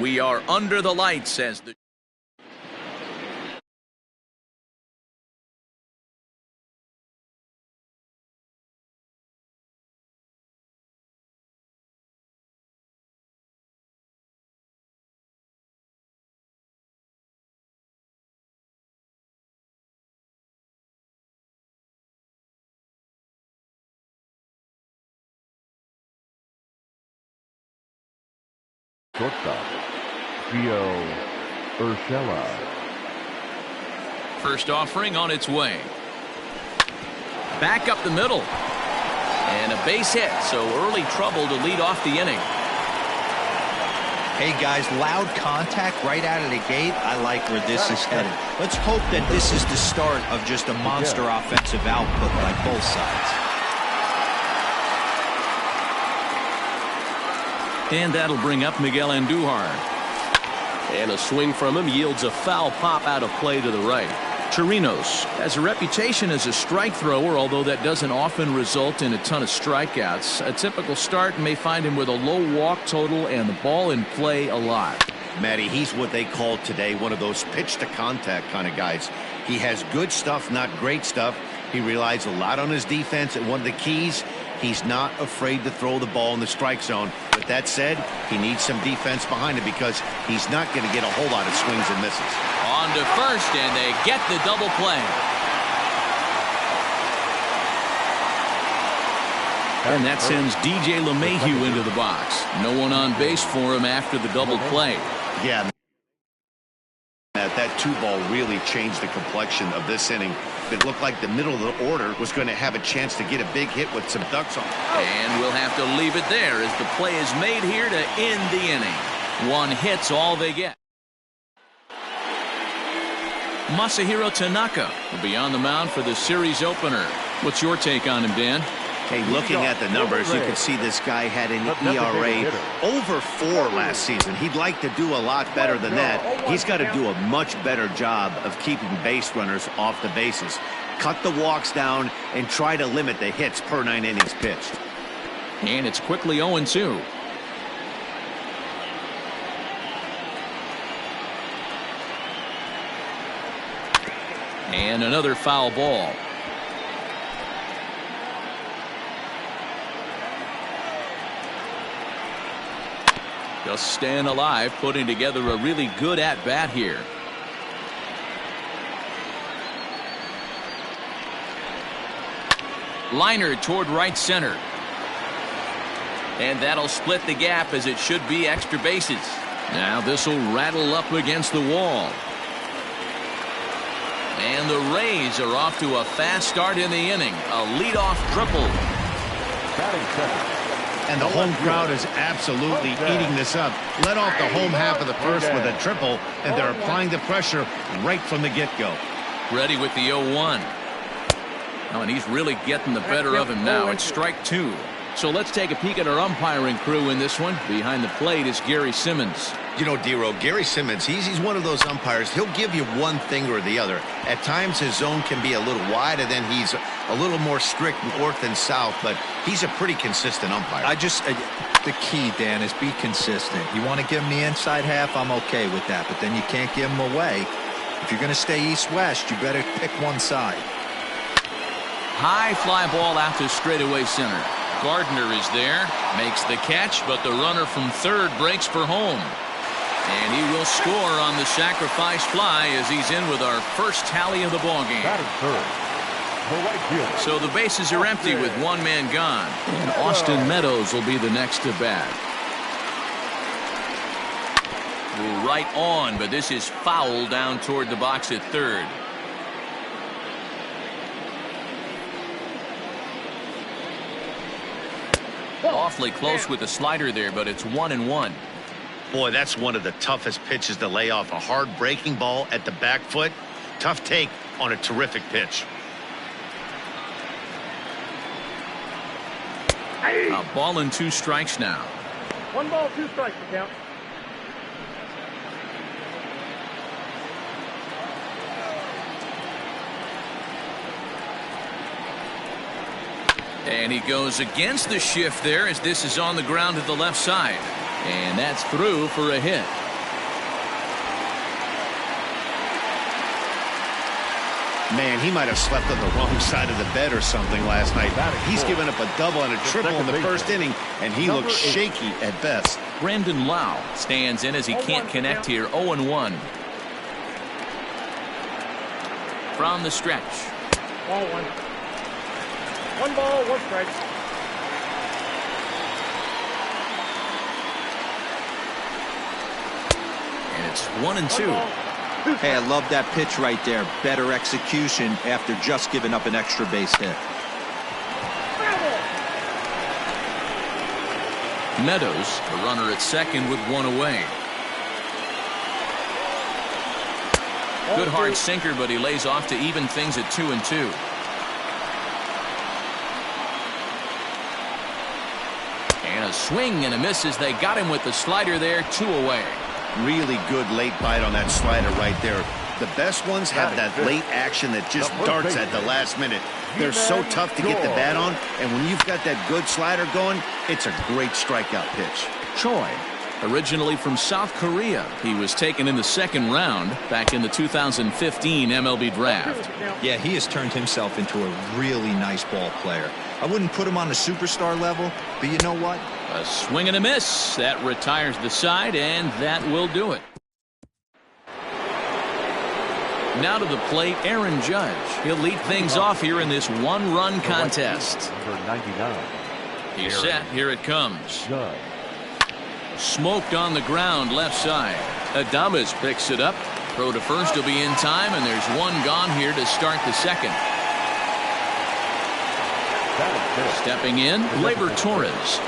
We are under the lights as the shortstop, Gio Urshela. first offering on its way. Back up the middle. And a base hit, so early trouble to lead off the inning. Hey guys, loud contact right out of the gate. I like where this is headed. Let's hope that this is the start of just a monster offensive output by both sides. And that'll bring up Miguel Andujar. And a swing from him yields a foul pop out of play to the right. Chirinos has a reputation as a strike thrower, although that doesn't often result in a ton of strikeouts. A typical start may find him with a low walk total and the ball in play a lot. Matty, he's what they call today one of those pitch to contact kind of guys. He has good stuff, not great stuff. He relies a lot on his defense, and one of the keys, he's not afraid to throw the ball in the strike zone. With that said, he needs some defense behind him because he's not going to get a whole lot of swings and misses. On to first, and they get the double play. And that sends DJ LeMahieu into the box. No one on base for him after the double play. Yeah. That 2-ball really changed the complexion of this inning. It looked like the middle of the order was going to have a chance to get a big hit with some ducks on. And we'll have to leave it there as the play is made here to end the inning. One hit's all they get. Masahiro Tanaka will be on the mound for the series opener. What's your take on him, Dan? Hey, looking at the numbers, you can see this guy had an ERA over 4 last season. He'd like to do a lot better than that. He's got to do a much better job of keeping base runners off the bases. Cut the walks down and try to limit the hits per 9 innings pitched. And it's quickly 0-2. And another foul ball. Just staying alive, putting together a really good at-bat here. Liner toward right center. And that'll split the gap as it should be extra bases. Now this will rattle up against the wall. And the Rays are off to a fast start in the inning. A leadoff triple. Batting second. And the home crowd is absolutely eating this up. Let off the home half of the first with a triple, and they're applying the pressure right from the get-go. Ready with the 0-1. Oh, and he's really getting the better of him now. It's strike 2. So let's take a peek at our umpiring crew in this one. Behind the plate is Gary Simmons. You know, D-Row, Gary Simmons, he's one of those umpires. He'll give you one thing or the other. At times his zone can be a little wide, and then he's a little more strict north and south, but he's a pretty consistent umpire. The key, Dan, is be consistent. You want to give him the inside half, I'm okay with that, but then you can't give him away. If you're going to stay east-west, you better pick one side. High fly ball out to straightaway center. Gardner is there, makes the catch, but the runner from third breaks for home. And he will score on the sacrifice fly as he's in with our first tally of the ballgame. So the bases are empty with one man gone. And Austin Meadows will be the next to bat. Right on, but this is foul down toward the box at third. Awfully close with the slider there, but it's 1-1. Boy, that's one of the toughest pitches to lay off. A hard breaking ball at the back foot. Tough take on a terrific pitch. A ball and 2 strikes now. 1 ball, 2 strikes to count. And he goes against the shift there as this is on the ground to the left side. And that's through for a hit. Man, he might have slept on the wrong side of the bed or something last night. He's given up a double and a triple in the first inning, and he looks shaky at best. Brandon Lau stands in as he can't connect here. 0-1. From the stretch. Ball one. One ball, one strike. And it's 1-2. Hey, I love that pitch right there. Better execution after just giving up an extra base hit. Meadows, the runner at second with one away. Good hard sinker, but he lays off to even things at 2-2. And a swing and a miss as they got him with the slider there, 2 away. Really good late bite on that slider right there. The best ones have that late action that just darts at the last minute. They're so tough to get the bat on, and when you've got that good slider going, it's a great strikeout pitch. Choi, originally from South Korea, he was taken in the second round back in the 2015 MLB draft. Yeah, he has turned himself into a really nice ball player. I wouldn't put him on the superstar level, but you know what? A swing and a miss. That retires the side, and that will do it. Now to the plate, Aaron Judge. He'll lead things off here in this one-run contest. Number 99. He's set. Here it comes. Judge. Smoked on the ground, left side. Adames picks it up. Throw to first will be in time, and there's one gone here to start the second. Stepping in, Labor Torres.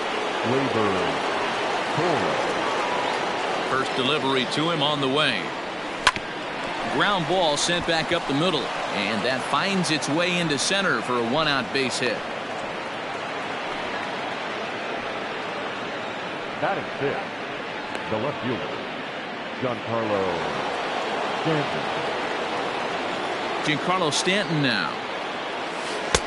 First delivery to him on the way. Ground ball sent back up the middle, and that finds its way into center for a one-out base hit. Batting fifth, the left fielder, Giancarlo Stanton now.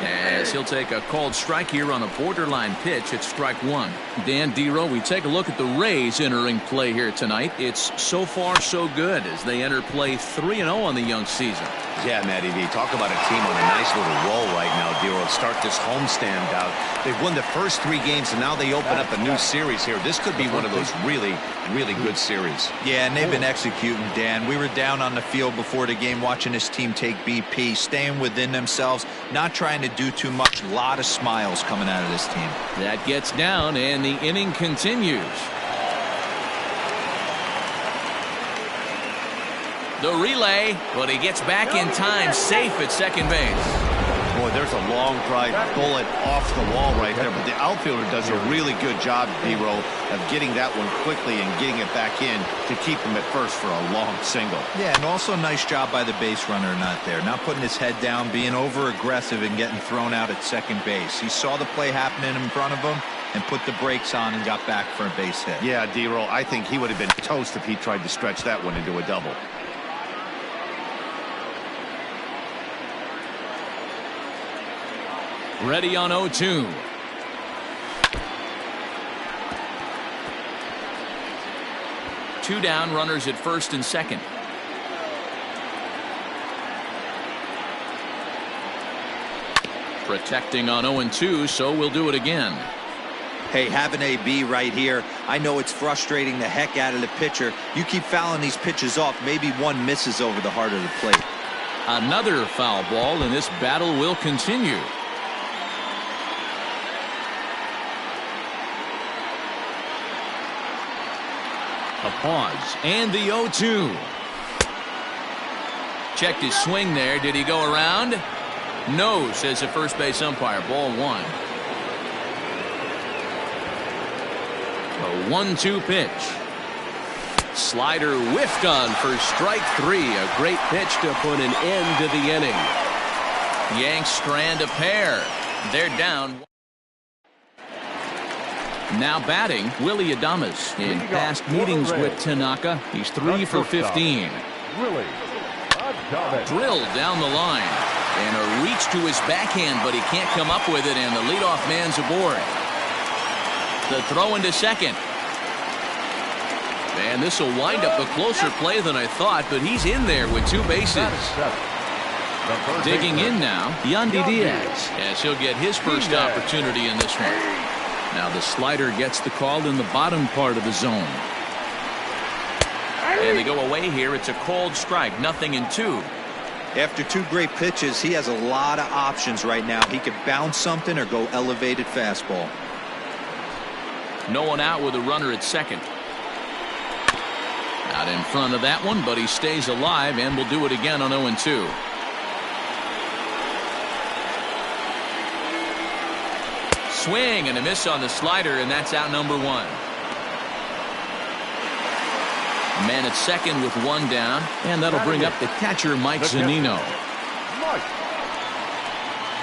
As he'll take a called strike here on a borderline pitch at strike one. Dan Dero, we take a look at the Rays entering play here tonight. It's so far so good as they enter play 3-0 on the young season. Yeah, Matty V, talk about a team on a nice little roll right now, Dero. Start this homestand out. They've won the first 3 games, and now they open up a new series here. This could be one of those really, really good series. Yeah, and they've been executing, Dan. We were down on the field before the game watching this team take BP, staying within themselves, not trying to do too much. A lot of smiles coming out of this team. That gets down, and the inning continues. The relay, but he gets back in time, safe at second base. Boy, there's a long drive bullet off the wall right there, but the outfielder does a really good job, Dero, of getting that one quickly and getting it back in to keep him at first for a long single. Yeah, and also nice job by the base runner not there, not putting his head down, being over aggressive and getting thrown out at second base. He saw the play happening in front of him and put the brakes on and got back for a base hit. Yeah, Dero, I think he would have been toast if he tried to stretch that one into a double. Ready on 0-2. Two down, runners at first and second. Protecting on 0-2, so we'll do it again. Hey, have an AB right here. I know it's frustrating the heck out of the pitcher. You keep fouling these pitches off, maybe one misses over the heart of the plate. Another foul ball, and this battle will continue. A pause, and the 0-2. Checked his swing there. Did he go around? No, says the first base umpire. Ball one. A 1-2 pitch. Slider whiffed on for strike 3. A great pitch to put an end to the inning. Yanks strand a pair. They're down. Now batting, Willie Adames. In past meetings with Tanaka, he's 3 for 15. Drilled down the line. And a reach to his backhand, but he can't come up with it, and the leadoff man's aboard. The throw into second. And this will wind up a closer play than I thought, but he's in there with 2 bases. Digging in now, Yandy Diaz, as he'll get his first opportunity in this one. Now the slider gets the call in the bottom part of the zone. And they go away here. It's a called strike, 0-2. After two great pitches, he has a lot of options right now. He could bounce something or go elevated fastball. No one out with a runner at second. Out in front of that one, but he stays alive and will do it again on 0-2. Swing and a miss on the slider, and that's out number 1. Man at second with one down, and that'll bring up the catcher, Mike Zunino.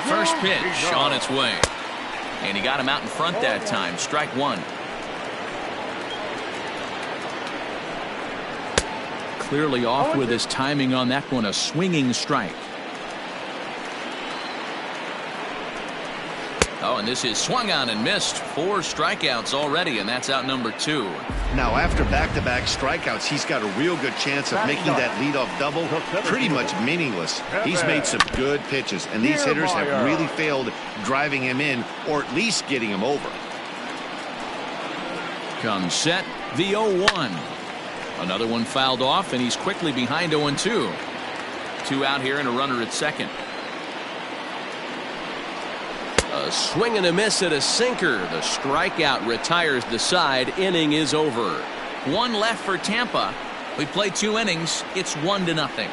First pitch on its way. And he got him out in front that time. Strike 1. Clearly off with his timing on that one. A swinging strike. Oh, and this is swung on and missed. 4 strikeouts already, and that's out number 2. Now, after back-to-back strikeouts, he's got a real good chance of making that leadoff double pretty much meaningless. He's made some good pitches, and these hitters have really failed driving him in or at least getting him over. Comes set, the 0-1. Another one fouled off, and he's quickly behind 0-2. 2 out here and a runner at second. A swing and a miss at a sinker. The strikeout retires the side. Inning is over. 1 left for Tampa. We play 2 innings. It's 1-0.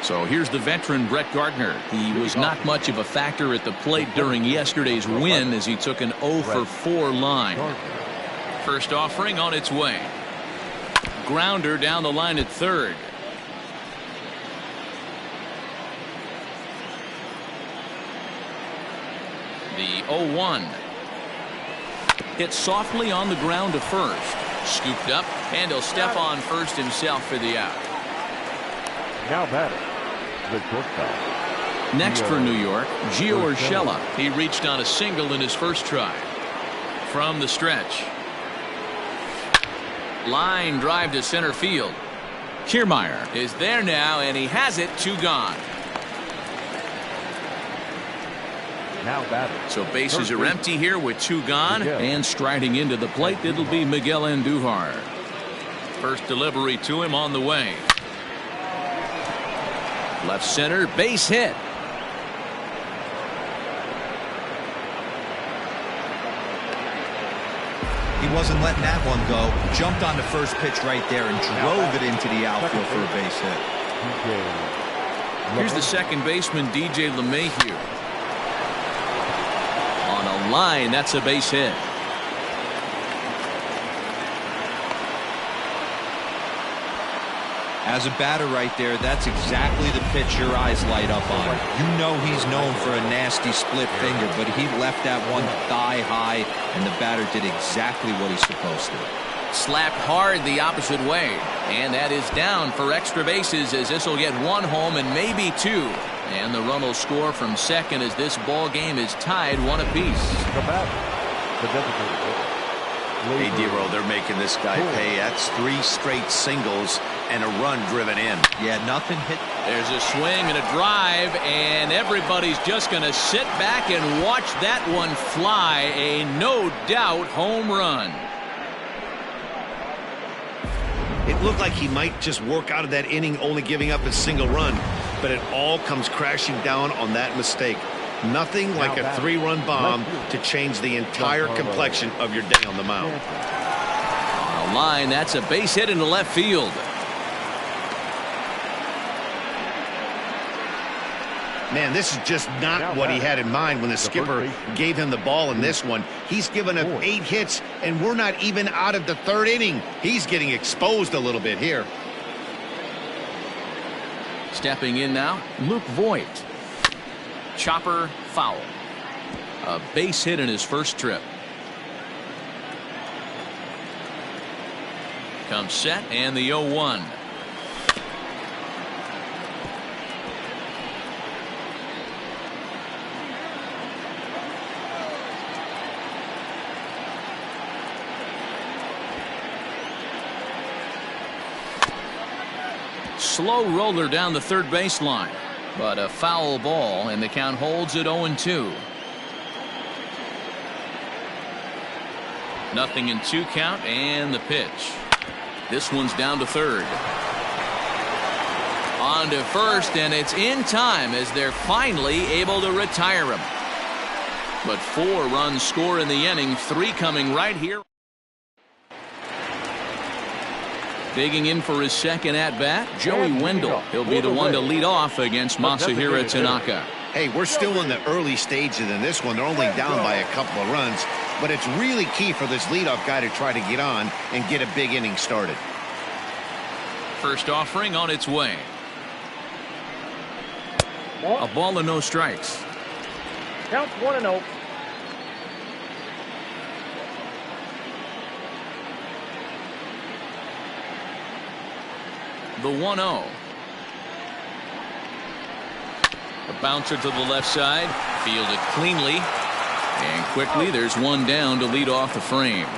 So here's the veteran Brett Gardner. He was not much of a factor at the plate during yesterday's win as he took an 0-for-4 line. First offering on its way. Grounder down the line at third. The 0-1. Hit softly on the ground to first. Scooped up, and he'll step on first himself for the out. Now batting, the shortstop. Next for New York, Gio Urshela. He reached on a single in his first try. From the stretch. Line drive to center field. Kiermaier is there now, and he has it. 2 gone. Now batting. So bases are empty here with 2 gone, and striding into the plate, it'll be Miguel Andujar. First delivery to him on the way. Left center, base hit. He wasn't letting that one go. Jumped on the first pitch right there and drove it into the outfield for a base hit. Here's the second baseman, DJ LeMahieu. On a line, that's a base hit. As a batter right there, that's exactly the pitch your eyes light up on. You know he's known for a nasty split finger, but he left that one thigh high, and the batter did exactly what he's supposed to. Slapped hard the opposite way, and that is down for extra bases as this will get 1 home and maybe 2. And the run will score from second as this ball game is tied 1 apiece. Hey, Dero, they're making this guy pay. That's 3 straight singles and a run driven in. Yeah, nothing hit. There's a swing and a drive, and everybody's just going to sit back and watch that one fly. A no-doubt home run. It looked like he might just work out of that inning only giving up a single run, but it all comes crashing down on that mistake. Nothing like a 3-run bomb to change the entire complexion of your day on the mound. On a line, that's a base hit into left field. Man, this is just not what he had in mind when the skipper gave him the ball in this one. He's given up 8 hits, and we're not even out of the 3rd inning. He's getting exposed a little bit here. Stepping in now, Luke Voigt. Chopper foul. A base hit in his first trip. Comes set and the 0-1. Slow roller down the third baseline, but a foul ball, and the count holds at 0-2. Nothing in 2 count, and the pitch. This one's down to third. On to first, and it's in time as they're finally able to retire him. But 4 runs score in the inning, 3 coming right here. Digging in for his second at-bat, Joey Wendell. He'll be the one to lead off against Masahiro Tanaka. Hey, we're still in the early stages in this one. They're only down by a couple of runs, but it's really key for this leadoff guy to try to get on and get a big inning started. First offering on its way. A ball and no strikes. Count 1-0. The 1-0. A bouncer to the left side, fielded cleanly, and quickly there's one down to lead off the frame.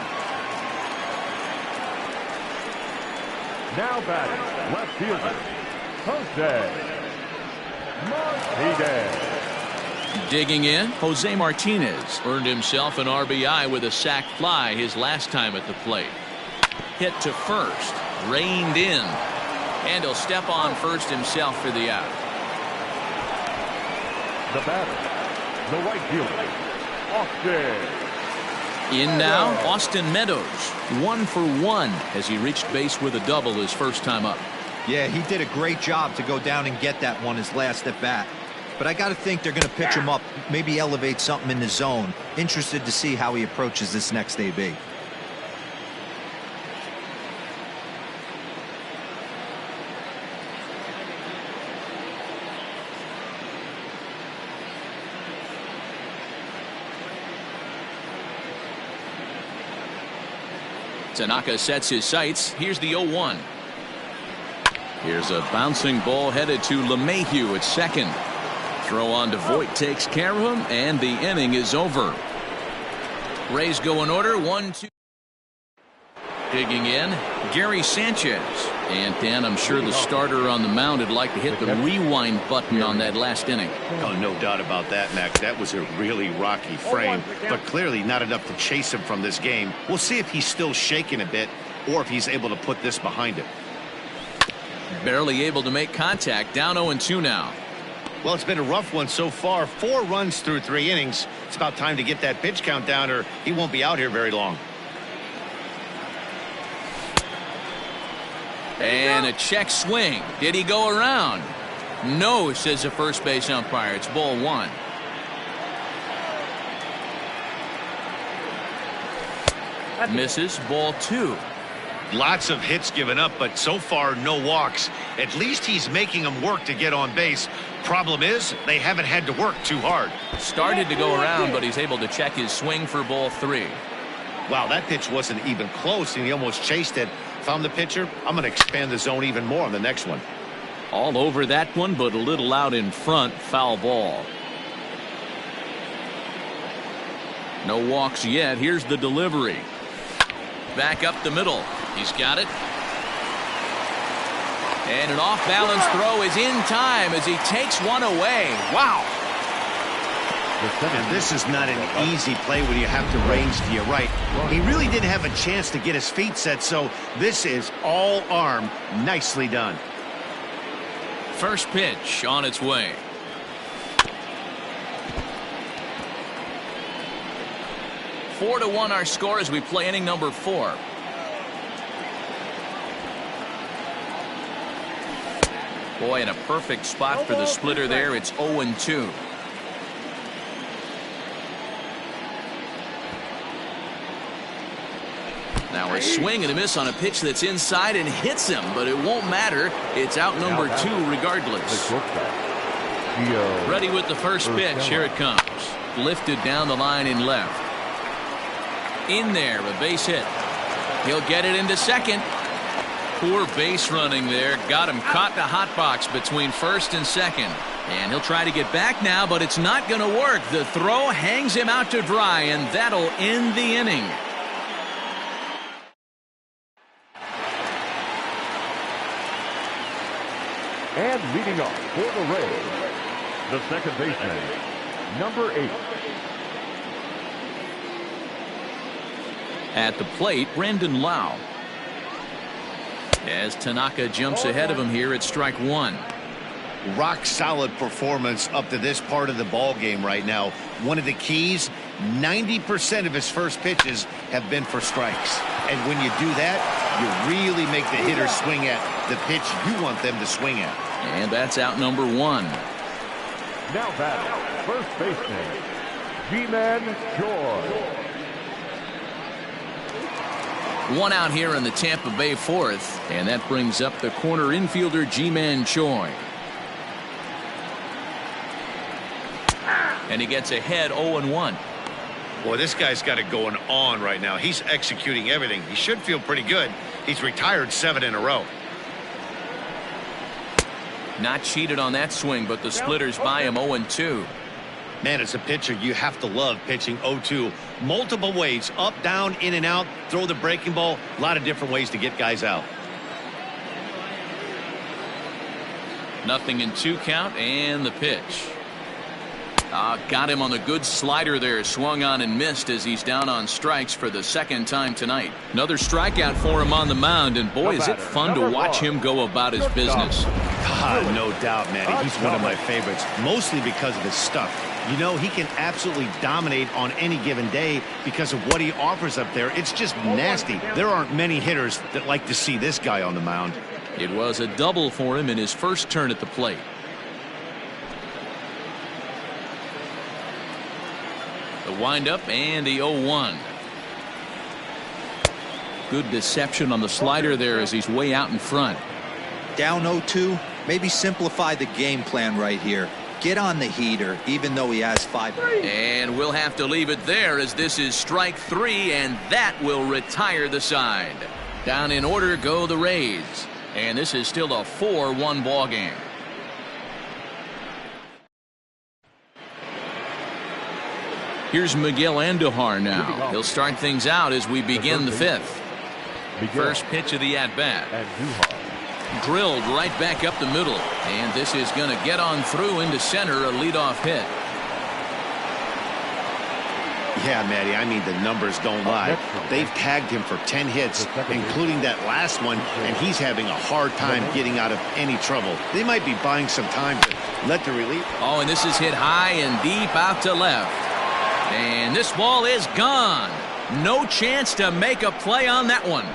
Now batting, left fielder, Jose Martinez. Digging in, Jose Martinez earned himself an RBI with a sac fly his last time at the plate. Hit to first, reined in, and he'll step on first himself for the out. The batter, the right fielder, Austin. In now, Austin Meadows, 1 for 1 as he reached base with a double his first time up. Yeah, he did a great job to go down and get that one his last at bat. But I got to think they're going to pitch him up, maybe elevate something in the zone. Interested to see how he approaches this next AB. Tanaka sets his sights. Here's the 0-1. Here's a bouncing ball headed to LeMahieu at second. Throw on to Voit takes care of him, and the inning is over. Rays go in order, 1-2. Digging in, Gary Sanchez. And Dan, I'm sure the starter on the mound would like to hit the rewind button on that last inning. Oh, no doubt about that, Max. That was a really rocky frame, but clearly not enough to chase him from this game. We'll see if he's still shaking a bit or if he's able to put this behind him. Barely able to make contact, down 0-2 now. Well, it's been a rough one so far. 4 runs through 3 innings. It's about time to get that pitch count down or he won't be out here very long. And a check swing. Did he go around? No, says the first base umpire. It's ball 1. Misses, ball 2. Lots of hits given up, but so far no walks. At least he's making them work to get on base. Problem is, they haven't had to work too hard. Started to go around, but he's able to check his swing for ball 3. Wow, that pitch wasn't even close, and he almost chased it. If I'm the pitcher, I'm going to expand the zone even more on the next one. All over that one, but a little out in front. Foul ball. No walks yet. Here's the delivery. Back up the middle. He's got it. And an off-balance throw is in time as he takes one away. Wow. And this is not an easy play when you have to range to your right. He really didn't have a chance to get his feet set, so this is all arm. Nicely done. First pitch on its way. Four to 1 our score as we play inning number 4. Boy, in a perfect spot for the splitter there. It's 0-2. Now a swing and a miss on a pitch that's inside and hits him, but it won't matter. It's out number 2 regardless. Ready with the first pitch. Here it comes. Lifted down the line in left. In there, a base hit. He'll get it into second. Poor base running there. Got him caught in the hot box between first and second. And he'll try to get back now, but it's not going to work. The throw hangs him out to dry, and that'll end the inning. And leading off for the Rays, the second baseman, number 8. At the plate, Brandon Lau. As Tanaka jumps ahead of him here at strike one. Rock solid performance up to this part of the ball game right now. One of the keys, 90% of his first pitches have been for strikes. And when you do that, you really make the hitter swing at the pitch you want them to swing at. And that's out number one. Now batting, first baseman, G-Man George. One out here in the Tampa Bay fourth, and that brings up the corner infielder Ji-Man Choi. And he gets ahead 0-1. Boy, this guy's got it going on right now. He's executing everything. He should feel pretty good. He's retired 7 in a row. Not cheated on that swing, but the splitters by him 0-2. Man, as a pitcher, you have to love pitching 0-2. Multiple ways, up, down, in and out, throw the breaking ball. A lot of different ways to get guys out. Nothing in 2 count, and the pitch. Got him on the good slider there. Swung on and missed as he's down on strikes for the second time tonight. Another strikeout for him on the mound, and boy, is it fun to watch him go about his business. No doubt, man. He's one of my favorites, mostly because of his stuff. You know, he can absolutely dominate on any given day because of what he offers up there. It's just nasty. There aren't many hitters that like to see this guy on the mound. It was a double for him in his first turn at the plate. The windup and the 0-1. Good deception on the slider there as he's way out in front. Down 0-2. Maybe simplify the game plan right here. Get on the heater, even though he has 5. And we'll have to leave it there as this is strike 3, and that will retire the side. Down in order go the Rays. And this is still a 4-1 ball game. Here's Miguel Andujar now. He'll start things out as we begin the 5th. First pitch of the at-bat. Drilled right back up the middle. And this is going to get on through into center, a leadoff hit. Yeah, Matty, I mean, the numbers don't lie. They've tagged him for 10 hits, including that last one, and he's having a hard time getting out of any trouble. They might be buying some time to let the relief. Oh, and this is hit high and deep out to left. And this ball is gone. No chance to make a play on that one.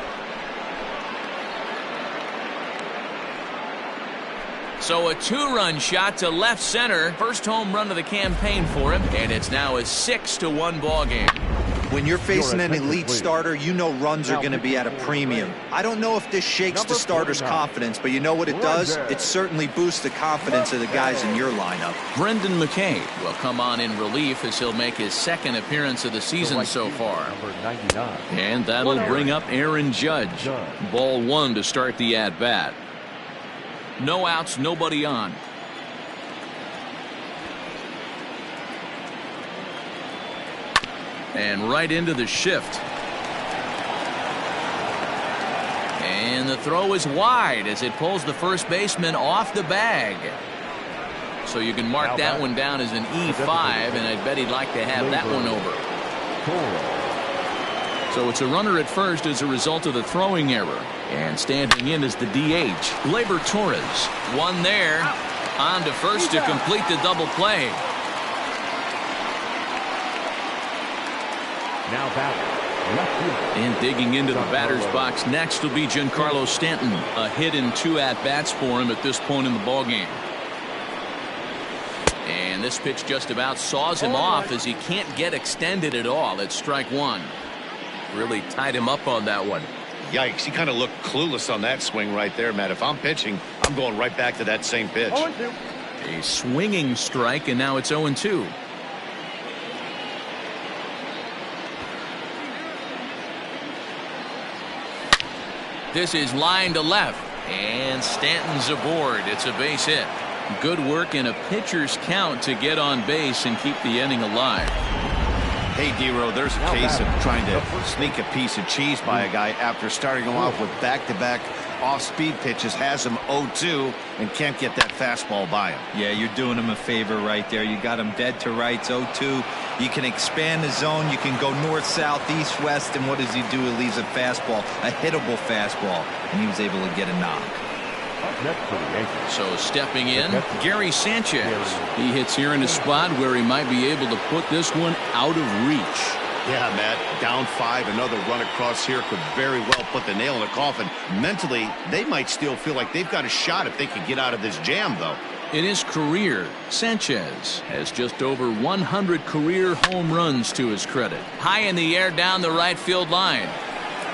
So a 2-run shot to left center. First home run of the campaign for him. And it's now a 6-1 ball game. When you're facing an elite starter, you know runs are going to be at a premium. I don't know if this shakes the starter's confidence, but you know what it does? It certainly boosts the confidence of the guys in your lineup. Brendan McKay will come on in relief as he'll make his 2nd appearance of the season so far. And that'll bring up Aaron Judge. Ball 1 to start the at-bat. No outs, nobody on. And right into the shift. And the throw is wide as it pulls the first baseman off the bag. So you can mark that one down as an E5, and I bet he'd like to have that one over. So it's a runner at first as a result of the throwing error. And standing in is the DH, Gleyber Torres. One there. On to first to complete the double play. Now batting, left field. And digging into the batter's box next will be Giancarlo Stanton. A hit in 2 at-bats for him at this point in the ballgame. And this pitch just about saws him off as he can't get extended at all at strike 1. Really tied him up on that one. Yikes, he kind of looked clueless on that swing right there, Matt. If I'm pitching, I'm going right back to that same pitch. A swinging strike, and now it's 0-2. This is line to left, and Stanton's aboard. It's a base hit. Good work in a pitcher's count to get on base and keep the inning alive. Hey, D-Row, there's a case of trying to sneak a piece of cheese by a guy after starting him off with back-to-back off-speed pitches, has him 0-2 and can't get that fastball by him. Yeah, you're doing him a favor right there. You got him dead to rights, 0-2. You can expand the zone. You can go north, south, east, west, and what does he do? He leaves a fastball, a hittable fastball, and he was able to get a knock. Up next for the Yankees. So stepping in, Gary Sanchez. He hits here in a spot where he might be able to put this one out of reach. Yeah, Matt, down 5, another run across here could very well put the nail in the coffin. Mentally, they might still feel like they've got a shot if they can get out of this jam, though. In his career, Sanchez has just over 100 career home runs to his credit. High in the air down the right field line.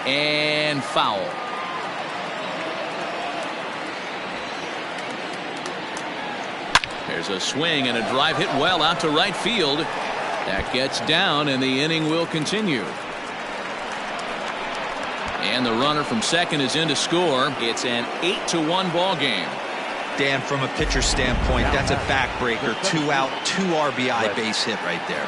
And foul. There's a swing and a drive hit well out to right field. That gets down, and the inning will continue. And the runner from second is in to score. It's an 8-1 ball game. Dan, from a pitcher standpoint, that's a backbreaker. 2 out, 2 RBI base hit right there.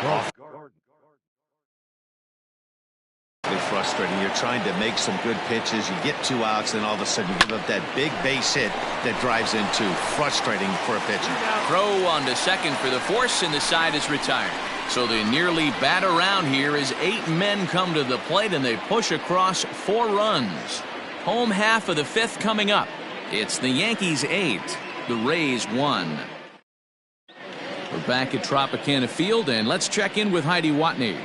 Frustrating. You're trying to make some good pitches. You get 2 outs, and all of a sudden you give up that big base hit that drives in 2. Frustrating for a pitcher. Throw on to second for the force, and the side is retired. So they nearly bat around here as 8 men come to the plate, and they push across 4 runs. Home half of the 5th coming up. It's the Yankees 8, the Rays 1. We're back at Tropicana Field, and let's check in with Heidi Watney.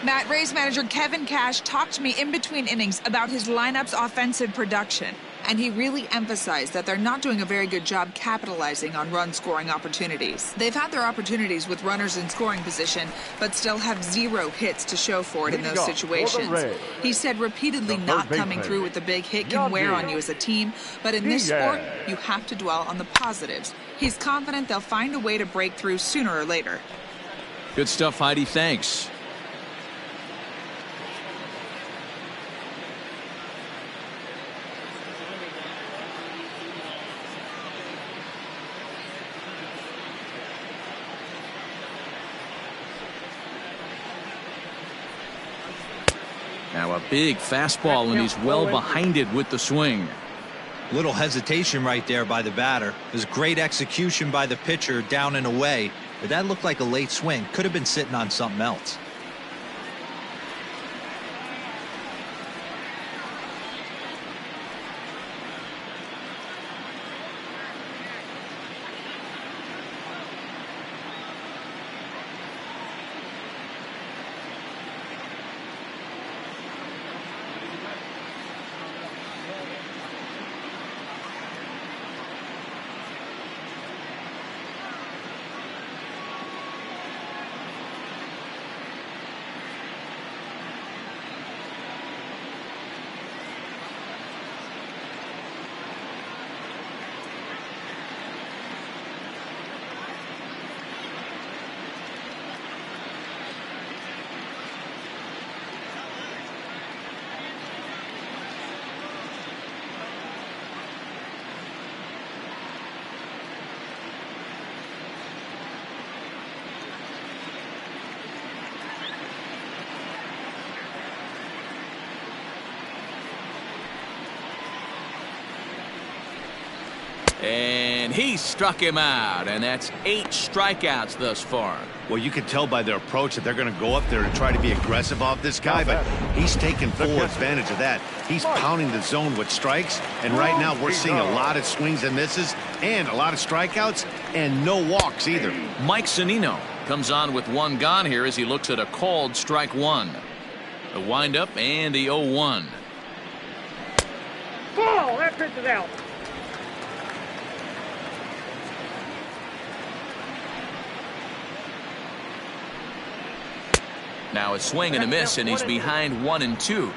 Matt, Rays manager Kevin Cash talked to me in between innings about his lineup's offensive production, and he really emphasized that they're not doing a very good job capitalizing on run-scoring opportunities. They've had their opportunities with runners in scoring position, but still have 0 hits to show for it in those situations. He said repeatedly not coming through with the big hit can wear on you as a team, but in this sport, you have to dwell on the positives. He's confident they'll find a way to break through sooner or later. Good stuff, Heidi. Thanks. Now a big fastball, and he's well behind it with the swing. Little hesitation right there by the batter. It was great execution by the pitcher down and away, but that looked like a late swing. Could have been sitting on something else. And he struck him out, and that's 8 strikeouts thus far. Well, you can tell by their approach that they're going to go up there and try to be aggressive off this guy, but he's taking full advantage of that. He's pounding the zone with strikes, and right now we're seeing a lot of swings and misses and a lot of strikeouts and no walks either. Mike Zunino comes on with 1 gone here as he looks at a called strike 1. The windup and the 0-1. Ball, that pitch is out. Now a swing and a miss, and he's behind 1-2.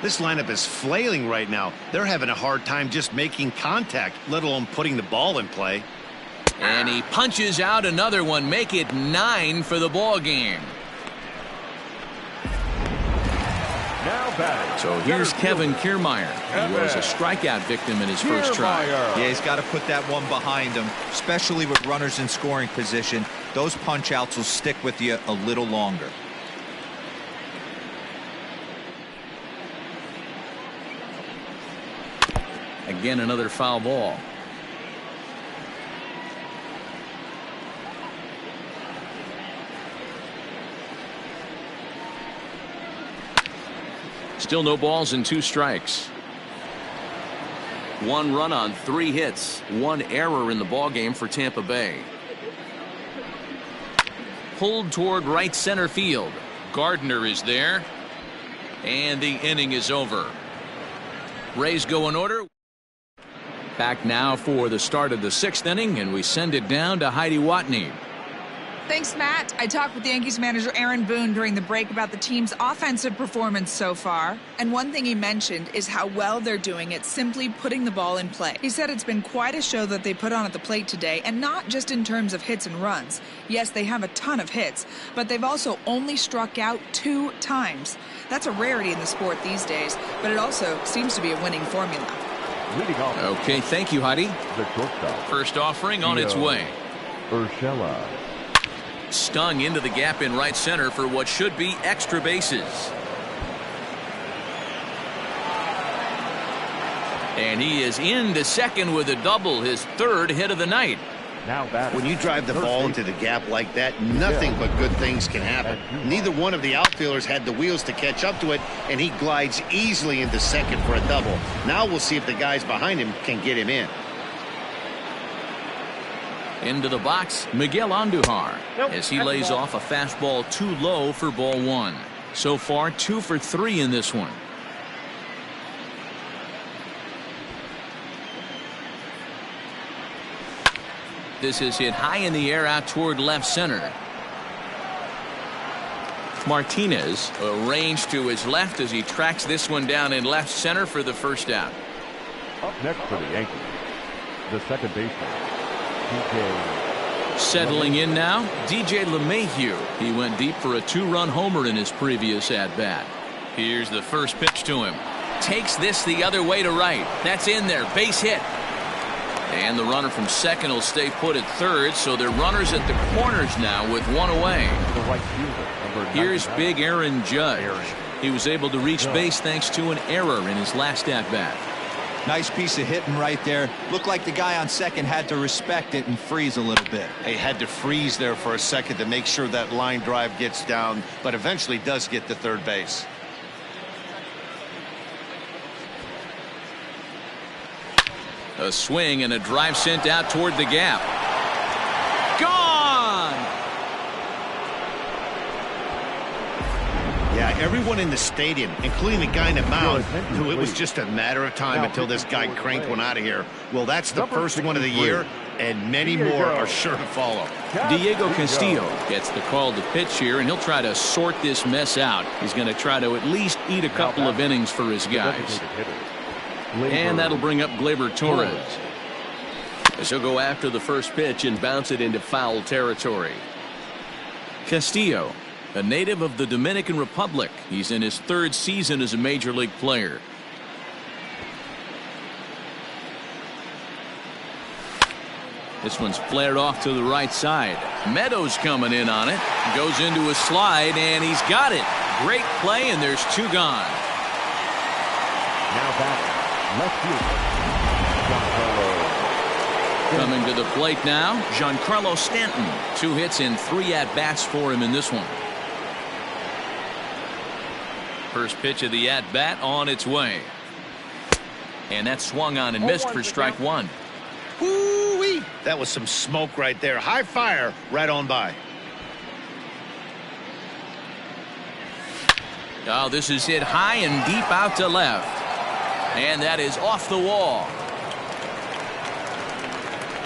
This lineup is flailing right now. They're having a hard time just making contact, let alone putting the ball in play. And he punches out another one, make it 9 for the ball game. Now batting. So here's Kevin Kiermaier. He was a strikeout victim in his first try. Yeah, he's got to put that one behind him, especially with runners in scoring position. Those punch outs will stick with you a little longer. Again, another foul ball. Still no balls and 2 strikes. 1 run on 3 hits. 1 error in the ballgame for Tampa Bay. Pulled toward right center field. Gardner is there. And the inning is over. Rays go in order. Back now for the start of the 6th inning, and we send it down to Heidi Watney. Thanks, Matt. I talked with Yankees manager Aaron Boone during the break about the team's offensive performance so far. And one thing he mentioned is how well they're doing at simply putting the ball in play. He said it's been quite a show that they put on at the plate today, and not just in terms of hits and runs. Yes, they have a ton of hits, but they've also only struck out 2 times. That's a rarity in the sport these days, but it also seems to be a winning formula. Okay, thank you, Heidi. The shortstop. First offering on its way. Urshela. Stung into the gap in right center for what should be extra bases. And he is into second with a double, his 3rd hit of the night. Now batting. When you drive the ball into the gap like that, nothing but good things can happen. Neither one of the outfielders had the wheels to catch up to it, and he glides easily into second for a double. Now we'll see if the guys behind him can get him in. Into the box, Miguel Andujar, as he lays ball. off a fastball too low for ball 1. So far, 2 for 3 in this one. This is hit high in the air out toward left center. Martinez arranged to his left as he tracks this one down in left center for the first out. Up next for the Yankees, the second baseman, DJ. Settling in now, DJ LeMahieu. He went deep for a 2-run homer in his previous at-bat. Here's the first pitch to him. Takes this the other way to right. That's in there. Base hit. And the runner from second will stay put at third, so they're runners at the corners now with 1 away. The right fielder, number Here's 99. big Aaron Judge. He was able to reach base thanks to an error in his last at-bat. Nice piece of hitting right there. Looked like the guy on second had to respect it and freeze a little bit. He had to freeze there for a second to make sure that line drive gets down, but eventually does get to third base. A swing and a drive sent out toward the gap. Gone! Yeah, everyone in the stadium, including the guy in the mound, knew it was just a matter of time until this guy cranked one out of here. Well, that's the first one of the year, and many more are sure to follow. Diego Castillo gets the call to pitch here, and he'll try to sort this mess out. He's going to try to at least eat a couple of innings for his guys. And that'll bring up Gleyber Torres, as he'll go after the first pitch and bounce it into foul territory. Castillo, a native of the Dominican Republic. He's in his 3rd season as a major league player. This one's flared off to the right side. Meadows coming in on it. Goes into a slide, and he's got it. Great play, and there's 2 gone. Now back. Left fielder, Giancarlo. Coming to the plate now, Giancarlo Stanton. 2 hits and 3 at-bats for him in this one. First pitch of the at-bat on its way. And that swung on and missed for strike 1. Woo-wee! That was some smoke right there. High fire right on by. Oh, this is hit high and deep out to left. And that is off the wall.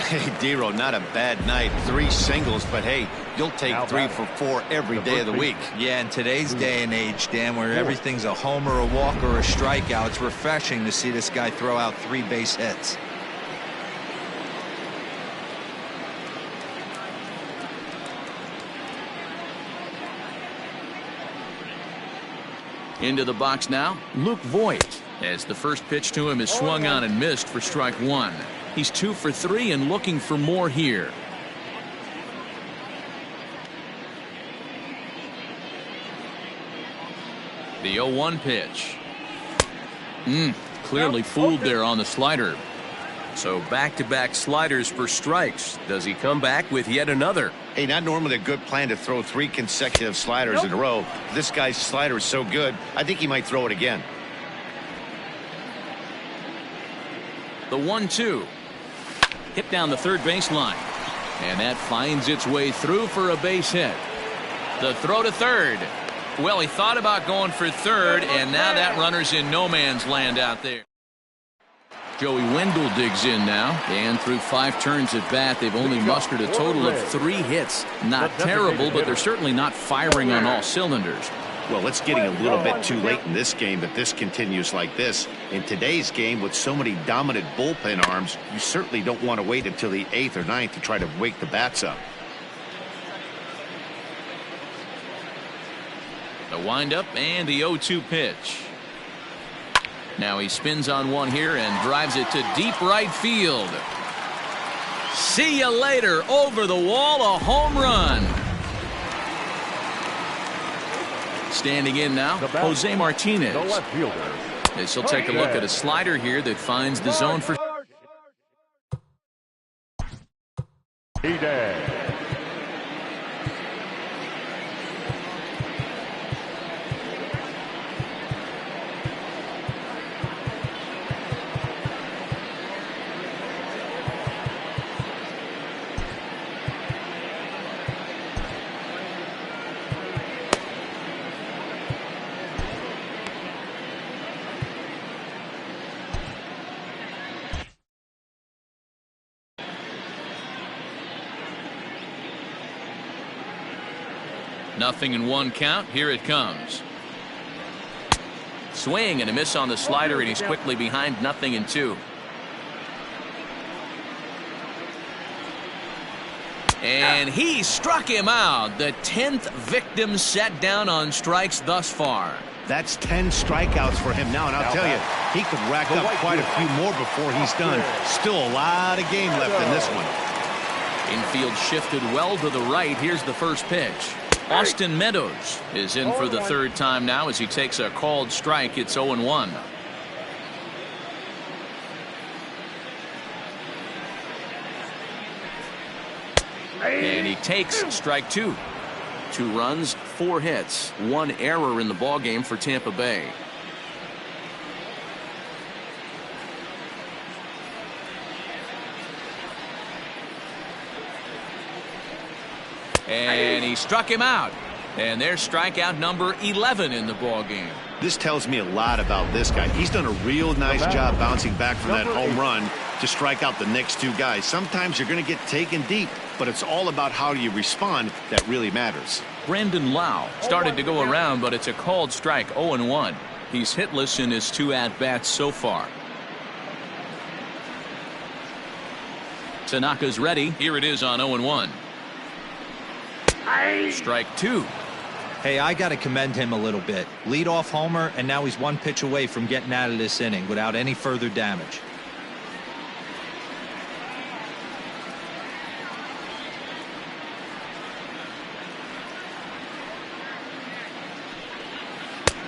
Hey, Dero, not a bad night. 3 singles, but hey, you'll take 3 for 4 every day of the week. Yeah, in today's day and age, Dan, where everything's a homer, a walk, or a strikeout, it's refreshing to see this guy throw out 3 base hits. Into the box now, Luke Voigt, as the first pitch to him is swung on and missed for strike 1. He's 2 for 3 and looking for more here. The 0-1 pitch. Clearly fooled there on the slider. So back-to-back sliders for strikes. Does he come back with yet another? Hey, not normally a good plan to throw 3 consecutive sliders in a row. This guy's slider is so good, I think he might throw it again. The 1-2. Hit down the third baseline. And that finds its way through for a base hit. The throw to third. Well, he thought about going for third, and now that runner's in no man's land out there. Joey Wendell digs in now, and through 5 turns at bat, they've only mustered a total of 3 hits. Not terrible, but they're certainly not firing on all cylinders. Well, it's getting a little bit too late in this game if this continues like this. In today's game, with so many dominant bullpen arms, you certainly don't want to wait until the 8th or 9th to try to wake the bats up. The windup and the 0-2 pitch. Now he spins on one here and drives it to deep right field. See you later. Over the wall, a home run. Standing in now, Jose Martinez. The left fielder. This will take a look at a slider here that finds the zone for. Nothing in 1 count. Here it comes. Swing and a miss on the slider, and he's quickly behind 0-2. And he struck him out. The 10th victim set down on strikes thus far. That's 10 strikeouts for him now, and I'll tell you, he could rack up quite a few more before he's done. Still a lot of game left in this one. Infield shifted well to the right. Here's the first pitch. Austin Meadows is in for the 3rd time now as he takes a called strike. It's 0-1. And he takes strike 2. 2 runs, 4 hits, 1 error in the ballgame for Tampa Bay. And he struck him out. And there's strikeout number 11 in the ball game. This tells me a lot about this guy. He's done a real nice job bouncing back from that home run to strike out the next 2 guys. Sometimes you're going to get taken deep, but it's all about how you respond that really matters. Brandon Lau started to go around, but it's a called strike. 0-1. He's hitless in his 2 at-bats so far. Tanaka's ready. Here it is on 0-1. Strike 2. Hey, I got to commend him a little bit. Leadoff homer, and now he's 1 pitch away from getting out of this inning without any further damage.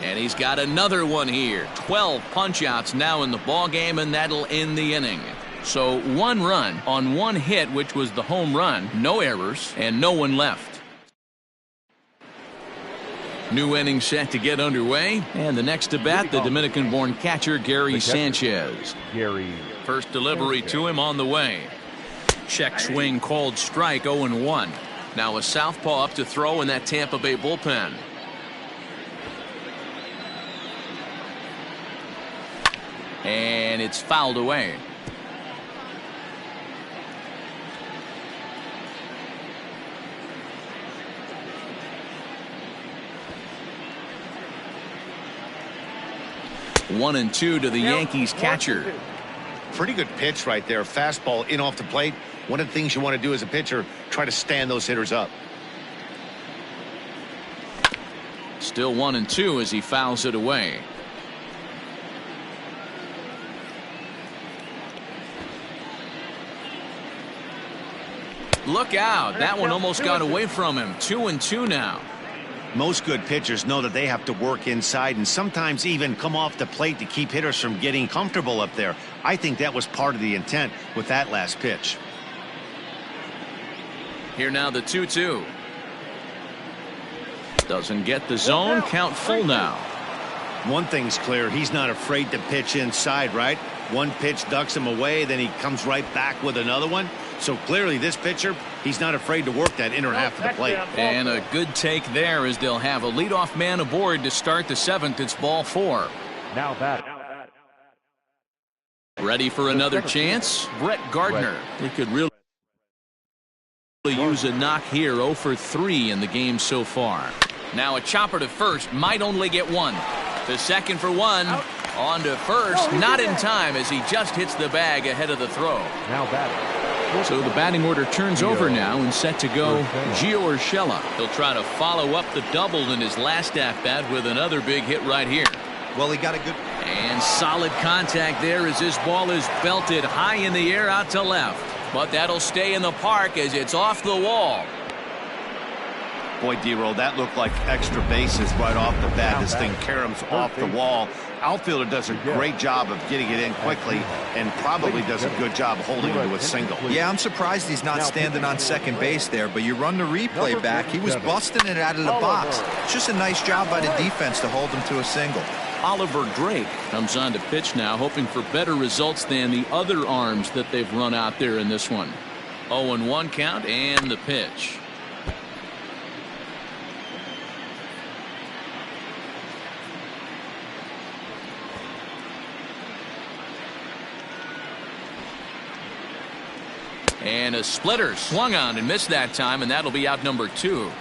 And he's got another one here. 12 punch-outs now in the ball game, and that'll end the inning. So 1 run on 1 hit, which was the home run, no errors, and no one left. New inning set to get underway, and the next to bat, the Dominican-born catcher Gary Sanchez. First delivery to him on the way. Check swing called strike. 0-1. Now a southpaw up to throw in that Tampa Bay bullpen. And it's fouled away. 1-2 to the Yankees catcher. Pretty good pitch right there. Fastball in off the plate. One of the things you want to do as a pitcher, try to stand those hitters up. Still 1-2 as he fouls it away. Look out. That one almost got away from him. 2-2 now. Most good pitchers know that they have to work inside and sometimes even come off the plate to keep hitters from getting comfortable up there. I think that was part of the intent with that last pitch. Here now the 2-2. Doesn't get the zone. Count full now. One thing's clear, he's not afraid to pitch inside, right? One pitch ducks him away, then he comes right back with another one. So clearly this pitcher, he's not afraid to work that inner half of the plate. And a good take there as they'll have a leadoff man aboard to start the 7th. It's ball 4. Now bat. Ready for another chance? Brett Gardner. He could really use a knock here. 0 for 3 in the game so far. Now a chopper to first. Might only get one. To second for one. On to first. Not in time as he just hits the bag ahead of the throw. Now batting. So the batting order turns over now and set to go Gio Urshela. He'll try to follow up the double in his last at-bat with another big hit right here. Well, he got a good... And solid contact there as this ball is belted high in the air out to left. But that'll stay in the park as it's off the wall. Boy, D-Roll, that looked like extra bases right off the bat. This thing caroms off the wall. Outfielder does a great job of getting it in quickly and probably does a good job holding it to a single. Yeah, I'm surprised he's not standing on second base there, but you run the replay back, he was busting it out of the box. It's just a nice job by the defense to hold him to a single. Oliver Drake comes on to pitch now, hoping for better results than the other arms that they've run out there in this one. 0-1 count and the pitch. And a splitter swung on and missed that time, and that'll be out number 2.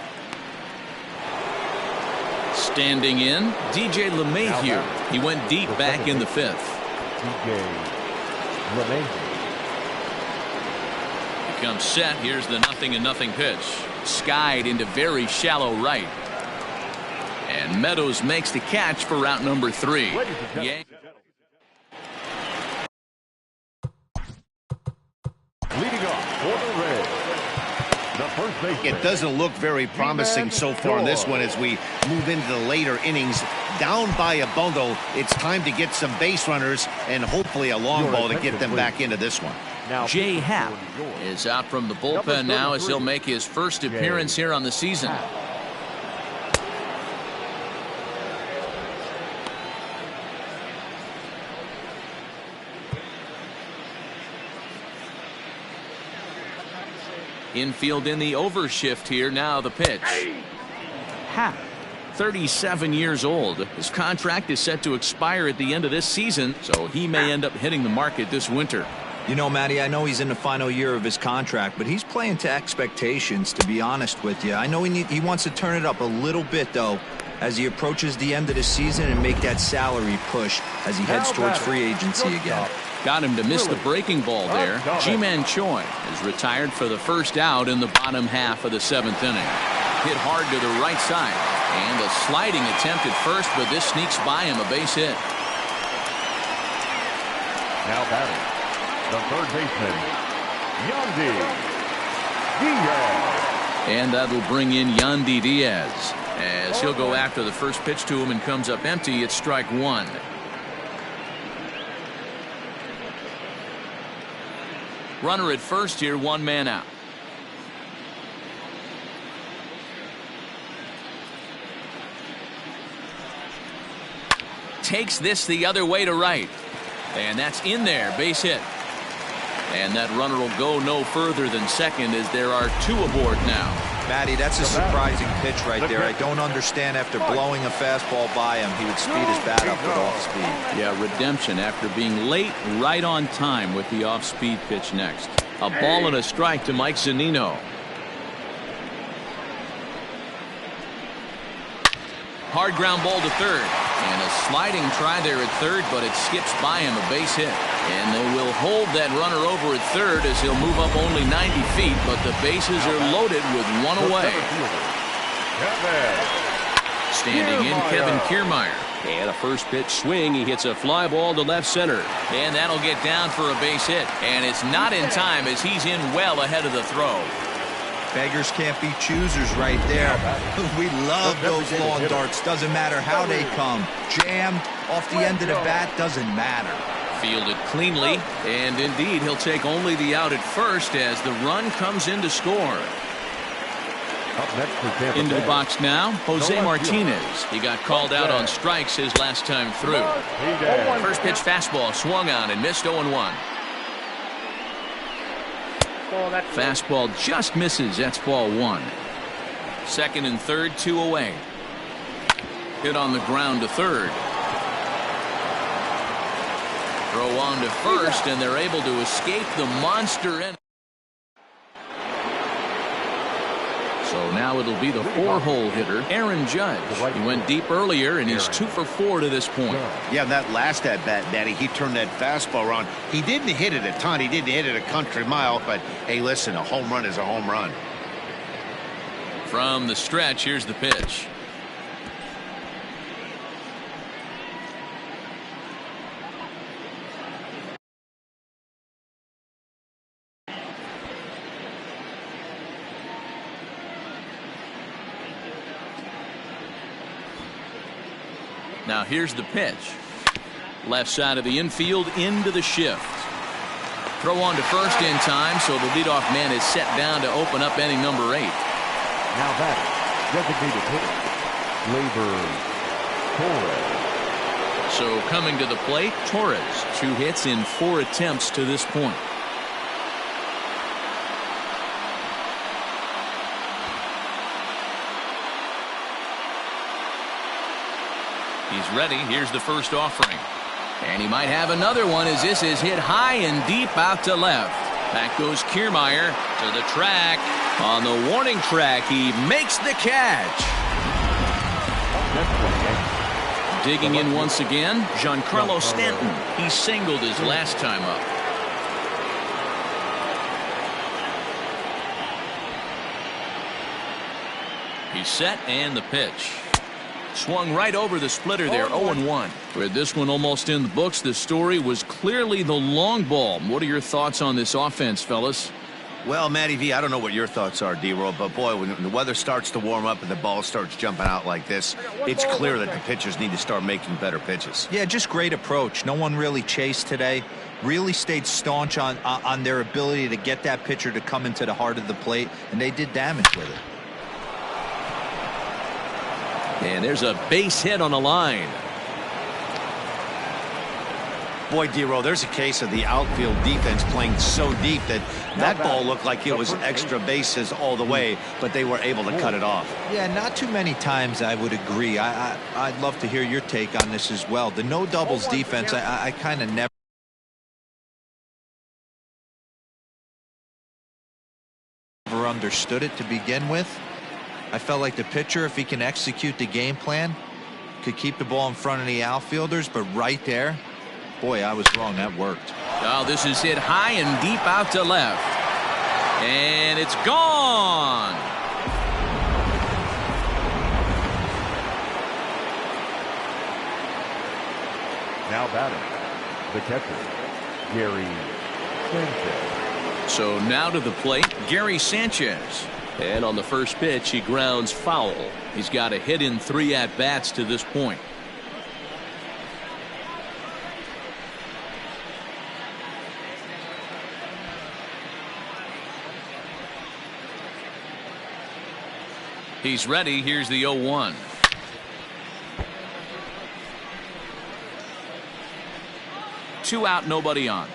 Standing in, DJ LeMahieu. He went deep back in the 5th. DJ LeMahieu. He comes set. Here's the 0-0 pitch. Skied into very shallow right. And Meadows makes the catch for route number 3. Leading off for the Reds, the first baseman. It doesn't look very promising so far in this one as we move into the later innings. Down by a bundle, it's time to get some base runners and hopefully a long ball to get them back into this one. Jay Happ is out from the bullpen now as he'll make his first appearance here on the season. Infield in the overshift here. Now the pitch. Happ, 37 years old. His contract is set to expire at the end of this season, so he may end up hitting the market this winter. You know, Matty, I know he's in the final year of his contract, but he's playing to expectations, to be honest with you. I know he wants to turn it up a little bit, though, as he approaches the end of the season and make that salary push as he heads towards free agency again. Got him to miss the breaking ball there. Ji-Man Choi is retired for the first out in the bottom half of the 7th inning. Hit hard to the right side. And a sliding attempt at first, but this sneaks by him, a base hit. Now batting, the third baseman, Yandy Diaz. And that'll bring in Yandy Diaz as he'll go after the first pitch to him and comes up empty. It's strike 1. Runner at first here, 1 man out. Takes this the other way to right. And that's in there, base hit. And that runner will go no further than second as there are 2 aboard now. Matty, that's a surprising pitch right there. I don't understand after blowing a fastball by him, he would speed his bat up with off speed. Yeah, redemption after being late, right on time with the off-speed pitch next. A ball and a strike to Mike Zunino. Hard ground ball to third. And a sliding try there at third, but it skips by him, a base hit. And they will hold that runner over at third as he'll move up only 90 feet, but the bases are loaded with 1 away. Standing in, Kevin Kiermaier. And a first pitch swing. He hits a fly ball to left center. And that'll get down for a base hit. And it's not in time as he's in well ahead of the throw. Beggars can't be choosers right there. We love those long darts. Doesn't matter how they come. Jammed off the end of the bat, doesn't matter. Fielded cleanly, and indeed he'll take only the out at first as the run comes in to score. Up next for Tampa Into the Bay. box now, Jose Martinez. He got called out on strikes his last time through. First pitch fastball swung on and missed 0-1. Fastball just misses. That's ball one. Second and third, 2 away. Hit on the ground to third. Throw on to first, and they're able to escape the monster in. So now it'll be the 4-hole hitter, Aaron Judge. He went deep earlier, and he's 2 for 4 to this point. Yeah, that last at bat, Matty, he turned that fastball around. He didn't hit it a ton. He didn't hit it a country mile. But, hey, listen, a home run is a home run. From the stretch, here's the pitch. Now here's the pitch. Left side of the infield into the shift. Throw on to first in time, so the leadoff man is set down to open up inning number 8. Now batting, designated hitter, Torres. So coming to the plate, Torres. 2 hits in 4 attempts to this point. He's ready. Here's the first offering. And he might have another one as this is hit high and deep out to left. Back goes Kiermaier to the track. On the warning track, he makes the catch. Digging in once again, Giancarlo Stanton. He singled his last time up. He's set and the pitch. Swung right over the splitter there, 0-1. With this one almost in the books, the story was clearly the long ball. What are your thoughts on this offense, fellas? Well, Matty V, I don't know what your thoughts are, D-Roll, but boy, when the weather starts to warm up and the ball starts jumping out like this, it's clear that the pitchers need to start making better pitches. Yeah, just great approach. No one really chased today. Really stayed staunch on their ability to get that pitcher to come into the heart of the plate, and they did damage with it. And there's a base hit on the line. Boy, D-Roll, there's a case of the outfield defense playing so deep that ball looked like it was extra bases all the way, but they were able to cut it off. Yeah, not too many times I would agree. I'd love to hear your take on this as well. The no doubles defense, I kind of never understood it to begin with. I felt like the pitcher, if he can execute the game plan, could keep the ball in front of the outfielders, but right there, boy, I was wrong. That worked. Oh, this is hit high and deep out to left. And it's gone. Now batting, the catcher, Gary Sanchez. So now to the plate, Gary Sanchez. And on the first pitch, he grounds foul. He's got a hit in 3 at-bats to this point. He's ready. Here's the 0-1. Two out, nobody on.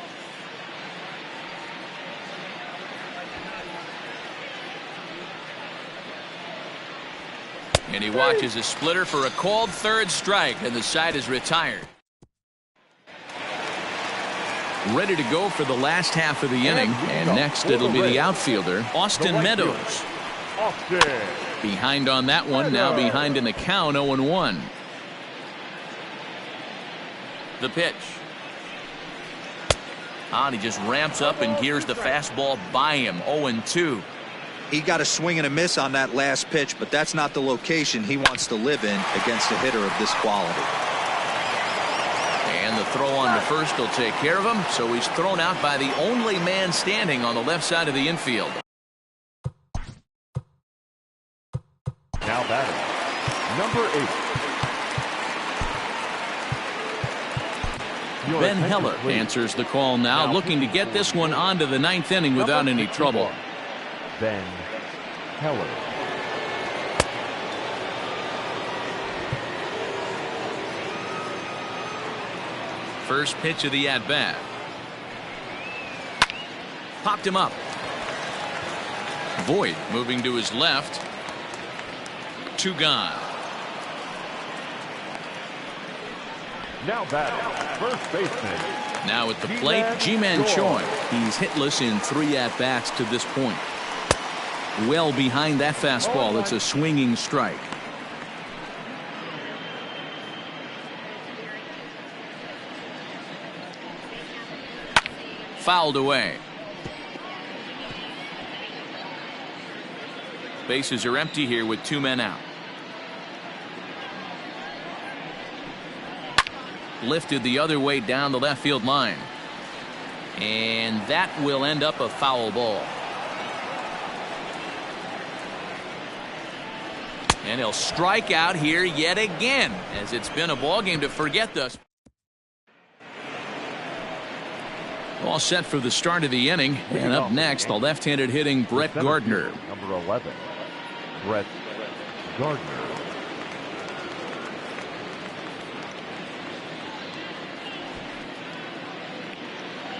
And he watches a splitter for a called third strike, and the side is retired. Ready to go for the last half of the inning, and next it'll be the outfielder, Austin Meadows. Behind on that one, now behind in the count, 0-1. The pitch. And he just ramps up and gears the fastball by him, 0-2. He got a swing and a miss on that last pitch, but that's not the location he wants to live in against a hitter of this quality. And the throw on to first will take care of him, so he's thrown out by the only man standing on the left side of the infield. Now batting, number 8. Your Ben attention, Heller please. answers the call now, looking to get this one onto the 9th inning without Number any trouble. 61, Ben Heller. First pitch of the at-bat. Popped him up. Voit moving to his left. 2 gone. Now batting, first baseman. Now at the plate, Ji-Man Choi. He's hitless in 3 at-bats to this point. Well behind that fastball. It's a swinging strike. Fouled away. Bases are empty here with 2 men out. Lifted the other way down the left field line. And that will end up a foul ball. And he'll strike out here yet again, as it's been a ball game to forget thus. All set for the start of the inning. And up next, the left-handed hitting Brett Gardner. Number 11, Brett Gardner.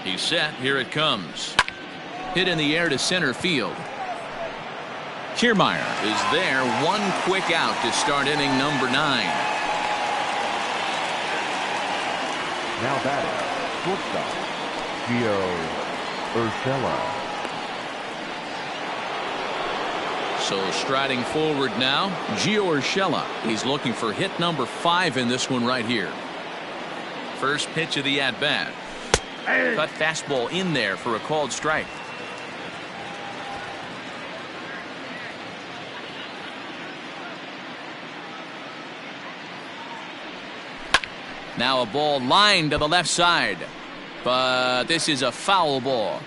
He's set. Here it comes. Hit in the air to center field. Kiermaier is there. 1 quick out to start inning number 9. Now batting, shortstop, Gio Urshela. So striding forward now, Gio Urshela. He's looking for hit number 5 in this one right here. First pitch of the at-bat. Cut fastball in there for a called strike. Now a ball lined to the left side, but this is a foul ball.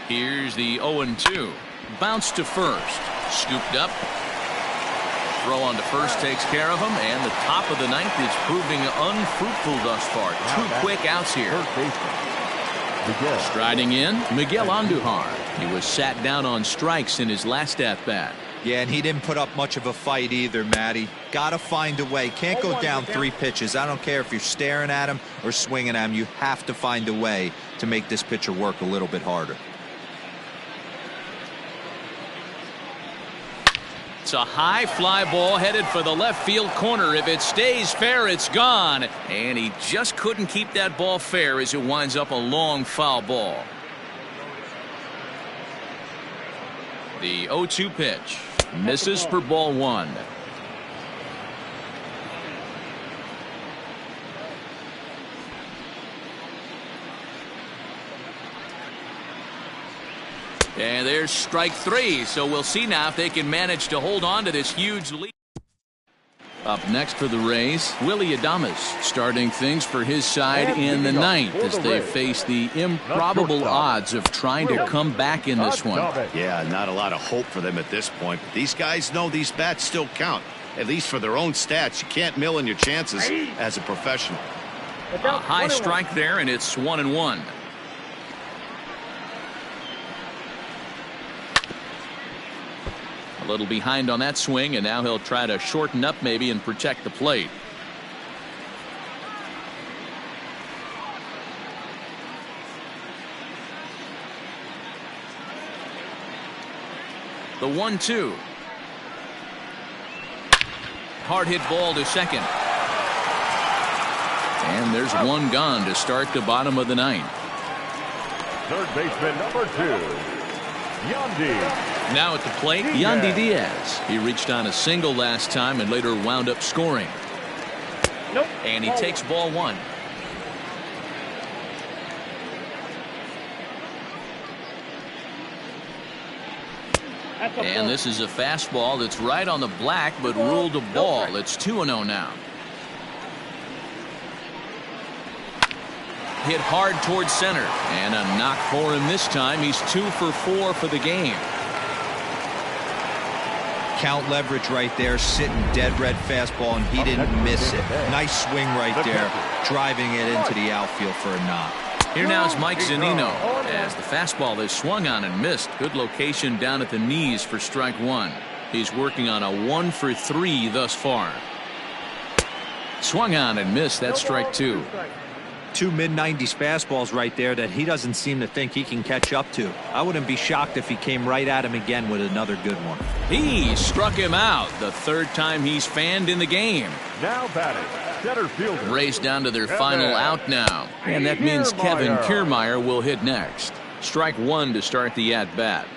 Here's the 0-2. Bounce to first. Scooped up. Throw on to first takes care of him, and the top of the 9th is proving unfruitful thus far. 2 quick outs here. First baseman, Miguel. Striding in, Miguel Andujar. He was sat down on strikes in his last at-bat. Yeah, and he didn't put up much of a fight either, Matty. Gotta find a way. Can't go down 3 pitches. I don't care if you're staring at him or swinging at him. You have to find a way to make this pitcher work a little bit harder. It's a high fly ball headed for the left field corner. If it stays fair, it's gone. And he just couldn't keep that ball fair as it winds up a long foul ball. The 0-2 pitch. Misses for ball 1. And there's strike 3. So we'll see now if they can manage to hold on to this huge lead. Up next for the Rays, Willie Adames starting things for his side in the 9th as they face the improbable odds of trying to come back in this one. Yeah, not a lot of hope for them at this point. But these guys know these bats still count, at least for their own stats. You can't mill in your chances as a professional. A high strike there, and it's 1-1. A little behind on that swing, and now he'll try to shorten up maybe and protect the plate. The 1-2. Hard hit ball to second. And there's 1 gone to start the bottom of the 9th. Third baseman number 2, Yandy. Now at the plate, Yandy Diaz. He reached on a single last time and later wound up scoring. Nope. And he takes ball 1. And this is a fastball that's right on the black but ruled a ball. It's 2-0 now. Hit hard towards center. And a knock for him this time. He's 2 for 4 for the game. Count leverage right there, sitting dead red fastball, and he didn't miss it. Nice swing right there, driving it into the outfield for a knock. Here now is Mike Zunino as the fastball is swung on and missed. Good location down at the knees for strike one. He's working on a 1 for 3 thus far. Swung on and missed. That's strike two. Two mid-90s fastballs right there that he doesn't seem to think he can catch up to. I wouldn't be shocked if he came right at him again with another good one. He struck him out the third time he's fanned in the game. Now batting, center fielder. Race down to their final out now. And that means Kevin Kiermaier will hit next. Strike one to start the at-bat.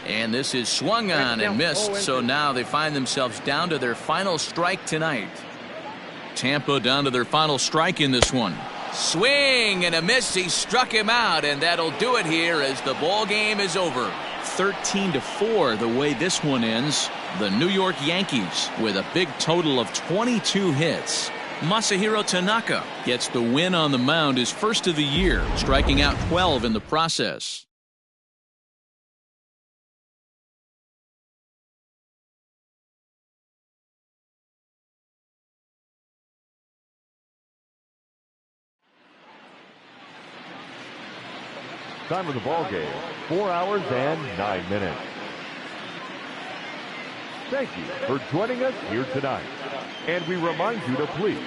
And this is swung on and missed, so now they find themselves down to their final strike tonight. Tampa down to their final strike in this one. Swing and a miss. He struck him out, and that'll do it here as the ball game is over. 13-4 the way this one ends. The New York Yankees with a big total of 22 hits. Masahiro Tanaka gets the win on the mound, his first of the year, striking out 12 in the process. Time of the ball game, 4 hours and 9 minutes. Thank you for joining us here tonight. And we remind you to please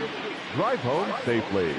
drive home safely.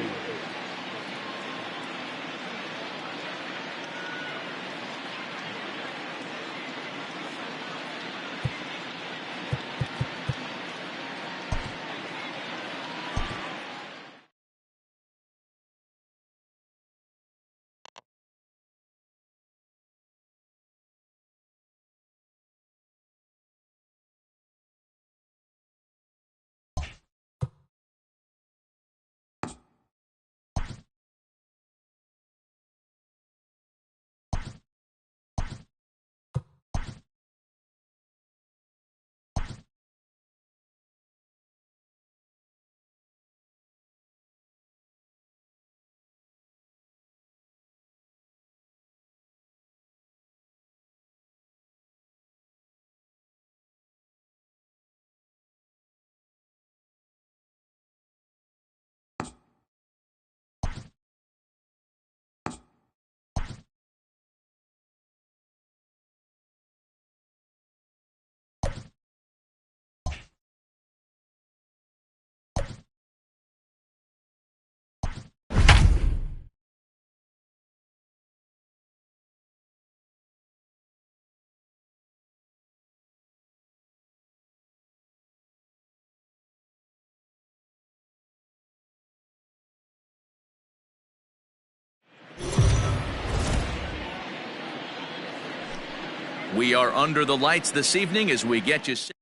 We are under the lights this evening as we get you set.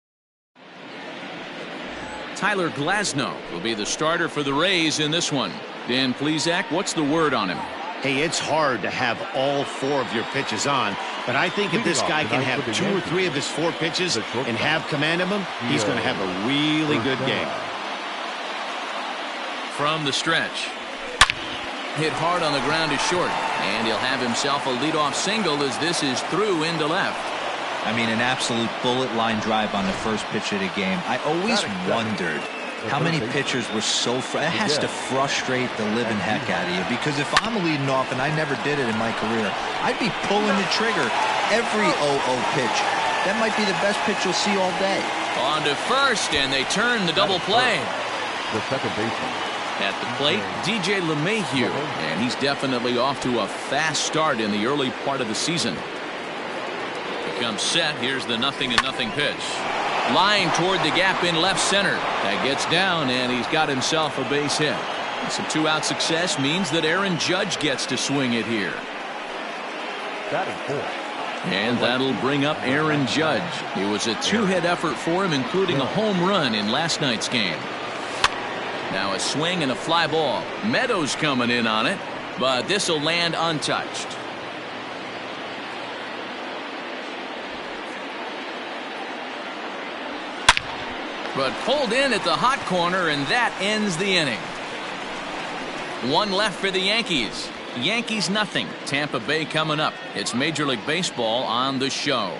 Tyler Glasnow will be the starter for the Rays in this one. Dan Plesac, what's the word on him? Hey, it's hard to have all 4 of your pitches on, but I think if this guy can have 2 or 3 of his 4 pitches and have command of them, he's going to have a really good game. From the stretch. Hit hard on the ground is short, and he'll have himself a leadoff single as this is through into left. I mean, an absolute bullet line drive on the first pitch of the game. I always wondered how many pitchers were so it has to frustrate the living heck out of you, because if I'm leading off, and I never did it in my career, I'd be pulling the trigger every 0-0 pitch. That might be the best pitch you'll see all day. On to first, and they turn the double play. The second baseman. At the plate, DJ LeMahieu, and he's definitely off to a fast start in the early part of the season. He comes set. Here's the 0-0 pitch. Line toward the gap in left center. That gets down, and he's got himself a base hit. Some 2-out success means that Aaron Judge gets to swing it here. And that'll bring up Aaron Judge. It was a 2-hit effort for him, including a home run in last night's game. Now a swing and a fly ball. Meadows coming in on it, but this will land untouched. But pulled in at the hot corner, and that ends the inning. One left for the Yankees. Yankees nothing. Tampa Bay coming up. It's Major League Baseball on the show.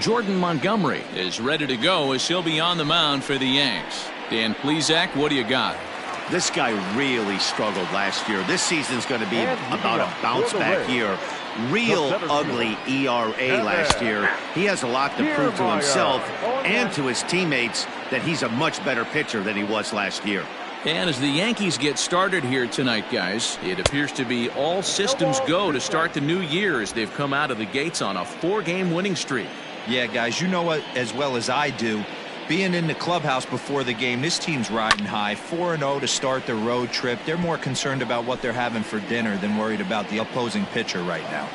Jordan Montgomery is ready to go as he'll be on the mound for the Yanks. Dan Plesac, what do you got? This guy really struggled last year. This season's going to be about a bounce back year. Real ugly ERA last year. He has a lot to prove to himself and to his teammates that he's a much better pitcher than he was last year. And as the Yankees get started here tonight, guys, it appears to be all systems go to start the new year as they've come out of the gates on a 4-game winning streak. Yeah, guys, you know what as well as I do. Being in the clubhouse before the game, this team's riding high. 4-0 to start the road trip. They're more concerned about what they're having for dinner than worried about the opposing pitcher right now.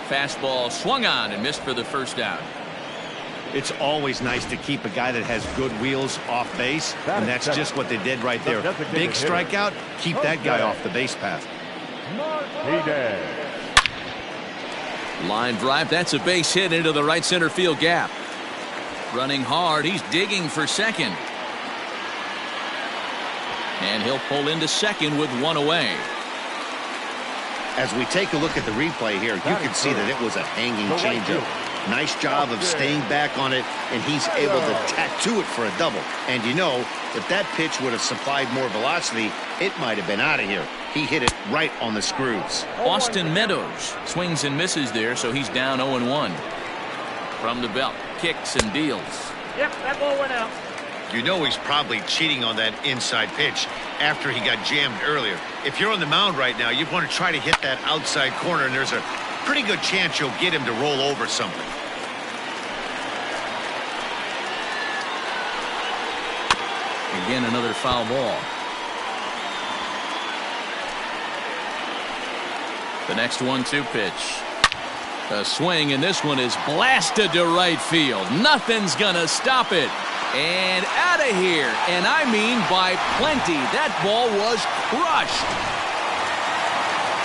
Fastball swung on and missed for the first out. It's always nice to keep a guy that has good wheels off base, and that's just what they did right there. Big strikeout, keep that guy off the base path. Line drive, that's a base hit into the right center field gap. Running hard, he's digging for second. And he'll pull into second with one away. As we take a look at the replay here, you can see that it was a hanging changeup. Nice job of staying back on it, and he's able to tattoo it for a double. And you know, if that pitch would have supplied more velocity, it might have been out of here. He hit it right on the screws. Austin Meadows swings and misses there, so he's down 0-1. From the belt, kicks and deals. Yep, that ball went out. You know he's probably cheating on that inside pitch after he got jammed earlier. If you're on the mound right now, you want to try to hit that outside corner, and there's a pretty good chance you'll get him to roll over something. Again, another foul ball. The next 1-2 pitch. A swing, and this one is blasted to right field. Nothing's gonna stop it. And out of here. And I mean by plenty. That ball was crushed.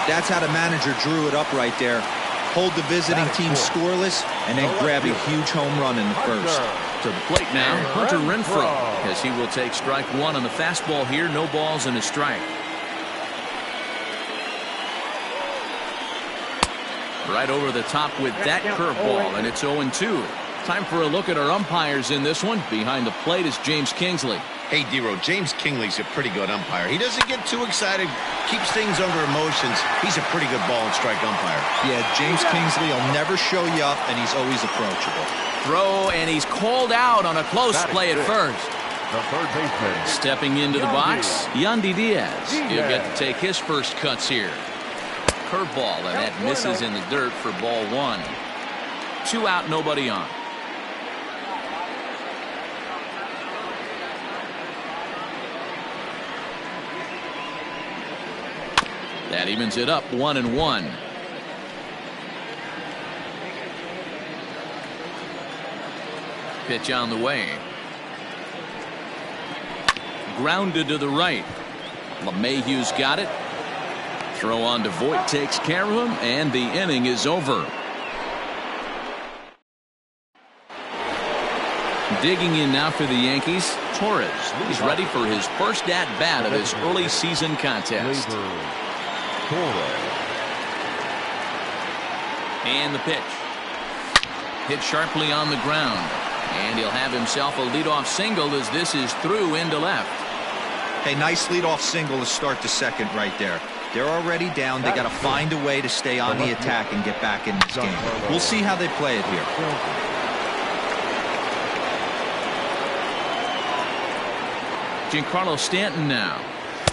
That's how the manager drew it up right there. Hold the visiting team scoreless and then grab a huge home run in the first. To the plate now, Hunter Renfroe, as he will take strike one on the fastball here. No balls and a strike. Right over the top with that curveball, and it's 0-2. Time for a look at our umpires in this one. Behind the plate is James Kingsley. Hey, Dero, James Kingley's a pretty good umpire. He doesn't get too excited, keeps things under emotions. He's a pretty good ball and strike umpire. Yeah, James Kingsley will never show you up, and he's always approachable. Throw, and he's called out on a close play at first. The third baseman. Stepping into the box, Yandy Diaz. He'll get to take his first cuts here. Curveball, and that misses in the dirt for ball one. 2 out, nobody on. That evens it up 1-1. Pitch on the way. Grounded to the right. LeMahieu's got it. Throw on to Voit takes care of him, and the inning is over. Digging in now for the Yankees, Torres. He's ready for his first at-bat of his early season contest. And the pitch. Hit sharply on the ground. And he'll have himself a leadoff single as this is through into left. Hey, nice leadoff single to start the second right there. They're already down. They got to find a way to stay on the attack and get back in this game. We'll see how they play it here. Giancarlo Stanton now,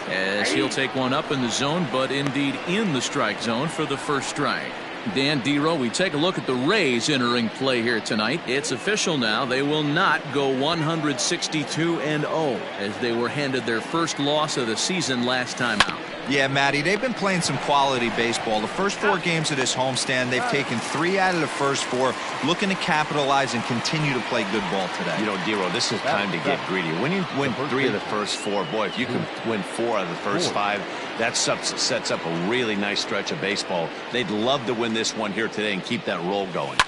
as he'll take one up in the zone, but indeed in the strike zone for the first strike. Dan Dero, we take a look at the Rays entering play here tonight. It's official now. They will not go 162-0 as they were handed their first loss of the season last time out. Yeah, Matty, they've been playing some quality baseball. The first 4 games of this homestand, they've taken 3 out of the first 4, looking to capitalize and continue to play good ball today. You know, Dero, this is time to get greedy. When you win 3 of the first 4, boy, if you can win 4 out of the first 5, that sets up a really nice stretch of baseball. They'd love to win this one here today and keep that roll going.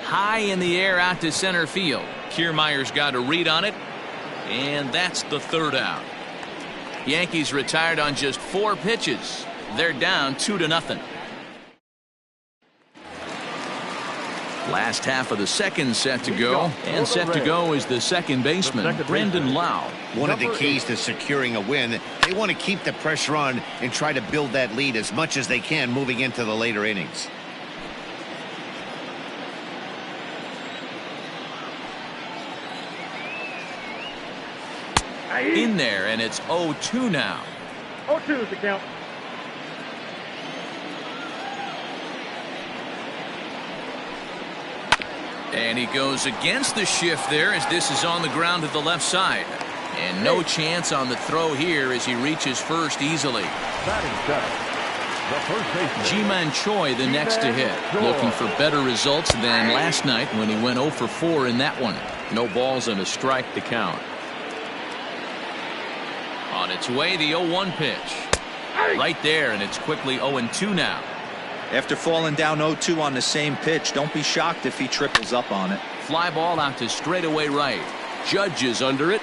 High in the air out to center field. Kiermaier's got a read on it, and that's the 3rd out. Yankees retired on just 4 pitches. They're down 2-0. Last half of the second set to go, and set to go is the second baseman, Brendan Lau. One of the keys to securing a win, they want to keep the pressure on and try to build that lead as much as they can moving into the later innings. In there, and it's 0-2 now. 0-2 is the count. And he goes against the shift there as this is on the ground to the left side. And no chance on the throw here as he reaches first easily. Ji-Man Choi the next to hit. Looking for better results than last night when he went 0 for 4 in that one. No balls and a strike to count. On its way, the 0-1 pitch. Right there, and it's quickly 0-2 now. After falling down 0-2 on the same pitch, don't be shocked if he triples up on it. Fly ball out to straightaway right. Judge is under it.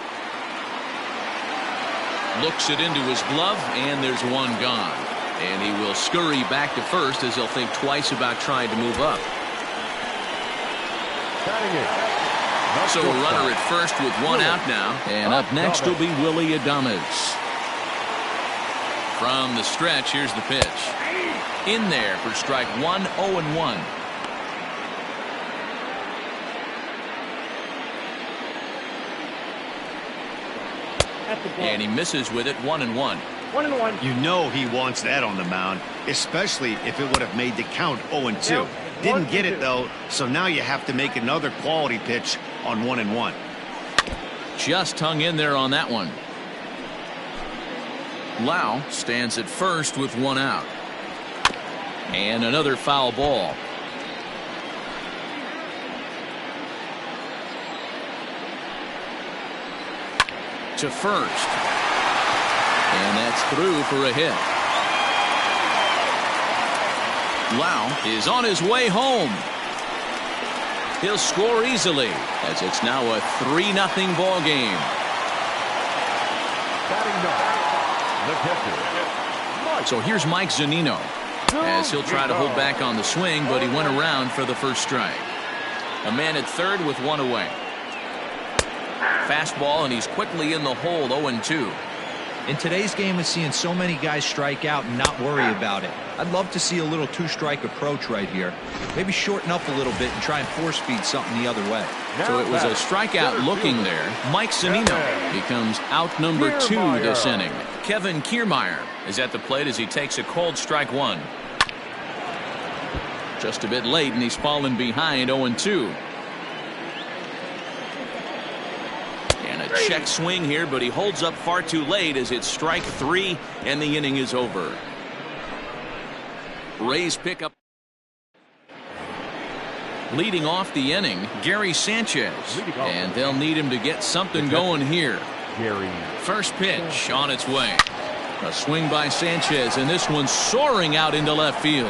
Looks it into his glove, and there's one gone. And he will scurry back to first as he'll think twice about trying to move up. So a runner at first with 1 out now. And up next will be Willie Adames. From the stretch, here's the pitch. In there for strike 1, 0-1. And he misses with it, 1-1. 1-1. You know he wants that on the mound, especially if it would have made the count 0-2. Didn't get it though, so now you have to make another quality pitch on 1-1. Just hung in there on that one. Lau stands at first with 1 out. And another foul ball. To first. And that's through for a hit. Lau is on his way home. He'll score easily as it's now a 3-0 ball game. So here's Mike Zunino as he'll try to hold back on the swing, but he went around for the first strike. A man at third with 1 away. Fastball, and he's quickly in the hole, 0-2. In today's game, it's seeing so many guys strike out and not worry about it. I'd love to see a little 2-strike approach right here. Maybe shorten up a little bit and try and force feed something the other way. So it was a strikeout looking there. Mike Zunino becomes out number 2 this inning. Kevin Kiermaier is at the plate as he takes a cold strike 1. Just a bit late, and he's fallen behind 0-2. Check swing here, but he holds up far too late as it's strike 3 and the inning is over. Rays pick up. Leading off the inning, Gary Sanchez, and they'll need him to get something going here. First pitch on its way. A swing by Sanchez, and this one's soaring out into left field.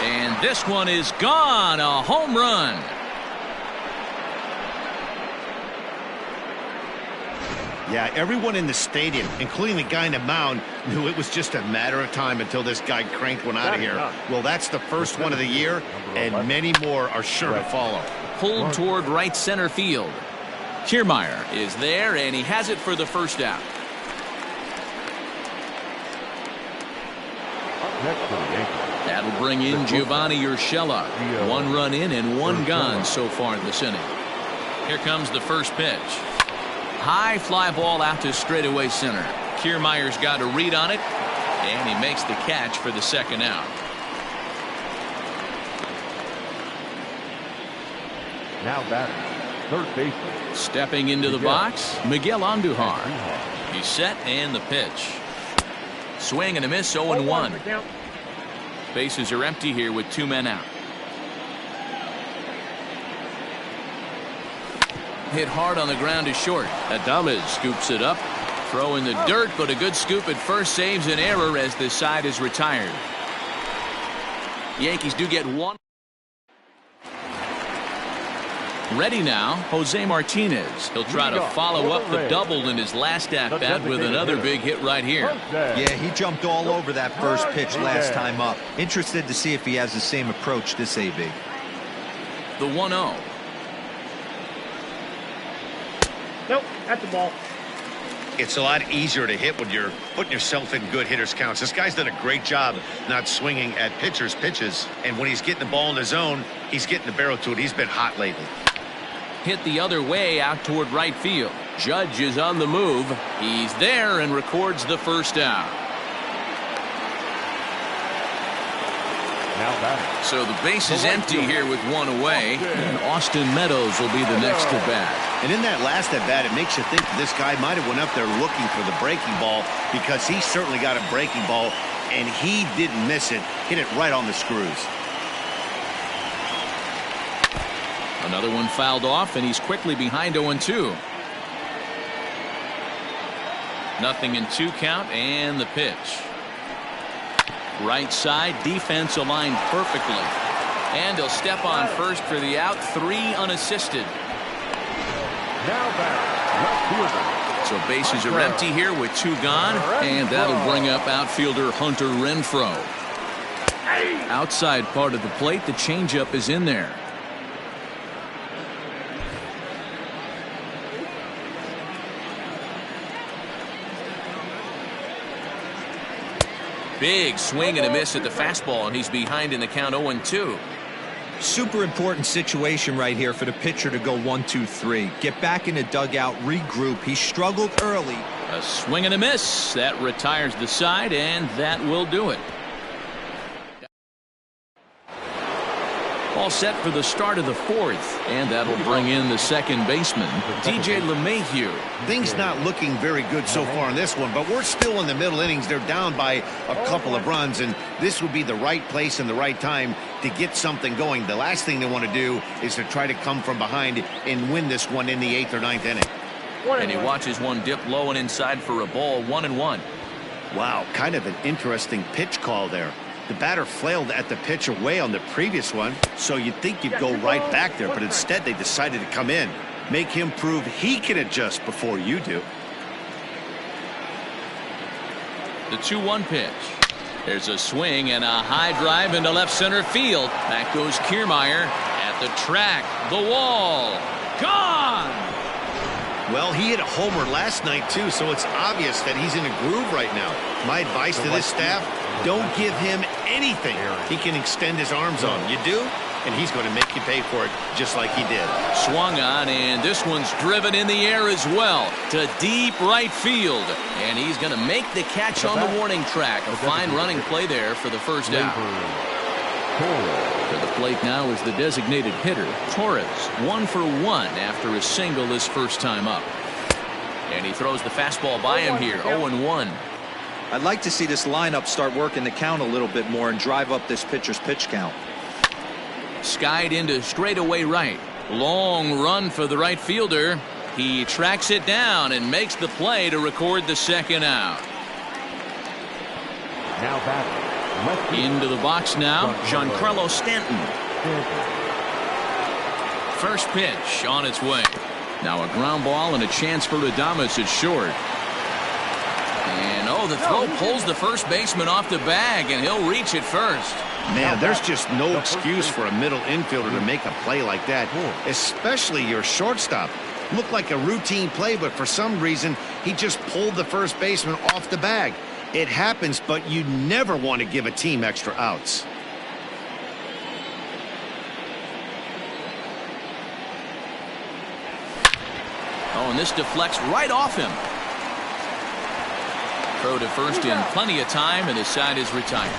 And this one is gone. A home run. Yeah, everyone in the stadium, including the guy in the mound, knew it was just a matter of time until this guy cranked one out of here. Well, that's the first one of the year, and many more are sure to follow. Pulled toward right center field. Kiermaier is there, and he has it for the first out. That'll bring in Giovanni Urshela. 1 run in and 1 gone so far this inning. Here comes the first pitch. High fly ball out to straightaway center. Kiermaier's got a read on it, and he makes the catch for the second out. Now batting, third baseman. Stepping into the box, Miguel Andujar. He's set, and the pitch. Swing and a miss, 0-1. Bases are empty here with 2 men out. Hit hard on the ground to short. Adames scoops it up. Throw in the dirt, but a good scoop at first saves an error as this side is retired. Yankees do get one. Ready now, Jose Martinez. He'll try to follow up the double in his last at-bat with another big hit right here. Yeah, he jumped all over that first pitch last time up. Interested to see if he has the same approach this AB. The 1-0. Nope, that's the ball. It's a lot easier to hit when you're putting yourself in good hitters counts. This guy's done a great job not swinging at pitchers' pitches. And when he's getting the ball in the zone, he's getting the barrel to it. He's been hot lately. Hit the other way out toward right field. Judge is on the move. He's there and records the first out. Now batting. So the base is empty here with 1 away. And Austin Meadows will be the next at bat. And in that last at bat, it makes you think this guy might have went up there looking for the breaking ball, because he certainly got a breaking ball and he didn't miss it. Hit it right on the screws. Another one fouled off, and he's quickly behind 0-2. Nothing in 2 count, and the pitch. Right side, defense aligned perfectly. And he'll step on first for the out, 3 unassisted. Now back, left fielder. So bases are empty here with 2 gone, and that'll bring up outfielder Hunter Renfroe. Outside part of the plate, the changeup is in there. Big swing and a miss at the fastball, and he's behind in the count 0-2. Super important situation right here for the pitcher to go 1-2-3. Get back in the dugout, regroup. He struggled early. A swing and a miss. That retires the side, and that will do it. All set for the start of the 4th, and that'll bring in the second baseman, DJ LeMahieu. Things not looking very good so far in this one, but we're still in the middle innings. They're down by a couple of runs, and this would be the right place and the right time to get something going. The last thing they want to do is to try to come from behind and win this one in the 8th or 9th inning. And he watches one dip low and inside for a ball, 1-1. Wow, kind of an interesting pitch call there. The batter flailed at the pitch away on the previous one, so you'd think you'd go right back there, but instead they decided to come in. Make him prove he can adjust before you do. The 2-1 pitch. There's a swing and a high drive into left center field. Back goes Kiermaier at the track. The wall. Gone! Well, he hit a homer last night, too, so it's obvious that he's in a groove right now. My advice to this staff, don't give him anything he can extend his arms on. You do, and he's going to make you pay for it just like he did. Swung on, and this one's driven in the air as well to deep right field. And he's going to make the catch on the warning track. A fine running play there for the first out. To the plate now is the designated hitter, Torres, 1 for 1 after a single his first time up. And he throws the fastball by him here, 0-1. I'd like to see this lineup start working the count a little bit more and drive up this pitcher's pitch count. Skied into straightaway right. Long run for the right fielder. He tracks it down and makes the play to record the second out. Now batting. Into the box now, Giancarlo Stanton. First pitch on its way. Now a ground ball and a chance for Adames at short. And the throw pulls the first baseman off the bag, and he'll reach it first. Man, there's just no excuse for a middle infielder to make a play like that, especially your shortstop. Looked like a routine play, but for some reason, he just pulled the first baseman off the bag. It happens, but you never want to give a team extra outs. And this deflects right off him. Throw to first in plenty of time, and his side is retired.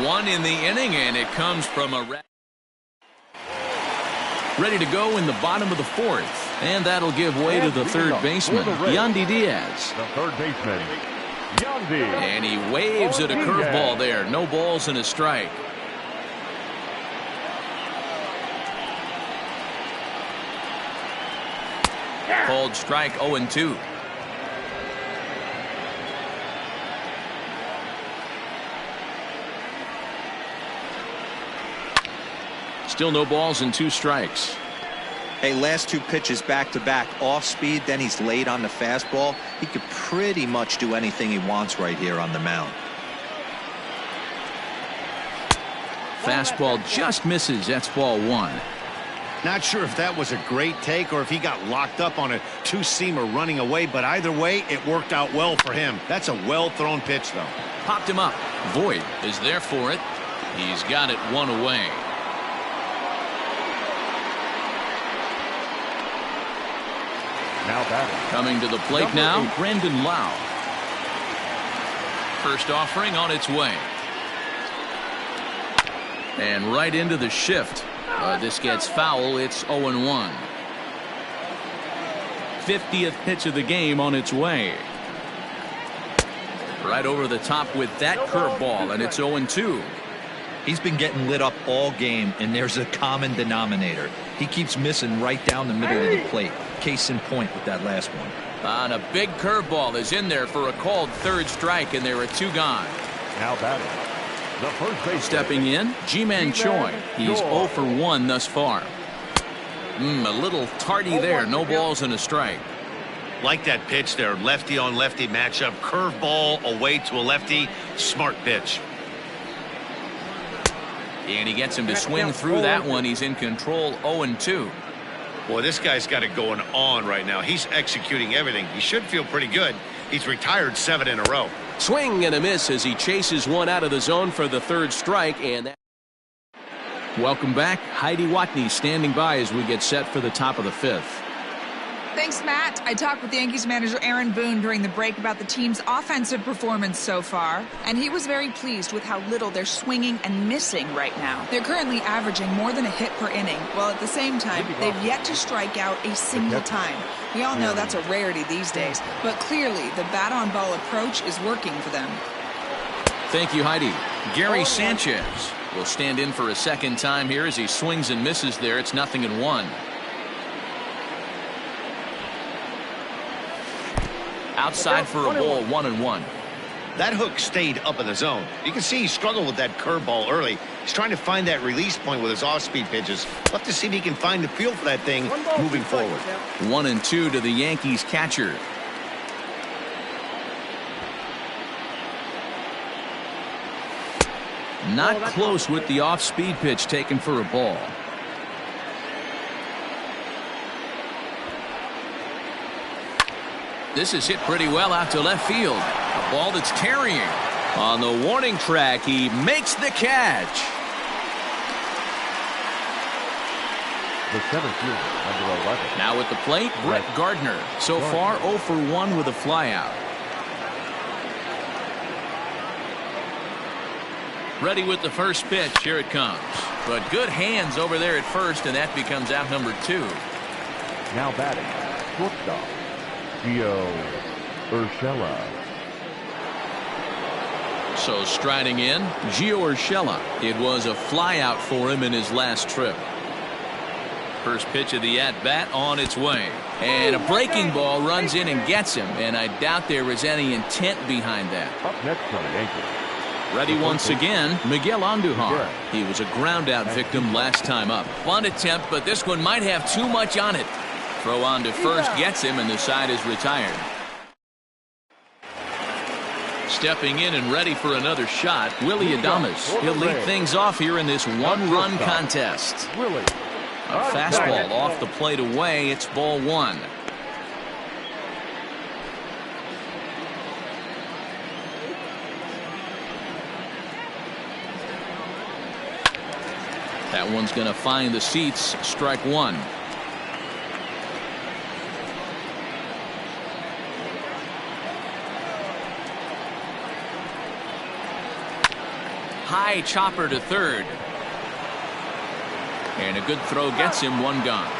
1 in the inning, and it comes from a ready to go in the bottom of the 4th. And that'll give way to the third baseman, Yandy Diaz. The third baseman, Yandy. And he waves at a curveball there. No balls and a strike. Called strike 0-2. Still no balls and 2 strikes. Hey, last 2 pitches back-to-back off speed, then he's late on the fastball. He could pretty much do anything he wants right here on the mound. Fastball just misses. That's ball 1. Not sure if that was a great take or if he got locked up on a 2-seamer running away, but either way, it worked out well for him. That's a well-thrown pitch, though. Popped him up. Voit is there for it. He's got it 1 away. Now batting. Coming to the plate now, Brandon Lau. First offering on its way. And right into the shift. This gets foul. It's 0-1. 50th pitch of the game on its way. Right over the top with that curveball, and it's 0-2. He's been getting lit up all game, and there's a common denominator. He keeps missing right down the middle of the plate. Case in point with that last one. And a big curveball is in there for a called third strike, and there are 2 gone. Now batting. The first base. Stepping in, Ji-Man Choi. He's 0 for 1 thus far. A little tardy there. No balls and a strike. Like that pitch there. Lefty on lefty matchup. Curveball away to a lefty. Smart pitch. And he gets him to swing through that one. He's in control. 0-2. Boy, this guy's got it going on right now. He's executing everything. He should feel pretty good. He's retired 7 in a row. Swing and a miss as he chases one out of the zone for the third strike. And welcome back. Heidi Watney standing by as we get set for the top of the 5th. Thanks, Matt. I talked with Yankees manager Aaron Boone during the break about the team's offensive performance so far, and he was very pleased with how little they're swinging and missing right now. They're currently averaging more than a hit per inning, while at the same time, they've yet to strike out a single time. We all know that's a rarity these days, but clearly the bat-on-ball approach is working for them. Thank you, Heidi. Gary Sanchez will stand in for a second time here as he swings and misses there. It's 0-1. Outside for a ball, 1-1. That hook stayed up in the zone. You can see he struggled with that curveball early. He's trying to find that release point with his off-speed pitches. We'll have to see if he can find the feel for that thing moving forward. 1-2 to the Yankees catcher. Not close with the off-speed pitch taken for a ball. This is hit pretty well out to left field. A ball that's tarrying. On the warning track, he makes the catch. The center fielder, number 11. Now at the plate, Brett Gardner. So far, 0 for 1 with a flyout. Ready with the first pitch. Here it comes. But good hands over there at first, and that becomes out number 2. Now batting, shortstop, Gio Urshela. So striding in, Gio Urshela. It was a flyout for him in his last trip. First pitch of the at-bat on its way. And a breaking ball runs in and gets him, and I doubt there was any intent behind that. Up next on the Yankees. Ready once again, Miguel Andujar. He was a ground-out victim last time up. Bunt attempt, but this one might have too much on it. Throw on to first gets him, and the side is retired. Stepping in and ready for another shot, Willie Adames. He'll lead things off here in this one-run contest. A fastball off the plate away. It's ball 1. That one's going to find the seats. Strike 1. High chopper to third. And a good throw gets him, 1 gone.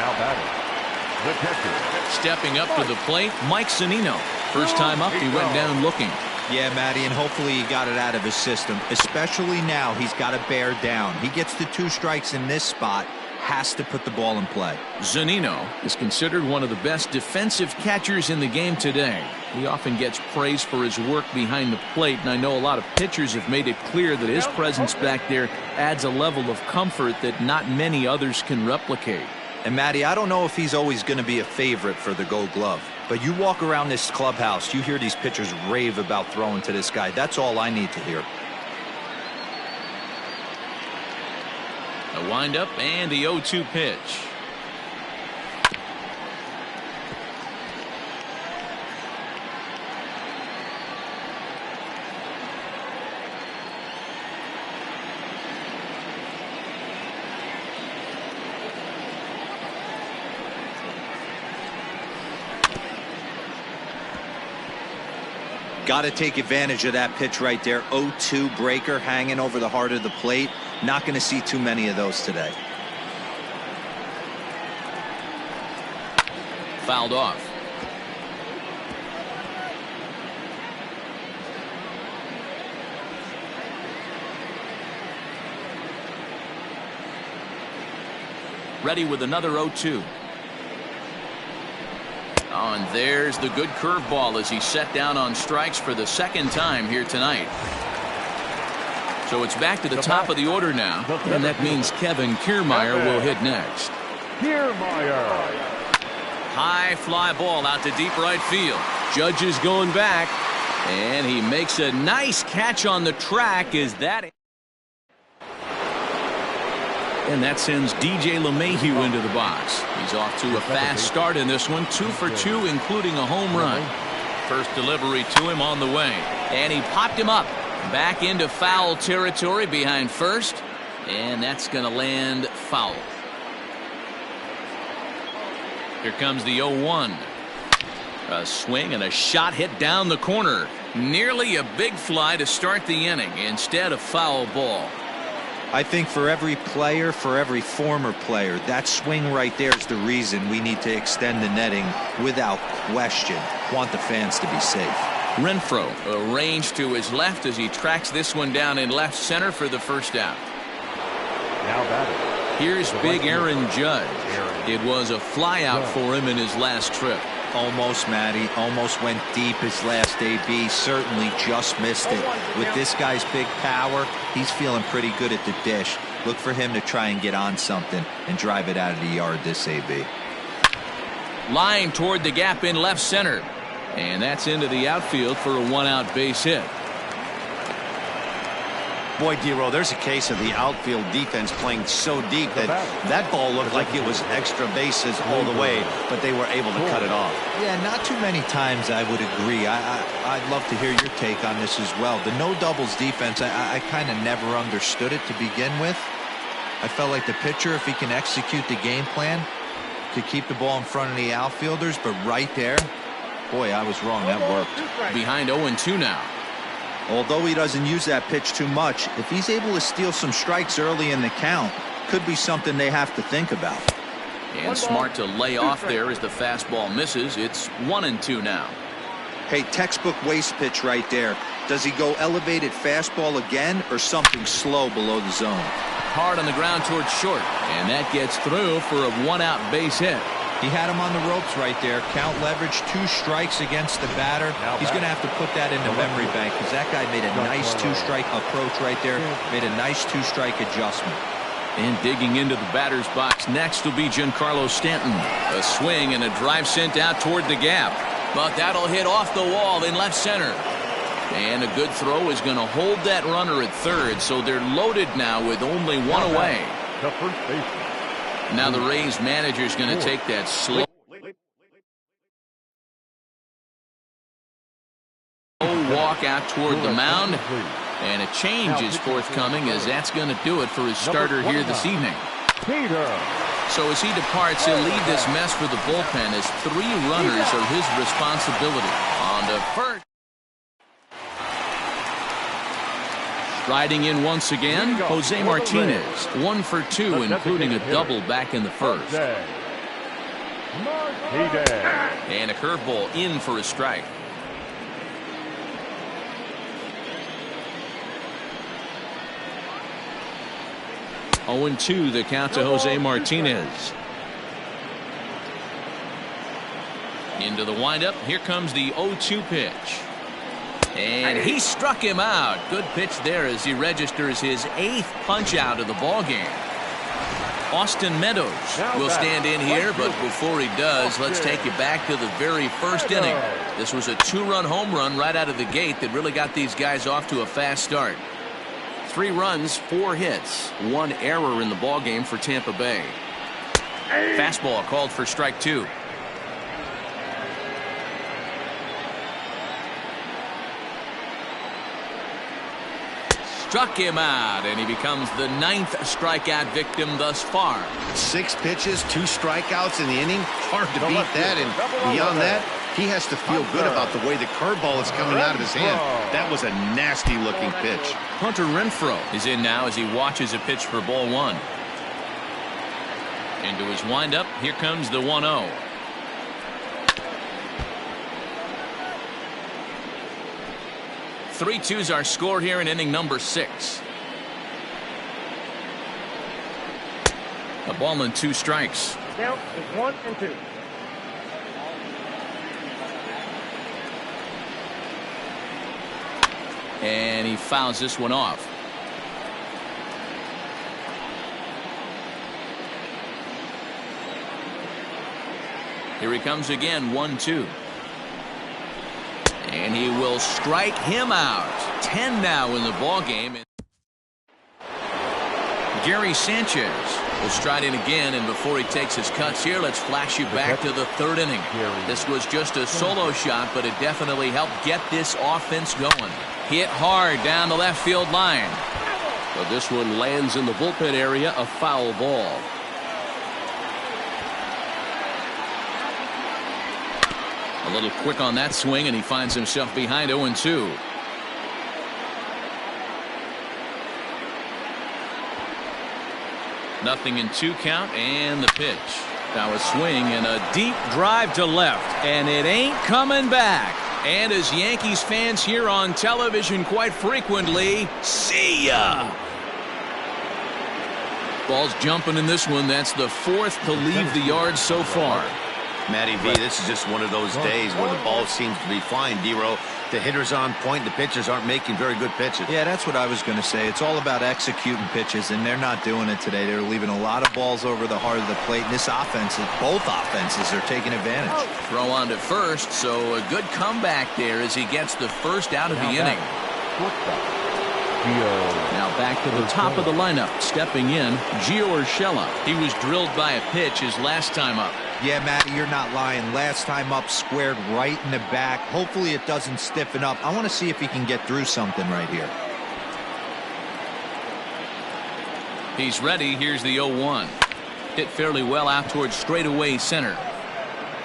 Now batting, the catcher. Stepping up to the plate, Mike Zunino. First time up, he went down looking. Yeah, Matty, and hopefully he got it out of his system. Especially now, he's got to bear down. He gets the 2 strikes in this spot, has to put the ball in play. Zunino is considered one of the best defensive catchers in the game today. He often gets praise for his work behind the plate, and I know a lot of pitchers have made it clear that his presence back there adds a level of comfort that not many others can replicate. And Matty, I don't know if he's always going to be a favorite for the Gold Glove, but you walk around this clubhouse, you hear these pitchers rave about throwing to this guy. That's all I need to hear. A windup and the 0-2 pitch. Got to take advantage of that pitch right there. 0-2 breaker hanging over the heart of the plate. Not going to see too many of those today. Fouled off. Ready with another 0-2. Oh, and there's the good curveball as he set down on strikes for the second time here tonight. So it's back to the top of the order now, and that means Kevin Kiermaier will hit next. Kiermaier. High fly ball out to deep right field. Judge is going back, and he makes a nice catch on the track. Is that it? And that sends DJ LeMahieu into the box. He's off to a fast start in this one. 2 for 2, including a home run. First delivery to him on the way. And he popped him up. Back into foul territory behind first. And that's going to land foul. Here comes the 0-1. A swing and a shot hit down the corner. Nearly a big fly to start the inning. Instead, a foul ball. I think for every player, for every former player, that swing right there is the reason we need to extend the netting without question. Want the fans to be safe. Renfroe arranged to his left as he tracks this one down in left center for the first out. Now batting. Here's big Aaron Judge. It was a fly out for him in his last trip. Almost, Matty. Almost went deep his last AB. Certainly just missed it. With this guy's big power, he's feeling pretty good at the dish. Look for him to try and get on something and drive it out of the yard this AB. Line toward the gap in left center. And that's into the outfield for a 1-out base hit. Boy, Dero, there's a case of the outfield defense playing so deep that that ball looked like it was extra bases all the way, but they were able to cut it off. Yeah, not too many times I would agree. I'd love to hear your take on this as well. The no doubles defense, I kind of never understood it to begin with. I felt like the pitcher, if he can execute the game plan, could keep the ball in front of the outfielders, but right there, boy, I was wrong. That worked. Behind 0-2 now. Although he doesn't use that pitch too much, if he's able to steal some strikes early in the count, could be something they have to think about. And smart to lay off there as the fastball misses. It's 1-2 now. Hey, textbook waste pitch right there. Does he go elevated fastball again or something slow below the zone? Hard on the ground towards short. And that gets through for a 1-out base hit. He had him on the ropes right there. Count leverage, 2 strikes against the batter. He's going to have to put that in the memory bank because that guy made a nice 2-strike approach right there. Made a nice 2-strike adjustment. And digging into the batter's box next will be Giancarlo Stanton. A swing and a drive sent out toward the gap. But that'll hit off the wall in left center. And a good throw is going to hold that runner at third. So they're loaded now with only one away. The first baseman. Now the Rays manager is going to take that slow walk out toward the mound. And a change is forthcoming as that's going to do it for his starter here this evening. So as he departs, he'll leave this mess for the bullpen as 3 runners are his responsibility. On to first. Riding in once again, Jose Martinez, 1 for 2, including a double back in the first. Martinez. And a curveball in for a strike. Oh, 0-2 the count to Jose Martinez. Into the windup. Here comes the 0-2 pitch. And he struck him out. Good pitch there as he registers his 8th punch out of the ball game. Austin Meadows will stand in here, but before he does, let's take you back to the very first inning. This was a 2-run home run right out of the gate that really got these guys off to a fast start. 3 runs, 4 hits, 1 error in the ball game for Tampa Bay. Fastball called for strike 2. Struck him out, and he becomes the 9th strikeout victim thus far. 6 pitches, 2 strikeouts in the inning. Hard to beat that, and beyond that, he has to feel good about the way the curveball is coming out of his hand. That was a nasty-looking pitch. Hunter Renfroe is in now as he watches a pitch for ball 1. Into his windup, here comes the 1-0. Three twos are scored here in inning number 6. A ball and 2 strikes. Count is 1-2. And he fouls this one off. Here he comes again, 1-2. And he will strike him out. 10 now in the ball game. Gary Sanchez will stride in again, and before he takes his cuts here, let's flash you back to the 3rd inning. This was just a solo shot, but it definitely helped get this offense going. Hit hard down the left field line. But this one lands in the bullpen area, a foul ball. A little quick on that swing, and he finds himself behind 0-2. Nothing in 2 count, and the pitch. Now a swing and a deep drive to left, and it ain't coming back. And as Yankees fans hear on television quite frequently, see ya. Ball's jumping in this one. That's the 4th to leave the yard so far. Matty V, this is just one of those days where the ball seems to be flying, D-Row. The hitter's on point. The pitchers aren't making very good pitches. Yeah, that's what I was going to say. It's all about executing pitches, and they're not doing it today. They're leaving a lot of balls over the heart of the plate, and this offense, both offenses are taking advantage. Throw on to first, so a good comeback there as he gets the first out of the inning. Now back to the top of the lineup. Stepping in, Gio Urshela. He was drilled by a pitch his last time up. Yeah, Matty, you're not lying. Last time up, squared right in the back. Hopefully it doesn't stiffen up. I want to see if he can get through something right here. He's ready. Here's the 0-1. Hit fairly well out towards straightaway center.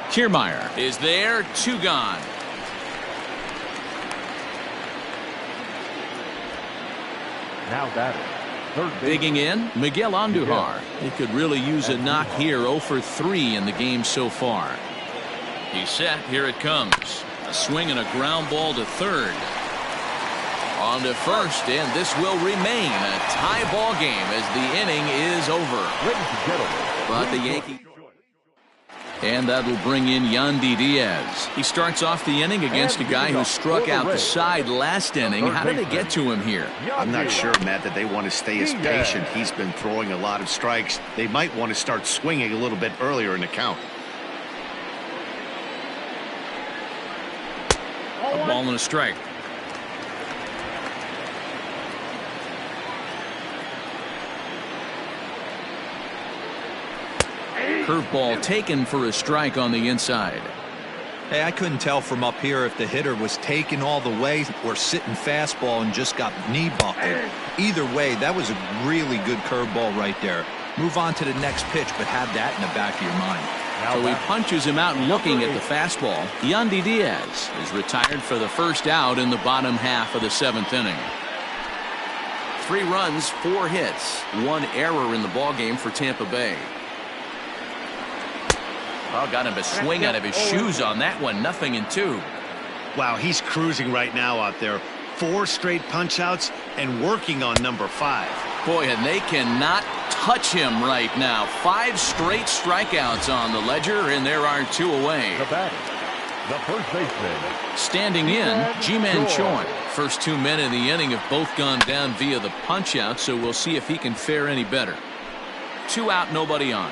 Kiermaier is there. 2 gone. Now batting. Digging in, Miguel Andujar. He could really use a knock here. 0 for 3 in the game so far. He's set. Here it comes. A swing and a ground ball to 3rd. On to 1st, and this will remain a tie ball game as the inning is over. But the Yankees. And that'll bring in Yandy Diaz. He starts off the inning against a guy who struck out the side last inning. How did they get to him here? I'm not sure, Matt, that they want to stay as patient. He's been throwing a lot of strikes. They might want to start swinging a little bit earlier in the count. A ball and a strike. Curveball taken for a strike on the inside. Hey, I couldn't tell from up here if the hitter was taken all the way or sitting fastball and just got knee buckled. Either way, that was a really good curveball right there. Move on to the next pitch, but have that in the back of your mind. So he punches him out looking at the fastball. Yandy Diaz is retired for the first out in the bottom half of the 7th inning. 3 runs, 4 hits, 1 error in the ballgame for Tampa Bay. Oh, got him to swing out of his shoes on that one. 0-2. Wow, he's cruising right now out there. 4 straight punch-outs and working on number 5. Boy, and they cannot touch him right now. 5 straight strikeouts on the ledger, and there are 2 away. The batter, the first baseman. Standing in, Ji-Man Choi. First 2 men in the inning have both gone down via the punch-out, so we'll see if he can fare any better. 2 out, nobody on.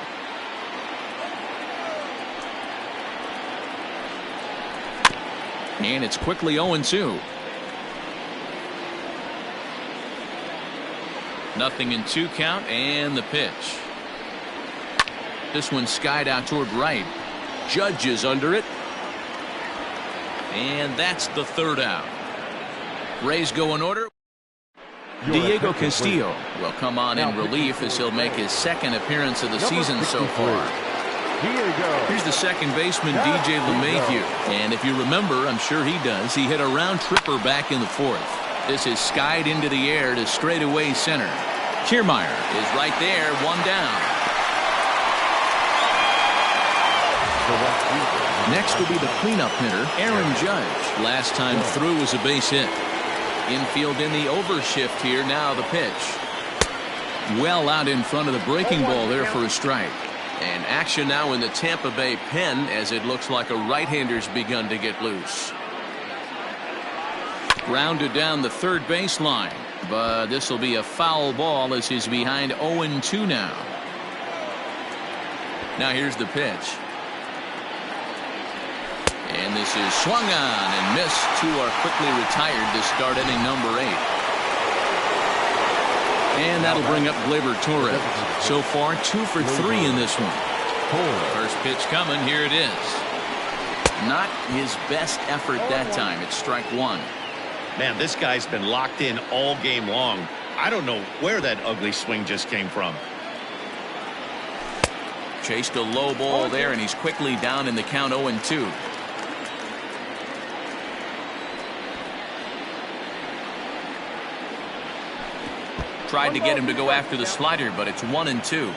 And it's quickly 0-2. 0-2 count, and the pitch. This one skied out toward right. Judge is under it. And that's the 3rd out. Rays go in order. Diego Castillo will come on in relief as he'll make his 2nd appearance of the season so far. Here's the second baseman, DJ LeMahieu. And if you remember, I'm sure he does, he hit a round tripper back in the 4th. This is skied into the air to straightaway center. Kiermaier is right there, 1 down. Next will be the cleanup hitter, Aaron Judge. Last time through was a base hit. Infield in the overshift here. Now the pitch. Well out in front of the breaking ball there for a strike. And action now in the Tampa Bay pen as it looks like a right-hander's begun to get loose. Grounded down the third baseline, but this will be a foul ball as he's behind 0-2 now. Now here's the pitch. And this is swung on and missed. 2 are quickly retired to start inning number 8. And that'll bring up Gleyber Torres. So far, 2 for 3 in this one. First pitch coming. Here it is. Not his best effort that time. It's strike 1. Man, this guy's been locked in all game long. I don't know where that ugly swing just came from. Chased a low ball there, and he's quickly down in the count 0-2. Tried to get him to go after the slider, but it's 1-2.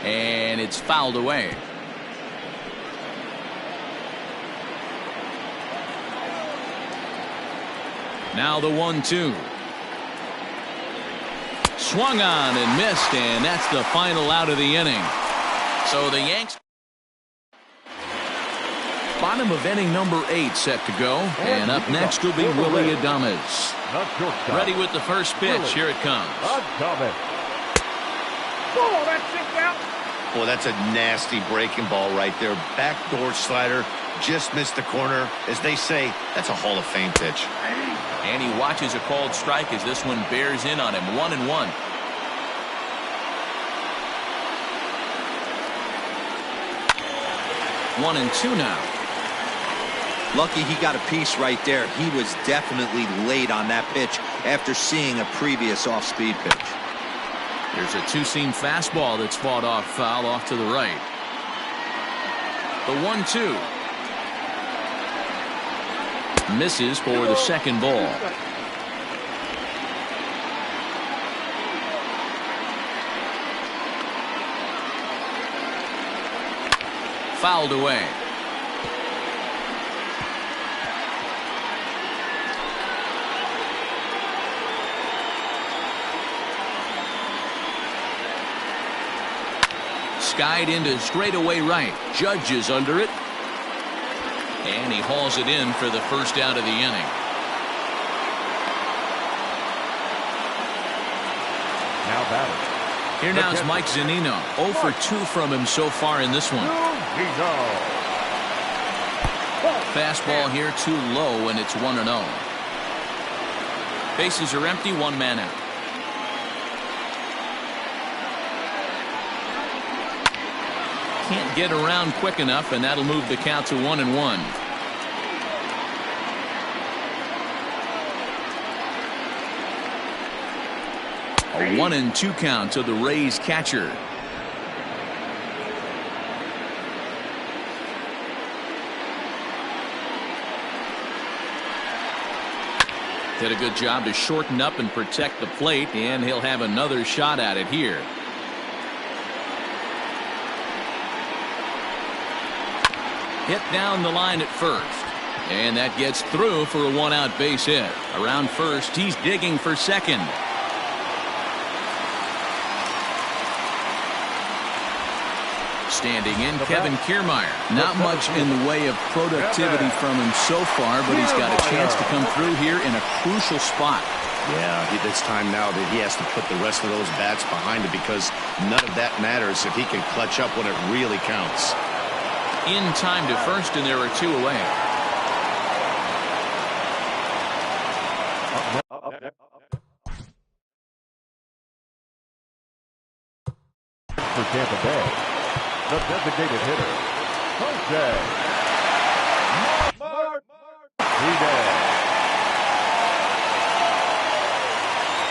And it's fouled away. Now the 1-2. Swung on and missed, and that's the final out of the inning. So the Yanks. Bottom of inning number 8 set to go, and up next will be Willy Adames. Ready with the first pitch. Here it comes. Oh, that's it out. Boy, that's a nasty breaking ball right there. Backdoor slider, just missed the corner. As they say, that's a Hall of Fame pitch. And he watches a called strike as this one bears in on him. 1-1. One and two now. Lucky he got a piece right there. He was definitely late on that pitch after seeing a previous off-speed pitch. There's a two-seam fastball that's fought off foul off to the right. The 1-2. Misses for the second ball. Fouled away. Skied into straightaway right. Judge is under it. And he hauls it in for the first out of the inning. Now batting. Here now is Mike Zunino. 0 for 2 from him so far in this one. Fastball here too low, and it's 1-0. Bases are empty, one man out. Can't get around quick enough, and that'll move the count to 1-1. A 1-2 count to the Rays catcher. Did a good job to shorten up and protect the plate, and he'll have another shot at it here. Hit down the line at first. And that gets through for a one-out base hit. Around first, he's digging for second. Standing in, Kevin Kiermaier. Not much in the way of productivity from him so far, but he's got a chance to come through here in a crucial spot. Yeah, it's time now that he has to put the rest of those bats behind him, because none of that matters if he can clutch up when it really counts. In time to first, and there are two away. For Tampa Bay, the designated hitter, Jose Martinez.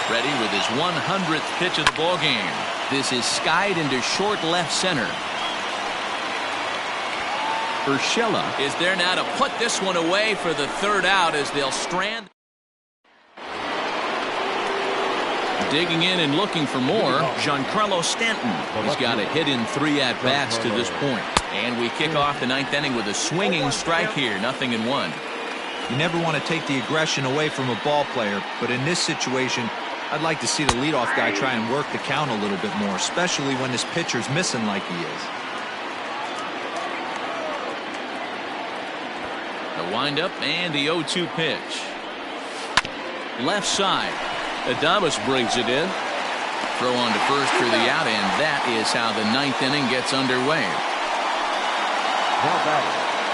Ready with his 100th pitch of the ball game. This is skied into short left center. Urshela is there now to put this one away for the third out as they'll strand. Digging in and looking for more, Giancarlo Stanton. He's got a hit in 3 at-bats to this point. And we kick off the 9th inning with a swinging strike here, 0-1. You never want to take the aggression away from a ball player, but in this situation, I'd like to see the leadoff guy try and work the count a little bit more, especially when this pitcher's missing like he is. The windup and the 0-2 pitch. Left side. Adames brings it in. Throw on to first for the out, and that is how the 9th inning gets underway.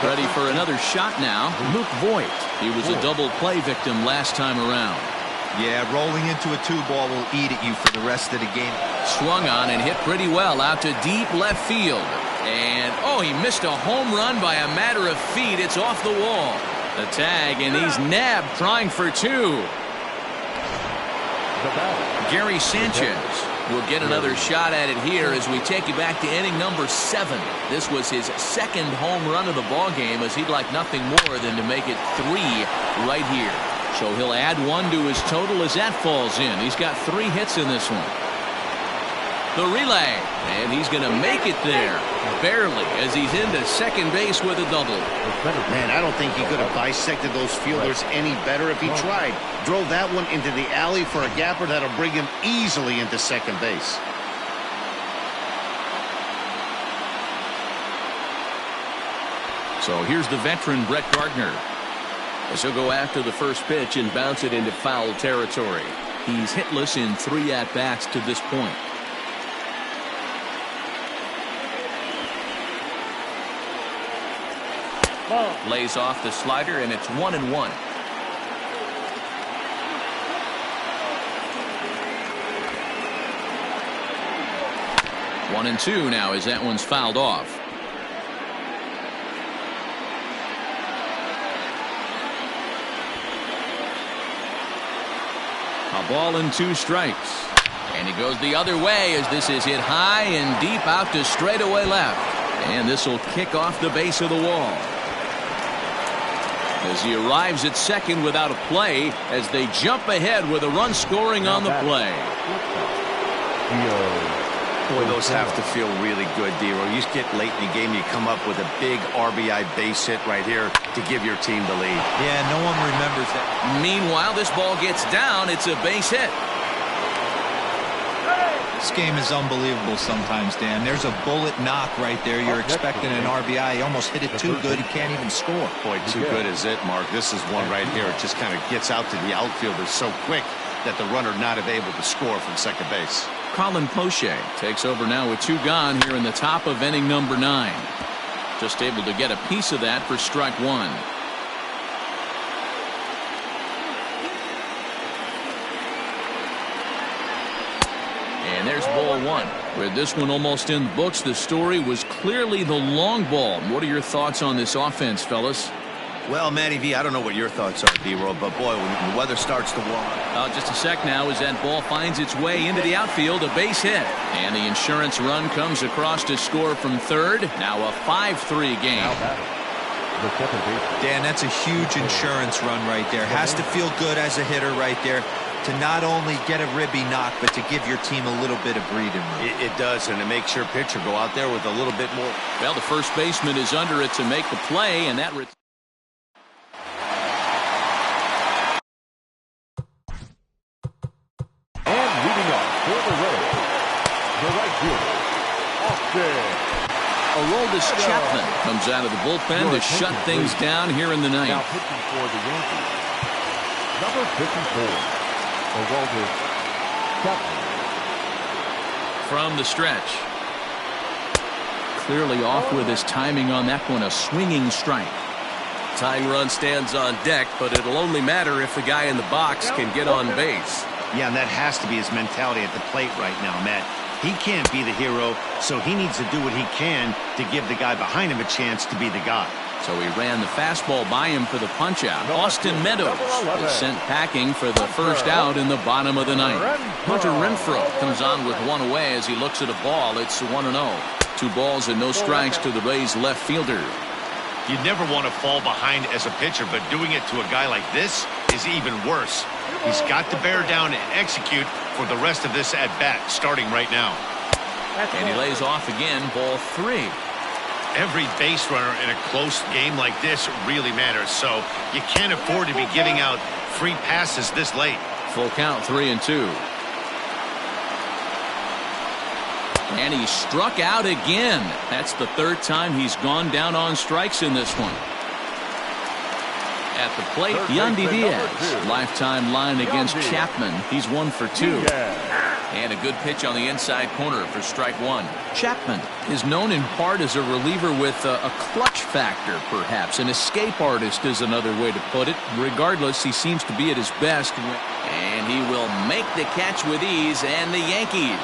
Ready for another shot now, Luke Voit. He was a double play victim last time around. Yeah, rolling into a 2-ball will eat at you for the rest of the game. Swung on and hit pretty well out to deep left field. And, oh, he missed a home run by a matter of feet. It's off the wall. The tag, and he's nabbed trying for 2. Gary Sanchez will get another shot at it here as we take you back to inning number 7. This was his second home run of the ball game, as he'd like nothing more than to make it 3 right here. So he'll add 1 to his total as that falls in. He's got 3 hits in this one. The relay, and he's going to make it there, barely, as he's into second base with a double. Man, I don't think he could have bisected those fielders any better if he tried. Drove that one into the alley for a gapper that'll bring him easily into second base. So here's the veteran Brett Gardner, as he'll go after the first pitch and bounce it into foul territory. He's hitless in 3 at-bats to this point. Lays off the slider, and it's 1-1. One and 2 now as that one's fouled off. A ball and 2 strikes. And he goes the other way as this is hit high and deep out to straightaway left. And this will kick off the base of the wall. As he arrives at second without a play, as they jump ahead with a run scoring on the play. Boy, those have to feel really good, D-Roll. You get late in the game, you come up with a big RBI base hit right here to give your team the lead. Yeah, no one remembers that. Meanwhile, this ball gets down. It's a base hit. This game is unbelievable sometimes, Dan. There's a bullet knock right there. You're expecting an RBI. He almost hit it too good. He can't even score. Boy, too good is it, Mark. This is one right here. It just kind of gets out to the outfielder so quick that the runner not able to score from second base. Colin Poche takes over now with 2 gone here in the top of inning number 9. Just able to get a piece of that for strike 1. And there's ball 1. With this one almost in the books, the story was clearly the long ball. What are your thoughts on this offense, fellas? Well, Matty V, I don't know what your thoughts are, D-Roll, but boy, when the weather starts to warm up. Just a sec now as that ball finds its way into the outfield, a base hit. And the insurance run comes across to score from third. Now a 5-3 game. the second baseman. Dan, that's a huge insurance run right there. Has to feel good as a hitter right there to not only get a ribby knock, but to give your team a little bit of breathing room. It does, and it makes your pitcher go out there with a little bit more. Well, the first baseman is under it to make the play, and that... And leading up for the Reds, the right fielder, Austin. Aroldis Chapman comes out of the bullpen to shut things down here in the ninth. Now pitching for the Yankees, number 54, Aroldis Chapman. From the stretch. Clearly off with his timing on that one, a swinging strike. Tying run stands on deck, but it'll only matter if the guy in the box can get on base. Yeah, and that has to be his mentality at the plate right now, Matt. He can't be the hero, so he needs to do what he can to give the guy behind him a chance to be the guy. So he ran the fastball by him for the punch-out. Austin Meadows is sent packing for the first out in the bottom of the ninth. Hunter Renfroe comes on with one away as he looks at a ball. It's 1-0. 2 balls and no strikes to the Rays left fielder. You never want to fall behind as a pitcher, but doing it to a guy like this is even worse. He's got to bear down and execute for the rest of this at-bat, starting right now. And he lays off again, ball 3. Every base runner in a close game like this really matters, so you can't afford to be giving out free passes this late. Full count, 3-2. And he struck out again. That's the 3rd time he's gone down on strikes in this one. At the plate, Yandy Diaz. Lifetime line against Chapman. He's 1 for 2. And a good pitch on the inside corner for strike 1. Chapman is known in part as a reliever with a clutch factor, perhaps. An escape artist is another way to put it. Regardless, he seems to be at his best. And he will make the catch with ease, and the Yankees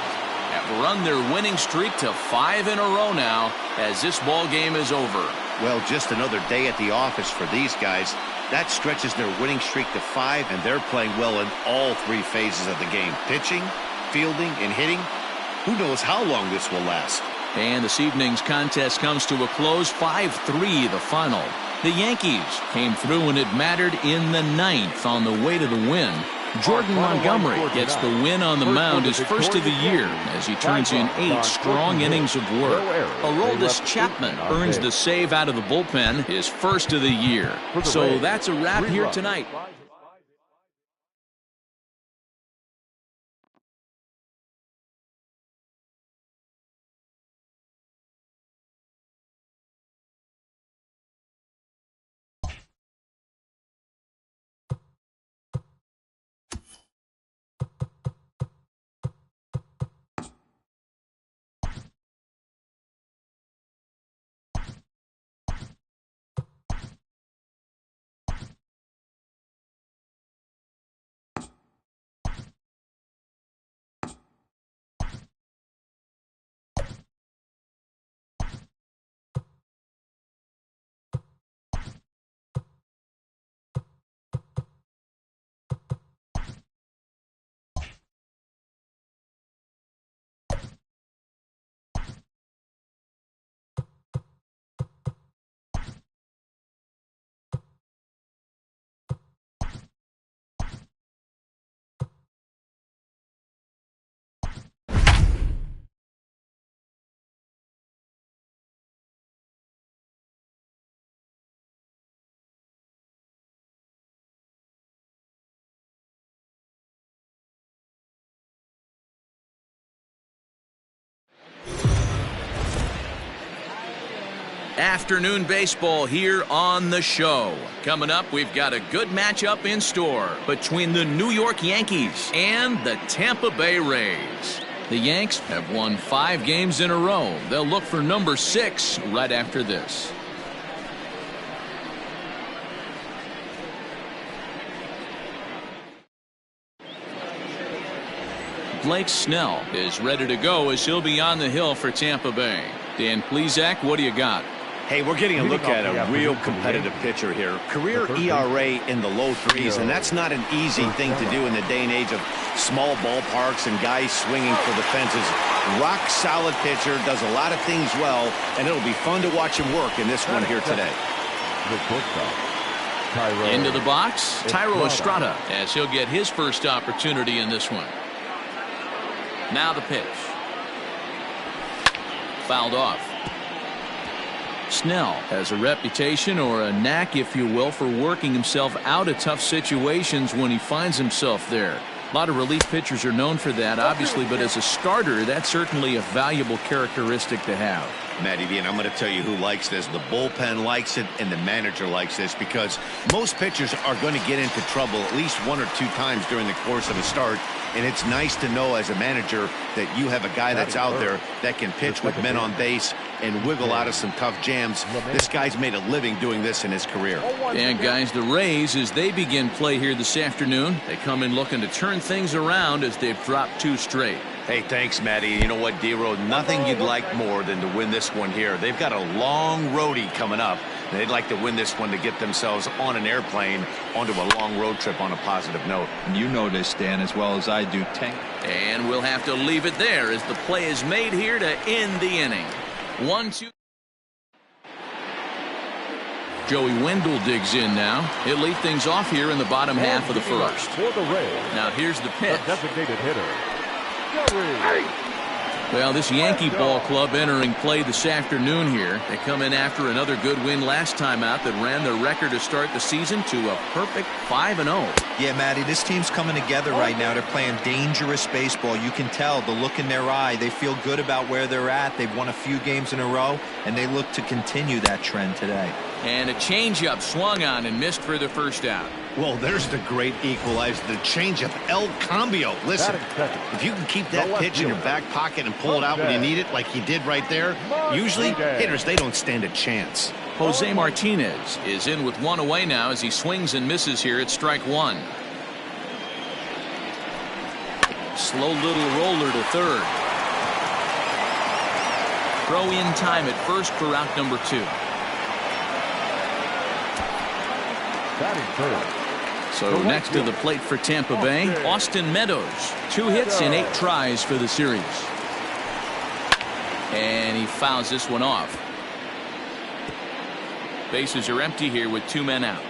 have run their winning streak to 5 in a row now as this ball game is over. Well, just another day at the office for these guys. That stretches their winning streak to 5, and they're playing well in all 3 phases of the game. Pitching, fielding, and hitting. Who knows how long this will last. And this evening's contest comes to a close, 5-3 the final. The Yankees came through when it mattered in the 9th on the way to the win. Jordan Montgomery gets the win on the mound, his first of the year, as he turns in 8 strong innings of work. Aroldis Chapman earns the save out of the bullpen, his first of the year. So that's a wrap here tonight. Afternoon baseball here on the show. Coming up, we've got a good matchup in store between the New York Yankees and the Tampa Bay Rays. The Yanks have won 5 games in a row. They'll look for number 6 right after this. Blake Snell is ready to go as he'll be on the hill for Tampa Bay. Dan Plesac, what do you got? Hey, we're getting a look at a real competitive pitcher here. Career ERA in the low 3s, and that's not an easy thing to do in the day and age of small ballparks and guys swinging for the fences. Rock solid pitcher, does a lot of things well, and it'll be fun to watch him work in this one here today. the shortstop, Tyro. Into the box, Tyro Estrada. Estrada, as he'll get his first opportunity in this one. Now the pitch. Fouled off. Snell has a reputation, or a knack if you will, for working himself out of tough situations when he finds himself there. A lot of relief pitchers are known for that, obviously, but as a starter, that's certainly a valuable characteristic to have. Matty V, and I'm going to tell you who likes this. The bullpen likes it, and the manager likes this, because most pitchers are going to get into trouble at least 1 or 2 times during the course of a start, and it's nice to know as a manager that you have a guy that's out there that can pitch with men on base and wiggle out of some tough jams. This guy's made a living doing this in his career. And guys, the Rays, as they begin play here this afternoon, they come in looking to turn things around as they've dropped 2 straight. Hey, thanks, Matty. You know what, D-Row? Nothing you'd like more than to win this one here. They've got a long roadie coming up, and they'd like to win this one to get themselves on an airplane onto a long road trip on a positive note. And you know this, Dan, as well as I do. And we'll have to leave it there as the play is made here to end the inning. 1-2. Joey Wendell digs in now. He'll lead things off here in the bottom half of the first. For the Rays, now here's the pitch. the designated hitter, Well, this Yankee ball club entering play this afternoon here. They come in after another good win last time out that ran their record to start the season to a perfect 5-0. Yeah, Matty, this team's coming together right now. They're playing dangerous baseball. You can tell the look in their eye. They feel good about where they're at. They've won a few games in a row, and they look to continue that trend today. And a changeup swung on and missed for the first out. Well, there's the great equalizer, the changeup, El Cambio. Listen, if you can keep that pitch in your back pocket and pull it out when you need it, like he did right there, usually hitters, they don't stand a chance. Jose Martinez is in with 1 away now as he swings and misses here at strike 1. Slow little roller to third. Throw in time at first for out number 2. batting third. So next to the plate for Tampa Bay, Austin Meadows. 2 hits in 8 tries for the series. And he fouls this one off. Bases are empty here with 2 men out.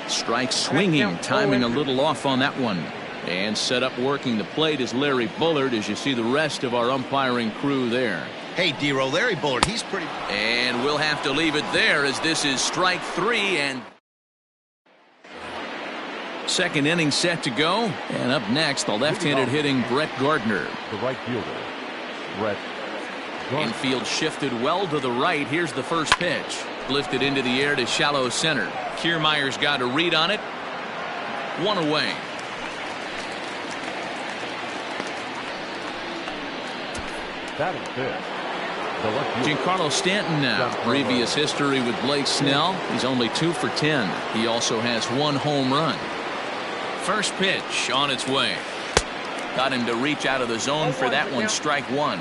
Strike swinging, timing a little off on that one. And set up working the plate is Larry Bullard, as you see the rest of our umpiring crew there. Hey, D-Row, Larry Bullard, he's pretty... And we'll have to leave it there as this is strike 3 and... Second inning set to go. And up next, the left-handed hitting Brett Gardner. The right fielder, Brett Gardner. Infield shifted well to the right. Here's the first pitch. Lifted into the air to shallow center. Kiermaier's got a read on it. 1 away. Batting fifth. Giancarlo Stanton now. Previous history with Blake Snell. He's only 2 for 10. He also has 1 home run. First pitch on its way. Got him to reach out of the zone for that one. Strike 1.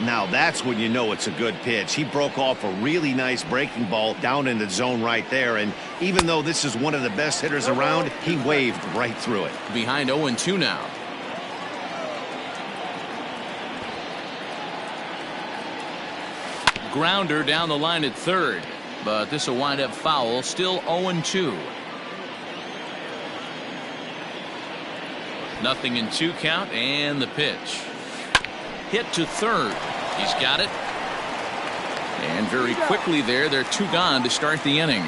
Now that's when you know it's a good pitch. He broke off a really nice breaking ball down in the zone right there. And even though this is one of the best hitters around, he waved right through it. Behind 0-2 now. Grounder down the line at third, but this will wind up foul. Still 0-2. Nothing in 2 count, and the pitch hit to third. He's got it, and very quickly there they're 2 gone to start the inning.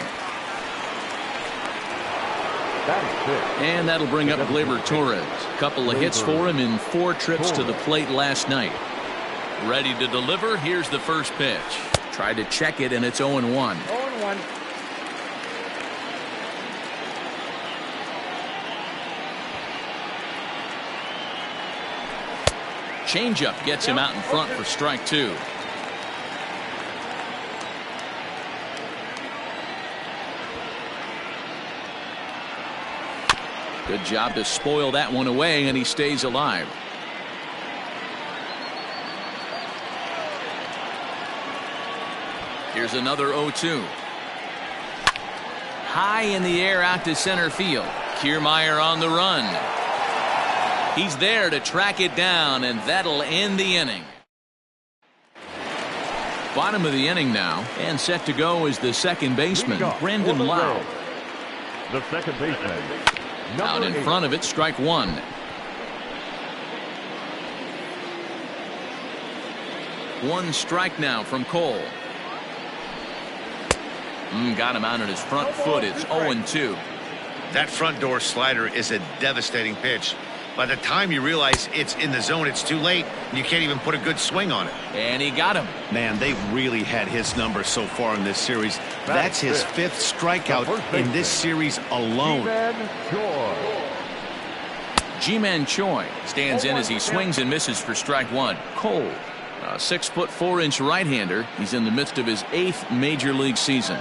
And that'll bring up Gleyber Torres. A couple of hits for him in 4 trips to the plate last night. Ready to deliver. Here's the first pitch. Tried to check it, and it's 0-1. 0-1. Changeup gets him out in front for strike 2. Good job to spoil that one away, and he stays alive. Here's another 0-2. High in the air out to center field. Kiermaier on the run. He's there to track it down, and that'll end the inning. Bottom of the inning now, and set to go is the second baseman, Brandon Lau. The second baseman. Out in front of it, strike one. One strike now from Cole. Got him out on his front foot. It's 0-2. That front door slider is a devastating pitch. By the time you realize it's in the zone, it's too late. You can't even put a good swing on it. And he got him. Man, they've really had his number so far in this series. That's his fifth strikeout in this serease alone. Ji-Man Choi stands in as he swings and misses for strike one. Cole, a 6'4" right-hander. He's in the midst of his 8th major league season.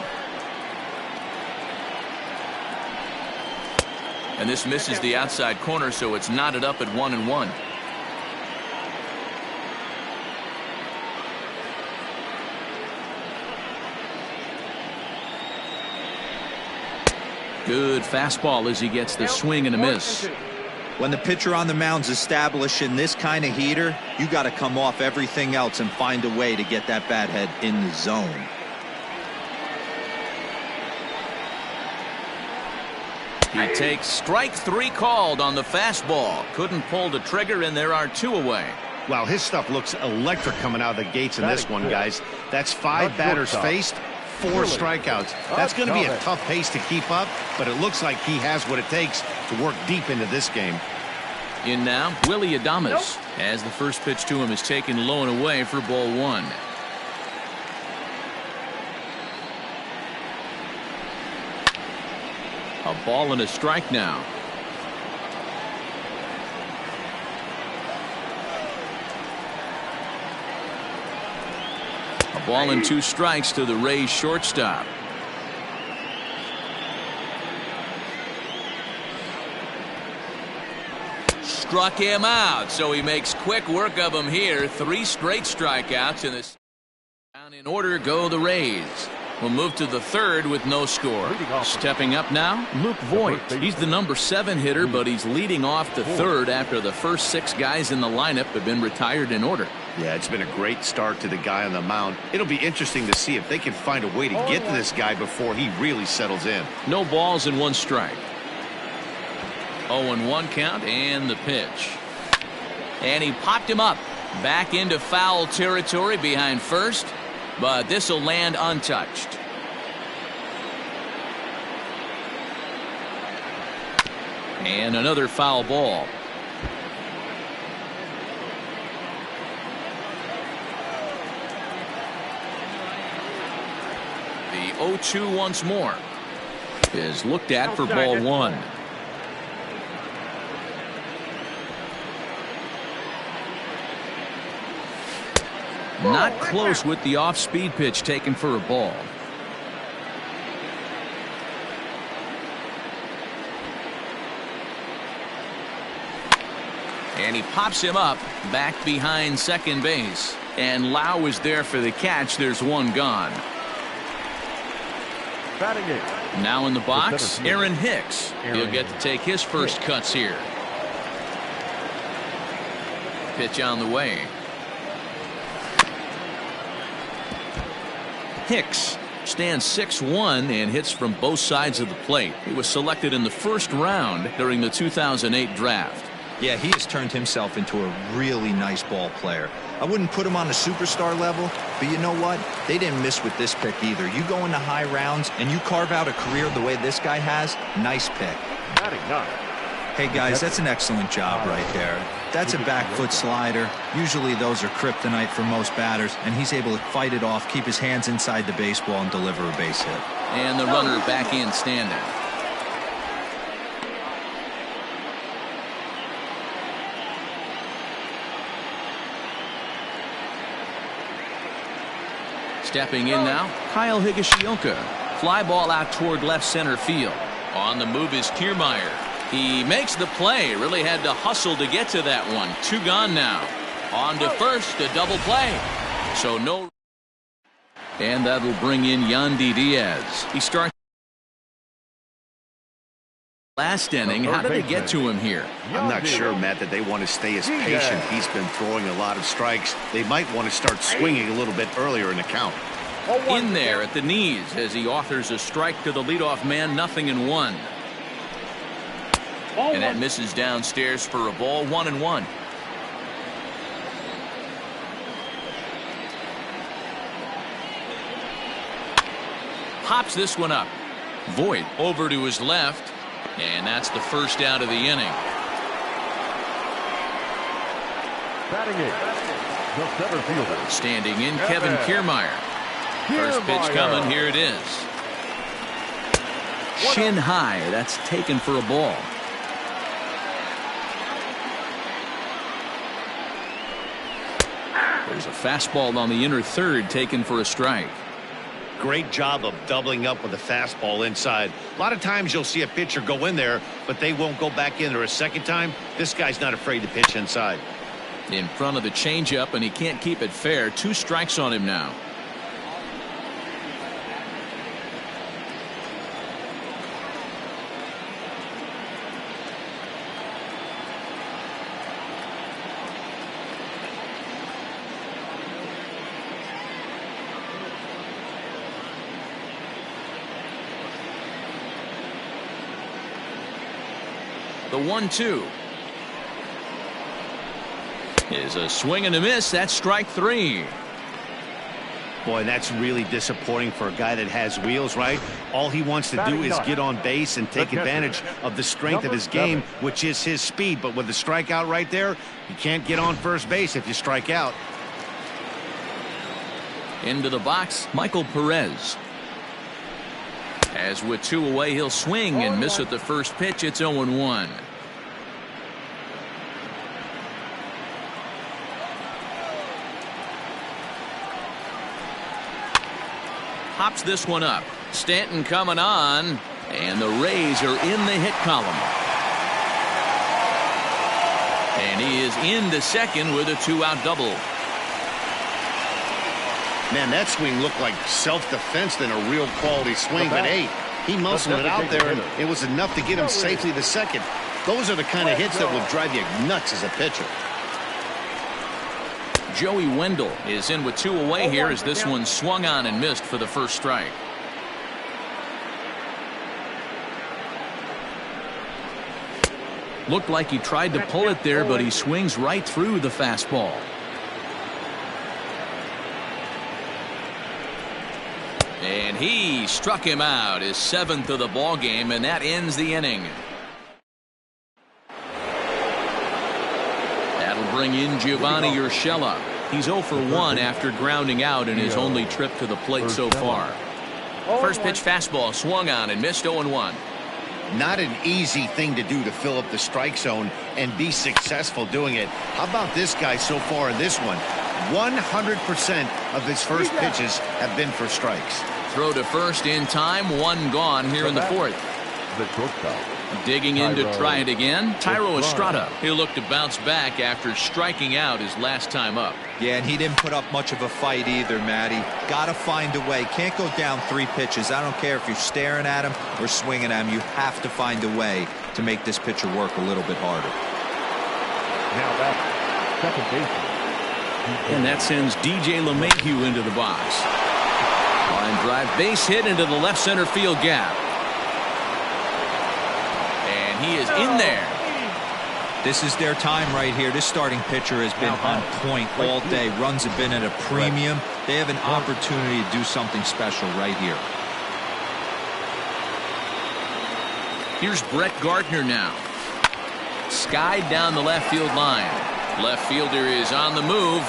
And this misses the outside corner, so it's knotted up at 1-1. Good fastball as he gets the swing and a miss. When the pitcher on the mound's establishing this kind of heater, you got to come off everything else and find a way to get that bat head in the zone. He takes strike 3 called on the fastball. Couldn't pull the trigger, and there are 2 away. Wow, his stuff looks electric coming out of the gates in this one, guys. That's 5 batters faced, 4 strikeouts. That's going to be a tough pace to keep up, but it looks like he has what it takes to work deep into this game. In now, Willie Adames, as the first pitch to him is taken low and away for ball 1. A ball and a strike now. A ball and 2 strikes to the Rays shortstop. Struck him out, so he makes quick work of him here. 3 straight strikeouts, and this down in order go the Rays. We'll move to the 3rd with no score. Stepping up now, Luke Voigt. He's the number 7 hitter, but he's leading off the 3rd after the first 6 guys in the lineup have been retired in order. Yeah, it's been a great start to the guy on the mound. It'll be interesting to see if they can find a way to get to this guy before he really settles in. No balls and 1 strike. 0-1 count and the pitch. And he popped him up. Back into foul territory behind first. But this will land untouched. And another foul ball. The 0-2 once more is looked at for ball 1. Not close with the off-speed pitch taken for a ball. And he pops him up back behind second base. And Lau is there for the catch. There's 1 gone. Now in the box, Aaron Hicks. He'll get to take his first cuts here. Pitch on the way. Hicks stands 6'1" and hits from both sides of the plate. He was selected in the 1st round during the 2008 draft. Yeah, he has turned himself into a really nice ball player. I wouldn't put him on a superstar level, but you know what? They didn't miss with this pick either. You go into high rounds and you carve out a career the way this guy has. Nice pick. Hey guys, that's an excellent job right there. That's a back foot slider. Usually those are kryptonite for most batters, and he's able to fight it off, keep his hands inside the baseball, and deliver a base hit. And the runner back in standing. Stepping in now, Kyle Higashioka. Fly ball out toward left center field. On the move is Kiermaier. He makes the play. Really had to hustle to get to that one. 2 gone now. On to first, a double play. So no. And that'll bring in Yandy Diaz. He starts. Last inning, how did they get to him here? I'm not sure, Matt, that they want to stay as patient. He's been throwing a lot of strikes. They might want to start swinging a little bit earlier in the count. In there at the knees as he offers a strike to the leadoff man, 0-1. And that misses downstairs for a ball, 1-1. Pops this one up. Voit over to his left. And that's the first out of the inning. Batting it, the center fielder. Standing in, Kevin Kiermaier. First pitch coming, here it is. Shin high, that's taken for a ball. There's a fastball on the inner third taken for a strike. Great job of doubling up with a fastball inside. A lot of times you'll see a pitcher go in there, but they won't go back in there a second time. This guy's not afraid to pitch inside. In front of the changeup, and he can't keep it fair. 2 strikes on him now. The 1-2 is a swing and a miss. That's strike 3. Boy, that's really disappointing for a guy that has wheels, right? All he wants to do is get on base and take advantage of the strength of his game, which is his speed. But with the strikeout right there, you can't get on first base if you strike out. Into the box, Michael Perez. As with 2 away, he'll swing and miss at the first pitch. It's 0-1. Pops this one up. Stanton coming on, and the Rays are in the hit column. And he is into second with a 2-out double. Man, that swing looked like self-defense than a real quality swing, but hey, he muscled it out there, and it was enough to get him safely to second. Those are the kind of hits that will drive you nuts as a pitcher. Joey Wendell is in with 2 away here as this one swung on and missed for the first strike. Looked like he tried to pull it there, but he swings right through the fastball. And he struck him out, his 7th of the ball game, and that ends the inning. That'll bring in Giovanni Urshela. He's 0 for 1 after grounding out in his only trip to the plate so far. First pitch fastball swung on and missed. 0-1. Not an easy thing to do to fill up the strike zone and be successful doing it. How about this guy so far in this one? 100% of his first pitches have been for strikes. Throw to first in time, 1 gone here in the 4th. The shortstop. Digging in to try it again, Thairo Estrada. He'll look to bounce back after striking out his last time up. Yeah, and he didn't put up much of a fight either, Matty. Got to find a way. Can't go down 3 pitches. I don't care if you're staring at him or swinging at him. You have to find a way to make this pitcher work a little bit harder. Now back, second baseman. And that sends DJ LeMahieu into the box. Line drive, base hit into the left center field gap. And he is in there. This is their time right here. This starting pitcher has been on point all day. Runs have been at a premium. They have an opportunity to do something special right here. Here's Brett Gardner now. Skied down the left field line. Left fielder is on the move.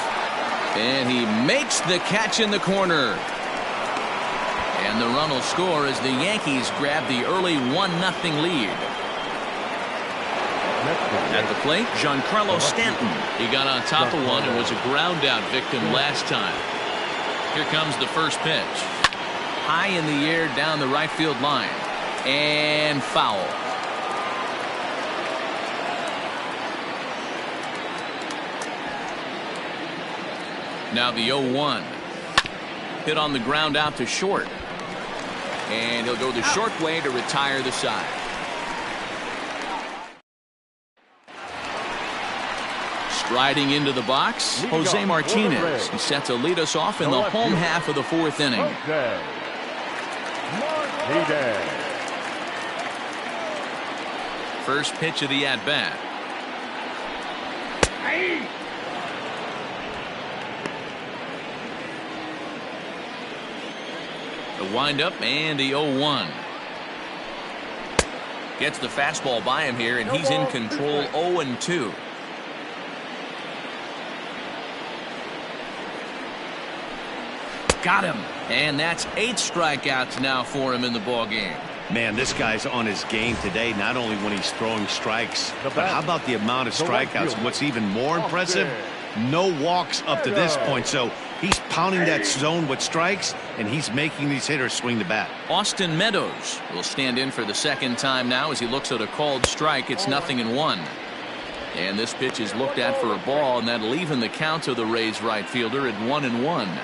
And he makes the catch in the corner. And the run will score as the Yankees grab the early 1-0 lead. At the plate, Giancarlo Stanton. He got on top of one and was a ground out victim last time. Here comes the first pitch. High in the air down the right field line. And foul. Now the 0-1. Hit on the ground out to short. And he'll go the short way to retire the side. Striding into the box, Jose Martinez. He's set to lead us off in the home half of the fourth inning. First pitch of the at-bat. The windup and the 0-1. Gets the fastball by him here, and he's in control. 0-2. Got him. And that's 8 strikeouts now for him in the ball game. Man, this guy's on his game today, not only when he's throwing strikes, but how about the amount of strikeouts? What's even more impressive, no walks up to this point. So he's pounding that zone with strikes, and he's making these hitters swing the bat. Austin Meadows will stand in for the second time now as he looks at a called strike. It's 0-1. And this pitch is looked at for a ball, and that'll even the count of the Rays right fielder at 1-1.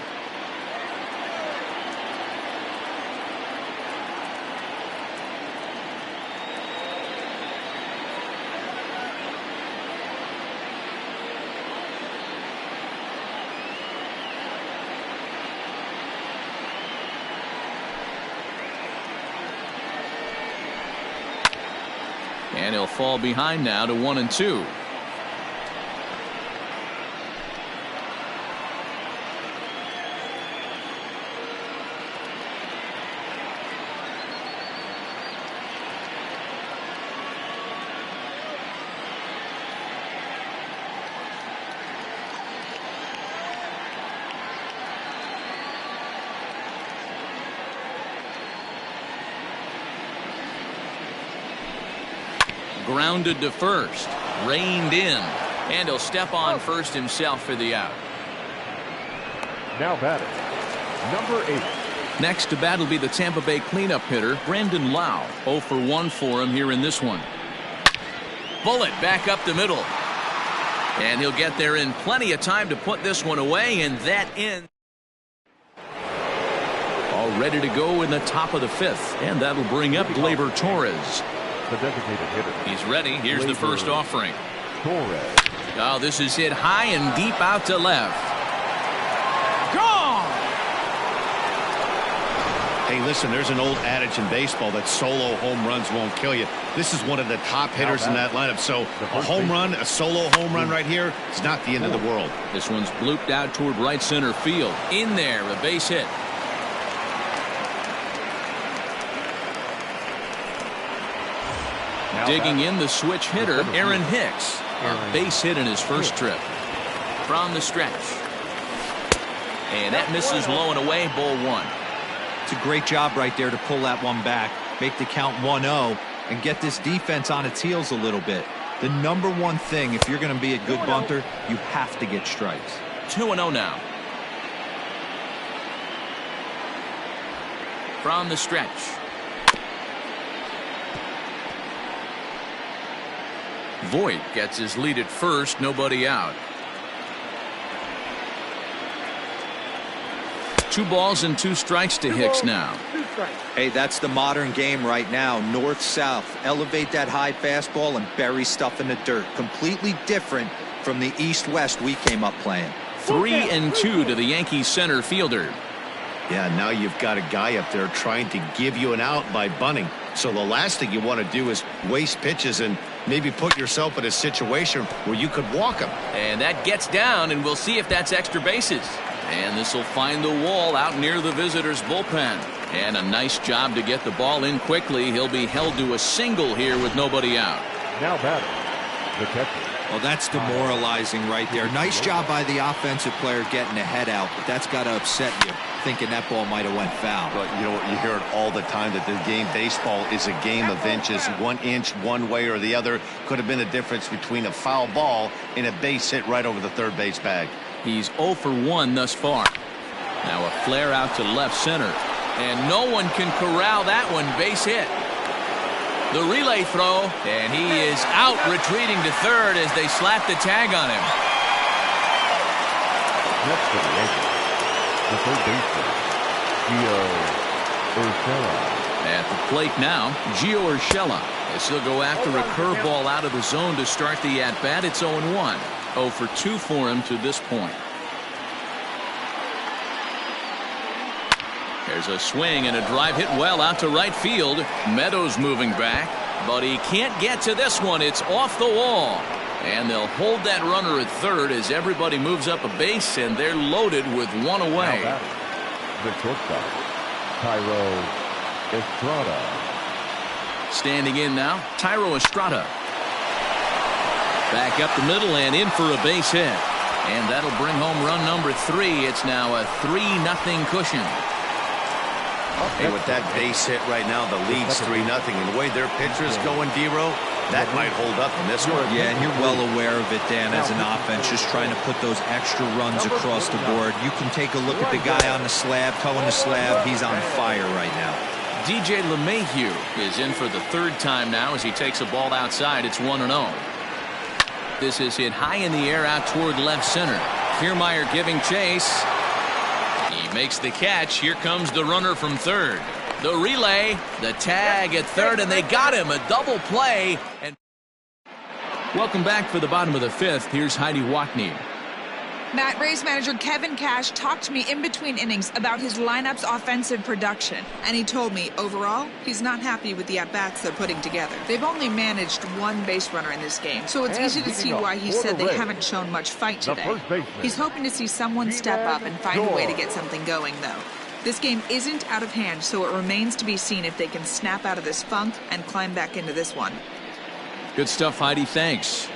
And he'll fall behind now to 1-2. Grounded to first, reined in, and he'll step on first himself for the out. Now batting, number 8. Next to bat will be the Tampa Bay cleanup hitter, Brandon Lau. 0 for 1 for him here in this one. Bullet back up the middle. And he'll get there in plenty of time to put this one away, and that ends. All ready to go in the top of the 5th, and that'll bring up Gleyber Torres. The designated hitter. He's ready. Here's the first offering. Torres. Oh, this is hit high and deep out to left. Gone! Hey, listen, there's an old adage in baseball that solo home runs won't kill you. This is one of the top hitters in that lineup. So a home run, a solo home run right here, it's not the end of the world. This one's blooped out toward right center field. In there, a base hit. Digging in the switch hitter, Aaron Hicks. A base hit in his first trip. From the stretch. And that misses low and away, ball 1. It's a great job right there to pull that one back, make the count 1-0, and get this defense on its heels a little bit. The number one thing, if you're going to be a good bunter, you have to get strikes. 2-0 now. From the stretch. Voit gets his lead at first, nobody out. 2 balls and 2 strikes to Hicks now. Hey, that's the modern game right now. North-south. Elevate that high fastball and bury stuff in the dirt. Completely different from the east-west we came up playing. 3-2 to the Yankees center fielder. Yeah, now you've got a guy up there trying to give you an out by bunting. So the last thing you want to do is waste pitches and maybe put yourself in a situation where you could walk him. And that gets down, and we'll see if that's extra bases. And this will find the wall out near the visitors' bullpen. And a nice job to get the ball in quickly. He'll be held to a single here with nobody out. Now batting, the catcher. Well, that's demoralizing right there. Nice job by the offensive player getting the head out, but that's got to upset you, thinking that ball might have went foul. But you know what, you hear it all the time that the game baseball is a game of inches. 1 inch one way or the other could have been the difference between a foul ball and a base hit right over the third base bag. He's 0 for 1 thus far. Now a flare out to left center, and no one can corral that one. Base hit. The relay throw, and he is out, retreating to third as they slap the tag on him. Next to the Yankees, the third baseman, Gio Urshela. At the plate now, Gio Urshela. As he'll go after a curveball out of the zone to start the at-bat. It's 0-1. 0 for 2 for him to this point. There's a swing and a drive hit well out to right field. Meadows moving back, but he can't get to this one. It's off the wall. And they'll hold that runner at third as everybody moves up a base, and they're loaded with one away. The shortstop, Tyro Estrada. Standing in now, Tyro Estrada. Back up the middle and in for a base hit. And that'll bring home run number 3. It's now a 3-0 cushion. Hey, with that base hit right now, the lead's 3-0. And the way their pitcher's going, D-Row, that might hold up in this one. Yeah, and you're well aware of it, Dan, as an offense, just trying to put those extra runs across the board. You can take a look at the guy on the slab, toeing the slab. He's on fire right now. DJ LeMahieu is in for the 3rd time now as he takes a ball outside. It's 1-0. This is hit high in the air out toward left center. Kiermaier giving chase. He makes the catch. Here comes the runner from third. The relay, the tag at third, and they got him. A double play. And welcome back for the bottom of the 5th. Here's Heidi Watney. Matt, Rays manager Kevin Cash talked to me in between innings about his lineup's offensive production. And he told me, overall, he's not happy with the at-bats they're putting together. They've only managed 1 base runner in this game, so it's easy to see why he said they haven't shown much fight today. He's hoping to see someone step up and find a way to get something going, though. This game isn't out of hand, so it remains to be seen if they can snap out of this funk and climb back into this one. Good stuff, Heidi. Thanks.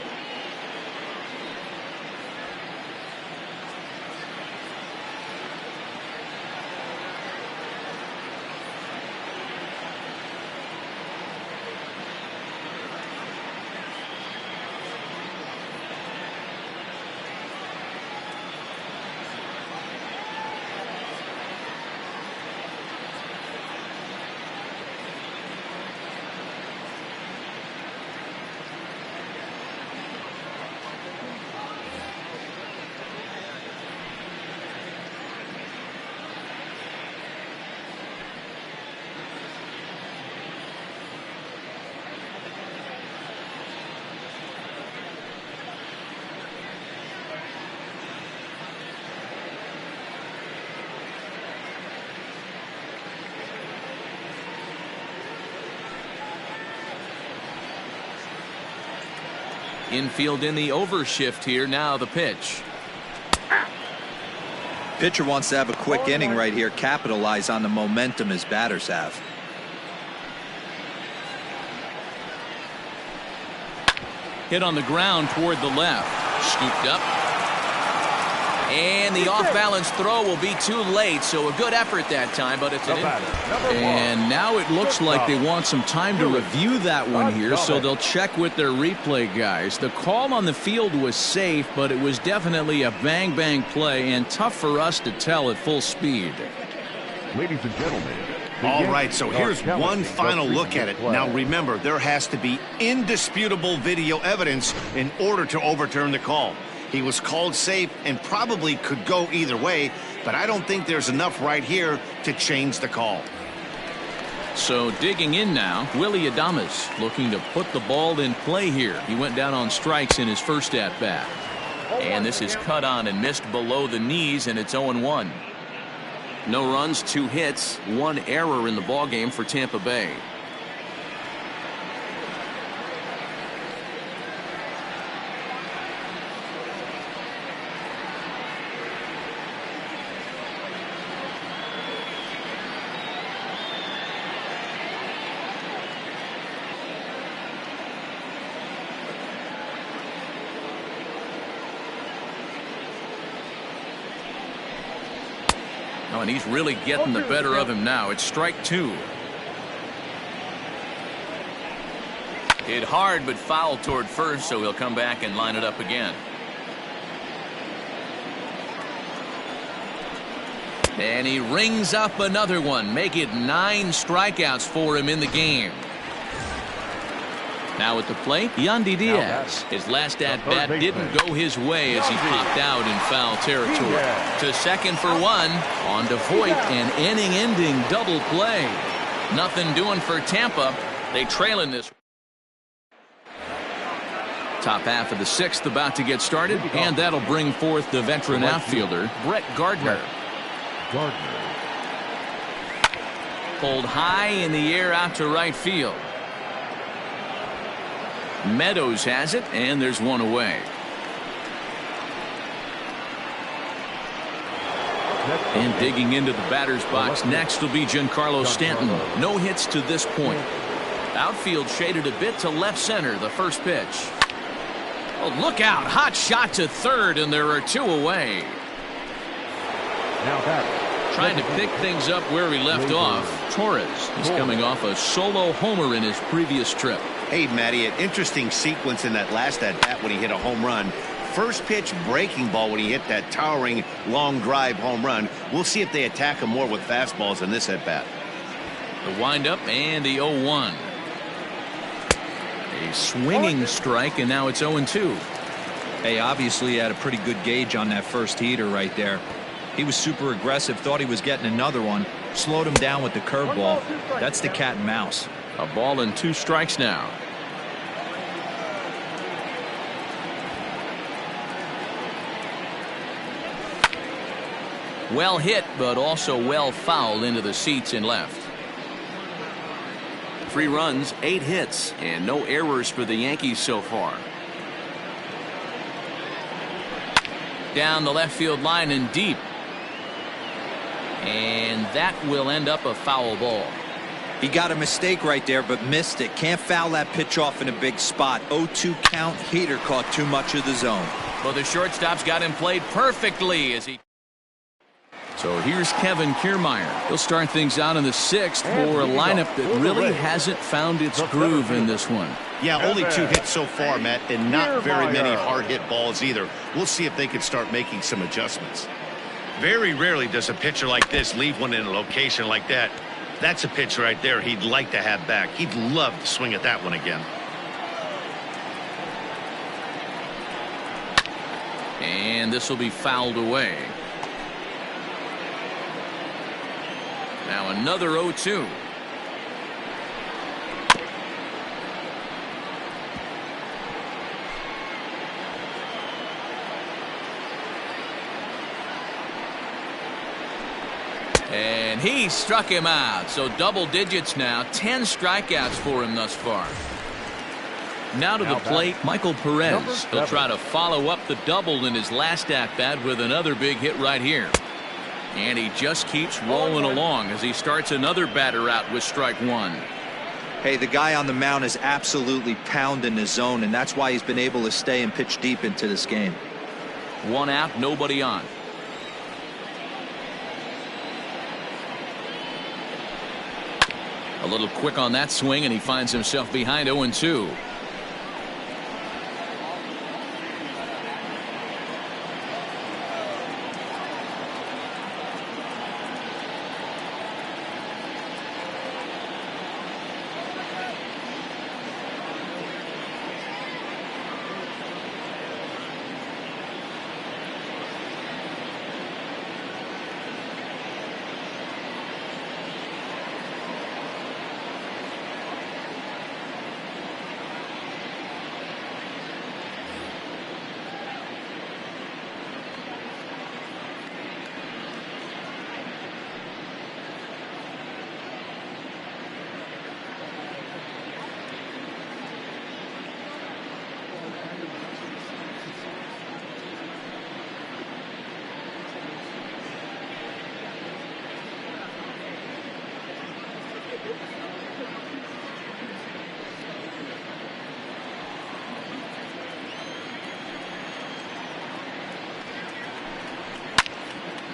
Infield in the overshift here. Now the pitch. Pitcher wants to have a quick inning right here, capitalize on the momentum his batters have. Hit on the ground toward the left. Scooped up. And the off-balance throw will be too late, so a good effort that time, but it's an and now it looks like they want some time to review that one here, so they'll check with their replay guys. The call on the field was safe, but it was definitely a bang-bang play and tough for us to tell at full speed. Ladies and gentlemen. All right, so here's one final look at it. Now remember, there has to be indisputable video evidence in order to overturn the call. He was called safe and probably could go either way, but I don't think there's enough right here to change the call. So digging in now, Willy Adames looking to put the ball in play here. He went down on strikes in his first at-bat. And this is cut on and missed below the knees, and it's 0-1. No runs, 2 hits, 1 error in the ballgame for Tampa Bay. Oh, and he's really getting the better of him now. It's strike 2. Hit hard but foul toward first, so he'll come back and line it up again. And he rings up another one. Make it 9 strikeouts for him in the game. Now at the plate, Yandy Diaz. His last at-bat didn't go his way as he popped out in foul territory. To second for 1. On to Voit, an inning-ending double play. Nothing doing for Tampa. They trail in this. Top half of the sixth about to get started, and that'll bring forth the veteran outfielder, Brett Gardner. Pulled high in the air out to right field. Meadows has it, and there's one away. And digging into the batter's box next will be Giancarlo Stanton. No hits to this point. Outfield shaded a bit to left center, the first pitch. Oh, look out. Hot shot to third, and there are two away. Now back. Trying to pick things up where he left off. Torres is coming off a solo homer in his previous trip. Hey, Matty, an interesting sequence in that last at-bat when he hit a home run. First pitch breaking ball when he hit that towering long drive home run. We'll see if they attack him more with fastballs in this at-bat. The windup and the 0-1. A swinging strike, and now it's 0-2. Hey, obviously he had a pretty good gauge on that first heater right there. He was super aggressive, thought he was getting another one, slowed him down with the curveball. That's the cat and mouse. A ball and 2 strikes now. Well hit, but also well fouled into the seats in left. 3 runs, 8 hits, and no errors for the Yankees so far. Down the left field line and deep. And that will end up a foul ball. He got a mistake right there, but missed it. Can't foul that pitch off in a big spot. 0-2 count. Heater caught too much of the zone. Well, the shortstop's got him played perfectly as he. So here's Kevin Kiermaier. He'll start things out in the 6th for a lineup that really hasn't found its groove in this one. Yeah, only 2 hits so far, Matt, and not very many hard hit balls either. We'll see if they can start making some adjustments. Very rarely does a pitcher like this leave one in a location like that. That's a pitch right there he'd like to have back. He'd love to swing at that one again. And this will be fouled away. Now another 0-2. And he struck him out. So double digits now. 10 strikeouts for him thus far. Now to the plate, Michael Perez. He'll try to follow up the double in his last at-bat with another big hit right here. And he just keeps rolling along as he starts another batter out with strike 1. Hey, the guy on the mound is absolutely pounding the zone, and that's why he's been able to stay and pitch deep into this game. 1 out, nobody on. A little quick on that swing, and he finds himself behind 0-2.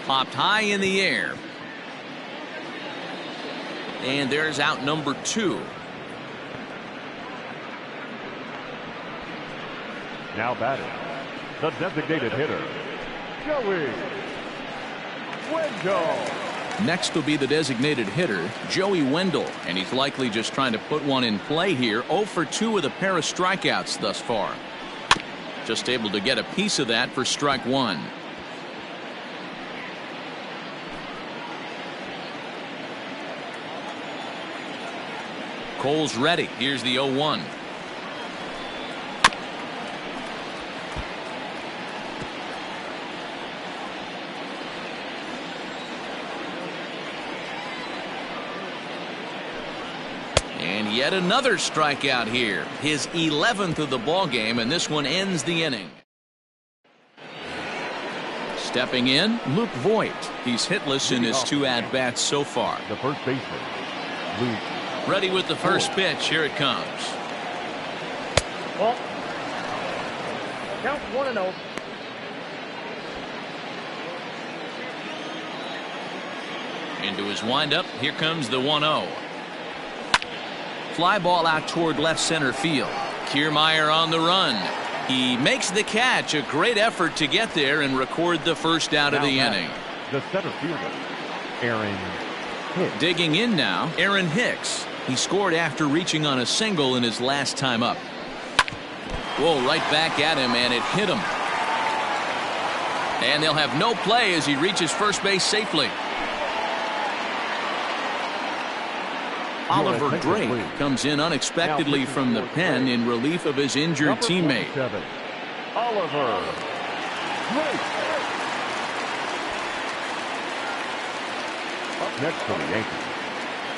Popped high in the air. And there's out number 2. Now batting, the designated hitter, Joey Wendell. Next will be the designated hitter, Joey Wendell, and he's likely just trying to put one in play here. 0 for 2 with a pair of strikeouts thus far. Just able to get a piece of that for strike 1. Cole's ready. Here's the 0-1. yet another strikeout here. His 11th of the ball game, and this one ends the inning. Stepping in, Luke Voigt. He's hitless in his 2 at-bats so far. The first baseman, Luke. Ready with the first pitch. Here it comes. Ball. Count 1-0. Into his windup. Here comes the 1-0. Fly ball out toward left center field. Kiermaier on the run. He makes the catch. A great effort to get there and record the first out of the inning. The center fielder, Aaron Hicks. Digging in now, Aaron Hicks. He scored after reaching on a single in his last time up. Whoa, right back at him, and it hit him. And they'll have no play as he reaches first base safely. Oliver Drake comes in unexpectedly from the pen in relief of his injured teammate. Oliver Drake. Up next for the Yankees,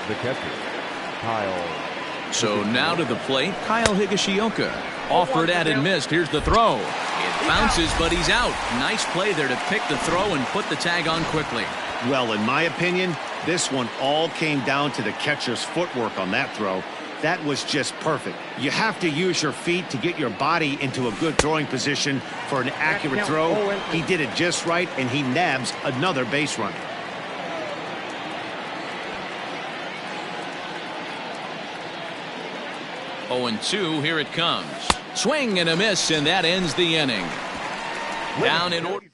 the catcher, Kyle. So now to the plate, Kyle Higashioka. Offered at and missed. Here's the throw. It bounces, but he's out. Nice play there to pick the throw and put the tag on quickly. Well, in my opinion, this one all came down to the catcher's footwork on that throw. That was just perfect. You have to use your feet to get your body into a good throwing position for an accurate throw. He did it just right, and he nabs another base runner. Oh, 0-2, here it comes. Swing and a miss, and that ends the inning. Down in order.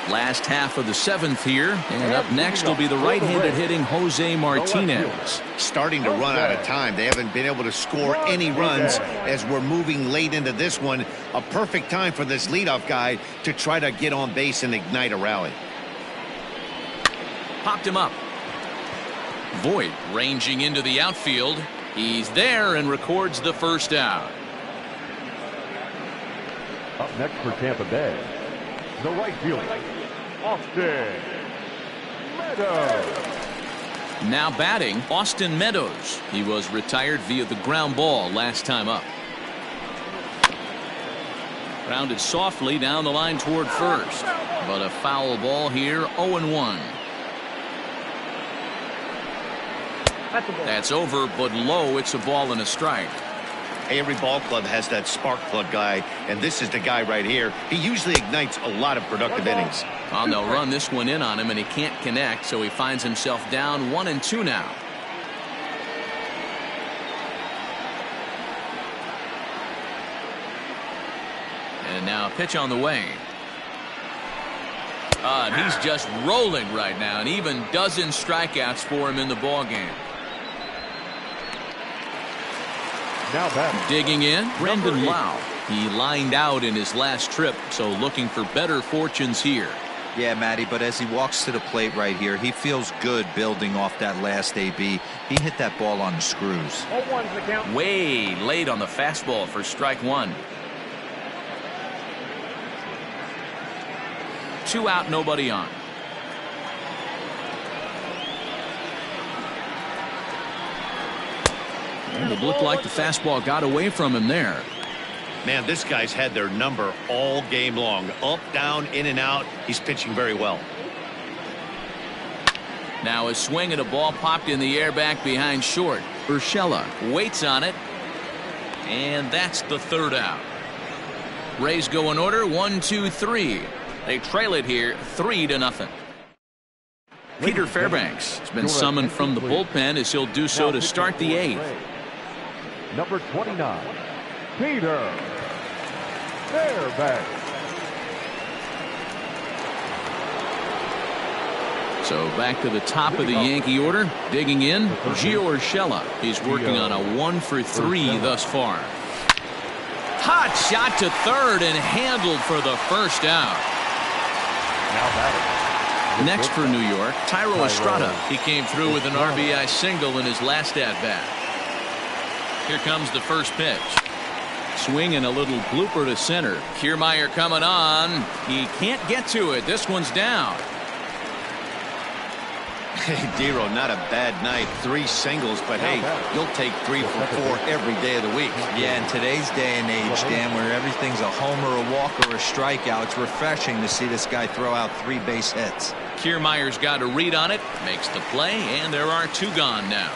Last half of the 7th here, and up next will be the right-handed hitting Jose Martinez. Starting to run out of time. They haven't been able to score any runs as we're moving late into this one. A perfect time for this leadoff guy to try to get on base and ignite a rally. Popped him up. Voigt ranging into the outfield. He's there and records the first out. Up next for Tampa Bay, the right fielder, Austin Meadows. Now batting, Austin Meadows. He was retired via the ground ball last time up. Grounded softly down the line toward first, but a foul ball here. 0-1. That's over, but low. It's a ball and a strike. Every ball club has that spark plug guy, and this is the guy right here. He usually ignites a lot of productive innings. Well, they'll run this one in on him, and he can't connect, so he finds himself down 1-2 now. And now a pitch on the way. And he's just rolling right now, and even dozen strikeouts for him in the ball game. Now batting. Digging in, Brendan Lau. He lined out in his last trip, so looking for better fortunes here. Yeah, Matty, but as he walks to the plate right here, he feels good building off that last AB. He hit that ball on the screws. Way late on the fastball for strike one. 2 out, nobody on. And it looked like the fastball got away from him there. Man, this guy's had their number all game long. Up, down, in and out. He's pitching very well. Now a swing and a ball popped in the air back behind short. Urshela waits on it. And that's the 3rd out. Rays go in order. 1, 2, 3. They trail it here 3-0. Peter Fairbanks has been summoned from the bullpen as he'll do so to start the 8th. Number 29, Peter Fairbanks. So back to the top of the Yankee order. Digging in, Gio Urshela. He's working on a 1-for-3 thus far. Hot shot to third and handled for the first out. Now batting. Next for New York, Tyro Estrada. He came through with an RBI single in his last at-bat. Here comes the first pitch. Swing and a little blooper to center. Kiermaier coming on. He can't get to it. This one's down. Hey, Dero, not a bad night. 3 singles, but hey, you'll take 3 for 4 every day of the week. Yeah, in today's day and age, Dan, where everything's a homer, a walk, or a strikeout, it's refreshing to see this guy throw out 3 base hits. Kiermaier's got a read on it, makes the play, and there are 2 gone now.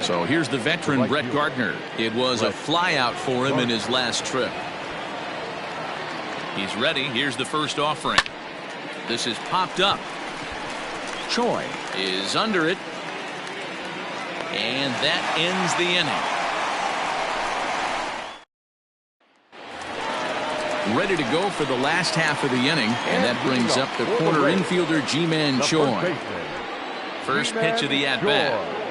So here's the veteran Brett Gardner. It was a flyout for him in his last trip. He's ready. Here's the first offering. This is popped up. Choi is under it. And that ends the inning. Ready to go for the last half of the inning. And that brings up the corner infielder Ji-Man Choi. First pitch of the at-bat.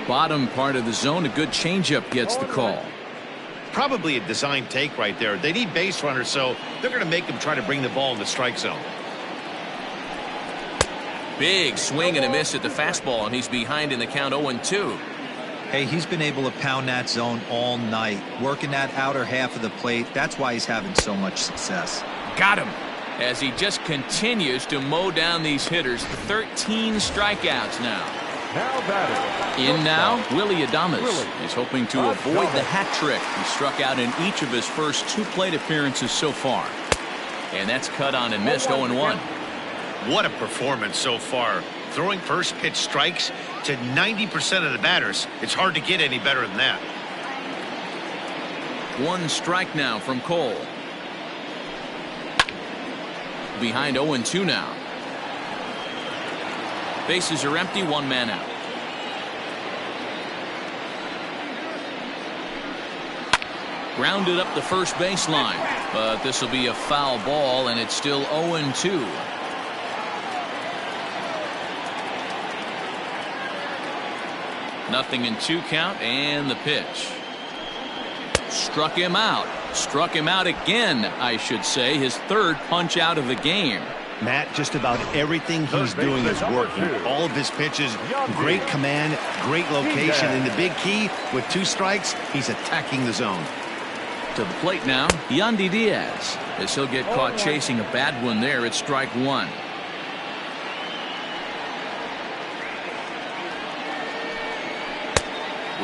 Bottom part of the zone. A good changeup gets the call. Probably a design take right there. They need base runners, so they're going to make them try to bring the ball in the strike zone. Big swing and a miss at the fastball, and he's behind in the count 0-2. Hey, he's been able to pound that zone all night, working that outer half of the plate. That's why he's having so much success. Got him. As he just continues to mow down these hitters. 13 strikeouts now. In now, Willy Adames is hoping to avoid the hat trick. He struck out in each of his first 2 plate appearances so far. And that's cut on and missed 0-1. What a performance so far. Throwing first pitch strikes to 90% of the batters. It's hard to get any better than that. 1 strike now from Cole. Behind 0-2 now. Bases are empty, 1 man out. Grounded up the first baseline, but this will be a foul ball, and it's still 0-2. Nothing in 2 count, and the pitch. Struck him out. Struck him out again, I should say. His 3rd punch out of the game. Matt, just about everything he's doing is working. All of his pitches, great command, great location, and the big key, with 2 strikes, he's attacking the zone. To the plate now, Yandy Diaz. As he'll get caught chasing a bad one there, it's strike 1.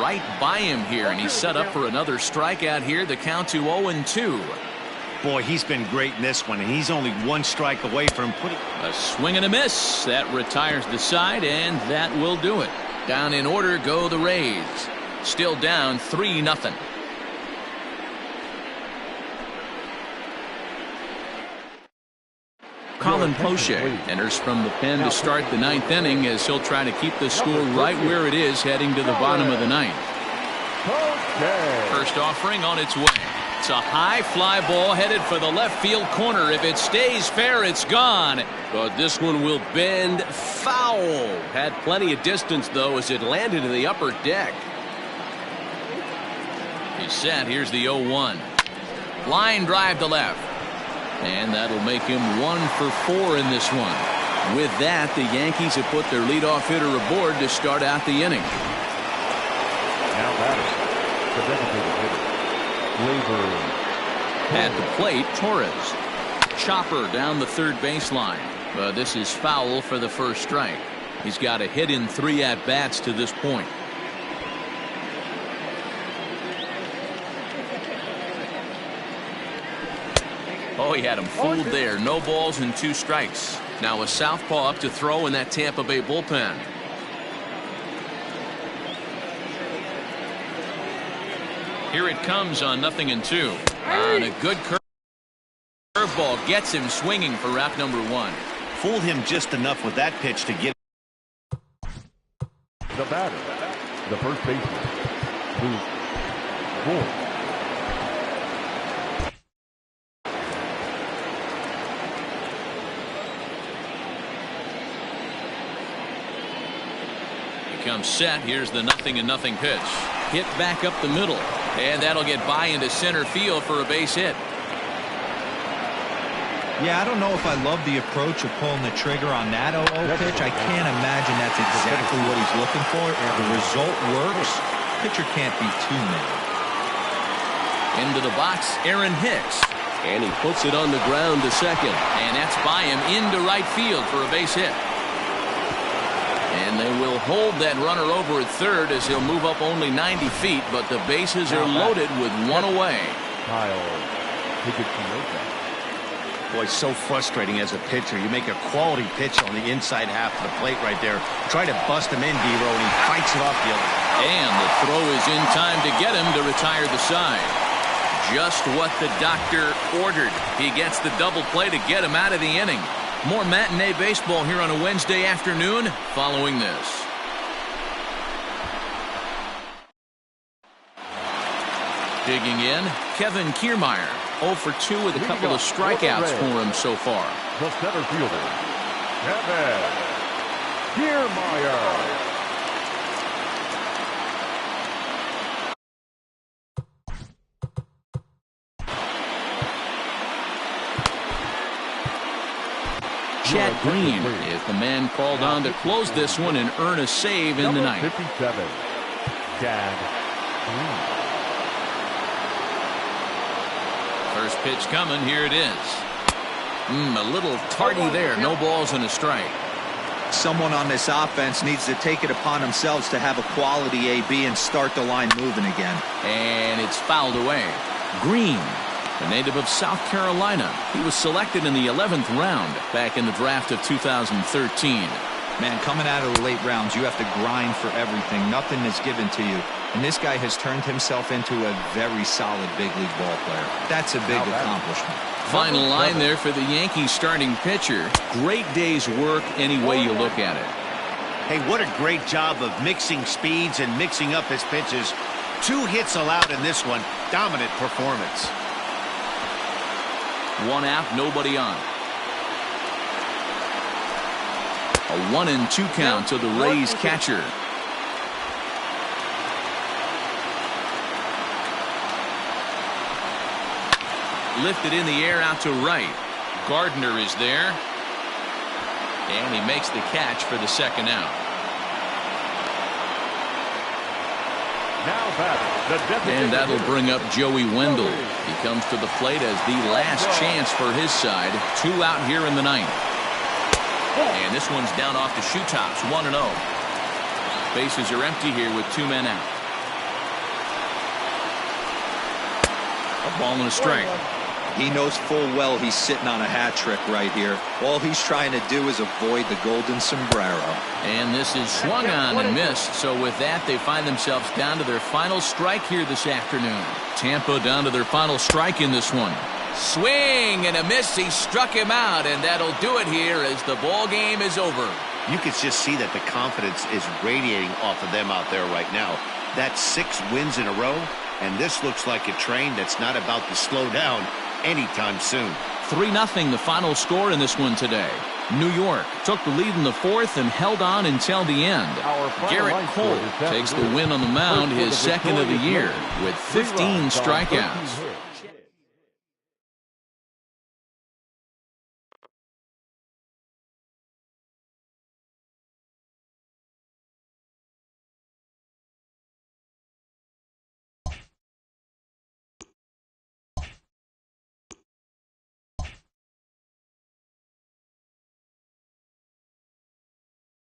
Right by him here, and he's set up for another strikeout here. The count to 0-2. Boy, he's been great in this one, and he's only 1 strike away from putting... A swing and a miss. That retires the side, and that will do it. Down in order go the Rays. Still down 3-0. Colin Poche enters from the pen to start the 9th inning, as he'll try to keep the score right where it is heading to the bottom of the 9th. First offering on its way. It's a high fly ball headed for the left field corner. If it stays fair, it's gone. But this one will bend foul. Had plenty of distance, though, as it landed in the upper deck. He's set. Here's the 0-1. Line drive to left. And that'll make him 1 for 4 in this one. With that, the Yankees have put their leadoff hitter aboard to start out the inning. Now batters, the designated hitter, At the plate, Torres. Chopper down the 3rd baseline. But this is foul for the first strike. He's got a hit in 3 at-bats to this point. Oh, he had him fooled there. No balls and 2 strikes. Now a southpaw up to throw in that Tampa Bay bullpen. Here it comes on 0-2. On a good curveball gets him swinging for route number 1. Fooled him just enough with that pitch to get the batter, the first baseman, Booth Moore. Comes set. Here's the 0-0 pitch. Hit back up the middle, and that'll get by into center field for a base hit. Yeah, I don't know if I love the approach of pulling the trigger on that 0-0 pitch. I can't imagine that's exactly what he's looking for. If the result works, pitcher can't be too mad. Into the box, Aaron Hicks. And he puts it on the ground to second. And that's by him into right field for a base hit. And they will hold that runner over at third as he'll move up only 90 feet, but the bases are loaded with one away. Boy, so frustrating as a pitcher. You make a quality pitch on the inside half of the plate right there. Try to bust him in, D-Row, and he fights it off the other. And the throw is in time to get him to retire the side. Just what the doctor ordered. He gets the double play to get him out of the inning. More matinee baseball here on a Wednesday afternoon following this. Digging in, Kevin Kiermaier. 0 for 2 with a couple of strikeouts for him so far. The center fielder, Kevin Kiermaier. Chad Green is the man called on to close this one and earn a save in the ninth. 57, Chad Green. First pitch coming. Here it is. A little tardy there. No balls and a strike. Someone on this offense needs to take it upon themselves to have a quality AB and start the line moving again. And it's fouled away. Green, a native of South Carolina. He was selected in the 11th round back in the draft of 2013. Man, coming out of the late rounds, you have to grind for everything. Nothing is given to you. And this guy has turned himself into a very solid big league ball player. That's a big accomplishment. Final line there for the Yankees starting pitcher. Great day's work any way you look at it. Hey, what a great job of mixing speeds and mixing up his pitches. 2 hits allowed in this one. Dominant performance. 1 out, nobody on. A 1-2 count to the Rays catcher. Lifted in the air out to right. Gardner is there. And he makes the catch for the second out. And that'll bring up Joey Wendell. He comes to the plate as the last chance for his side. 2 out here in the ninth. And this one's down off the shoe tops. 1-0. Bases are empty here with 2 men out. A ball and a strike. He knows full well he's sitting on a hat trick right here. All he's trying to do is avoid the golden sombrero. And this is swung on and missed. So with that, they find themselves down to their final strike here this afternoon. Tampa down to their final strike in this one. Swing and a miss. He struck him out, and that'll do it here as the ball game is over. You can just see that the confidence is radiating off of them out there right now. That's 6 wins in a row, and this looks like a train that's not about to slow down anytime soon. 3-0 the final score in this one today. New York took the lead in the 4th and held on until the end. Garrett Cole takes the win on the mound, his second of the year, with 15 strikeouts.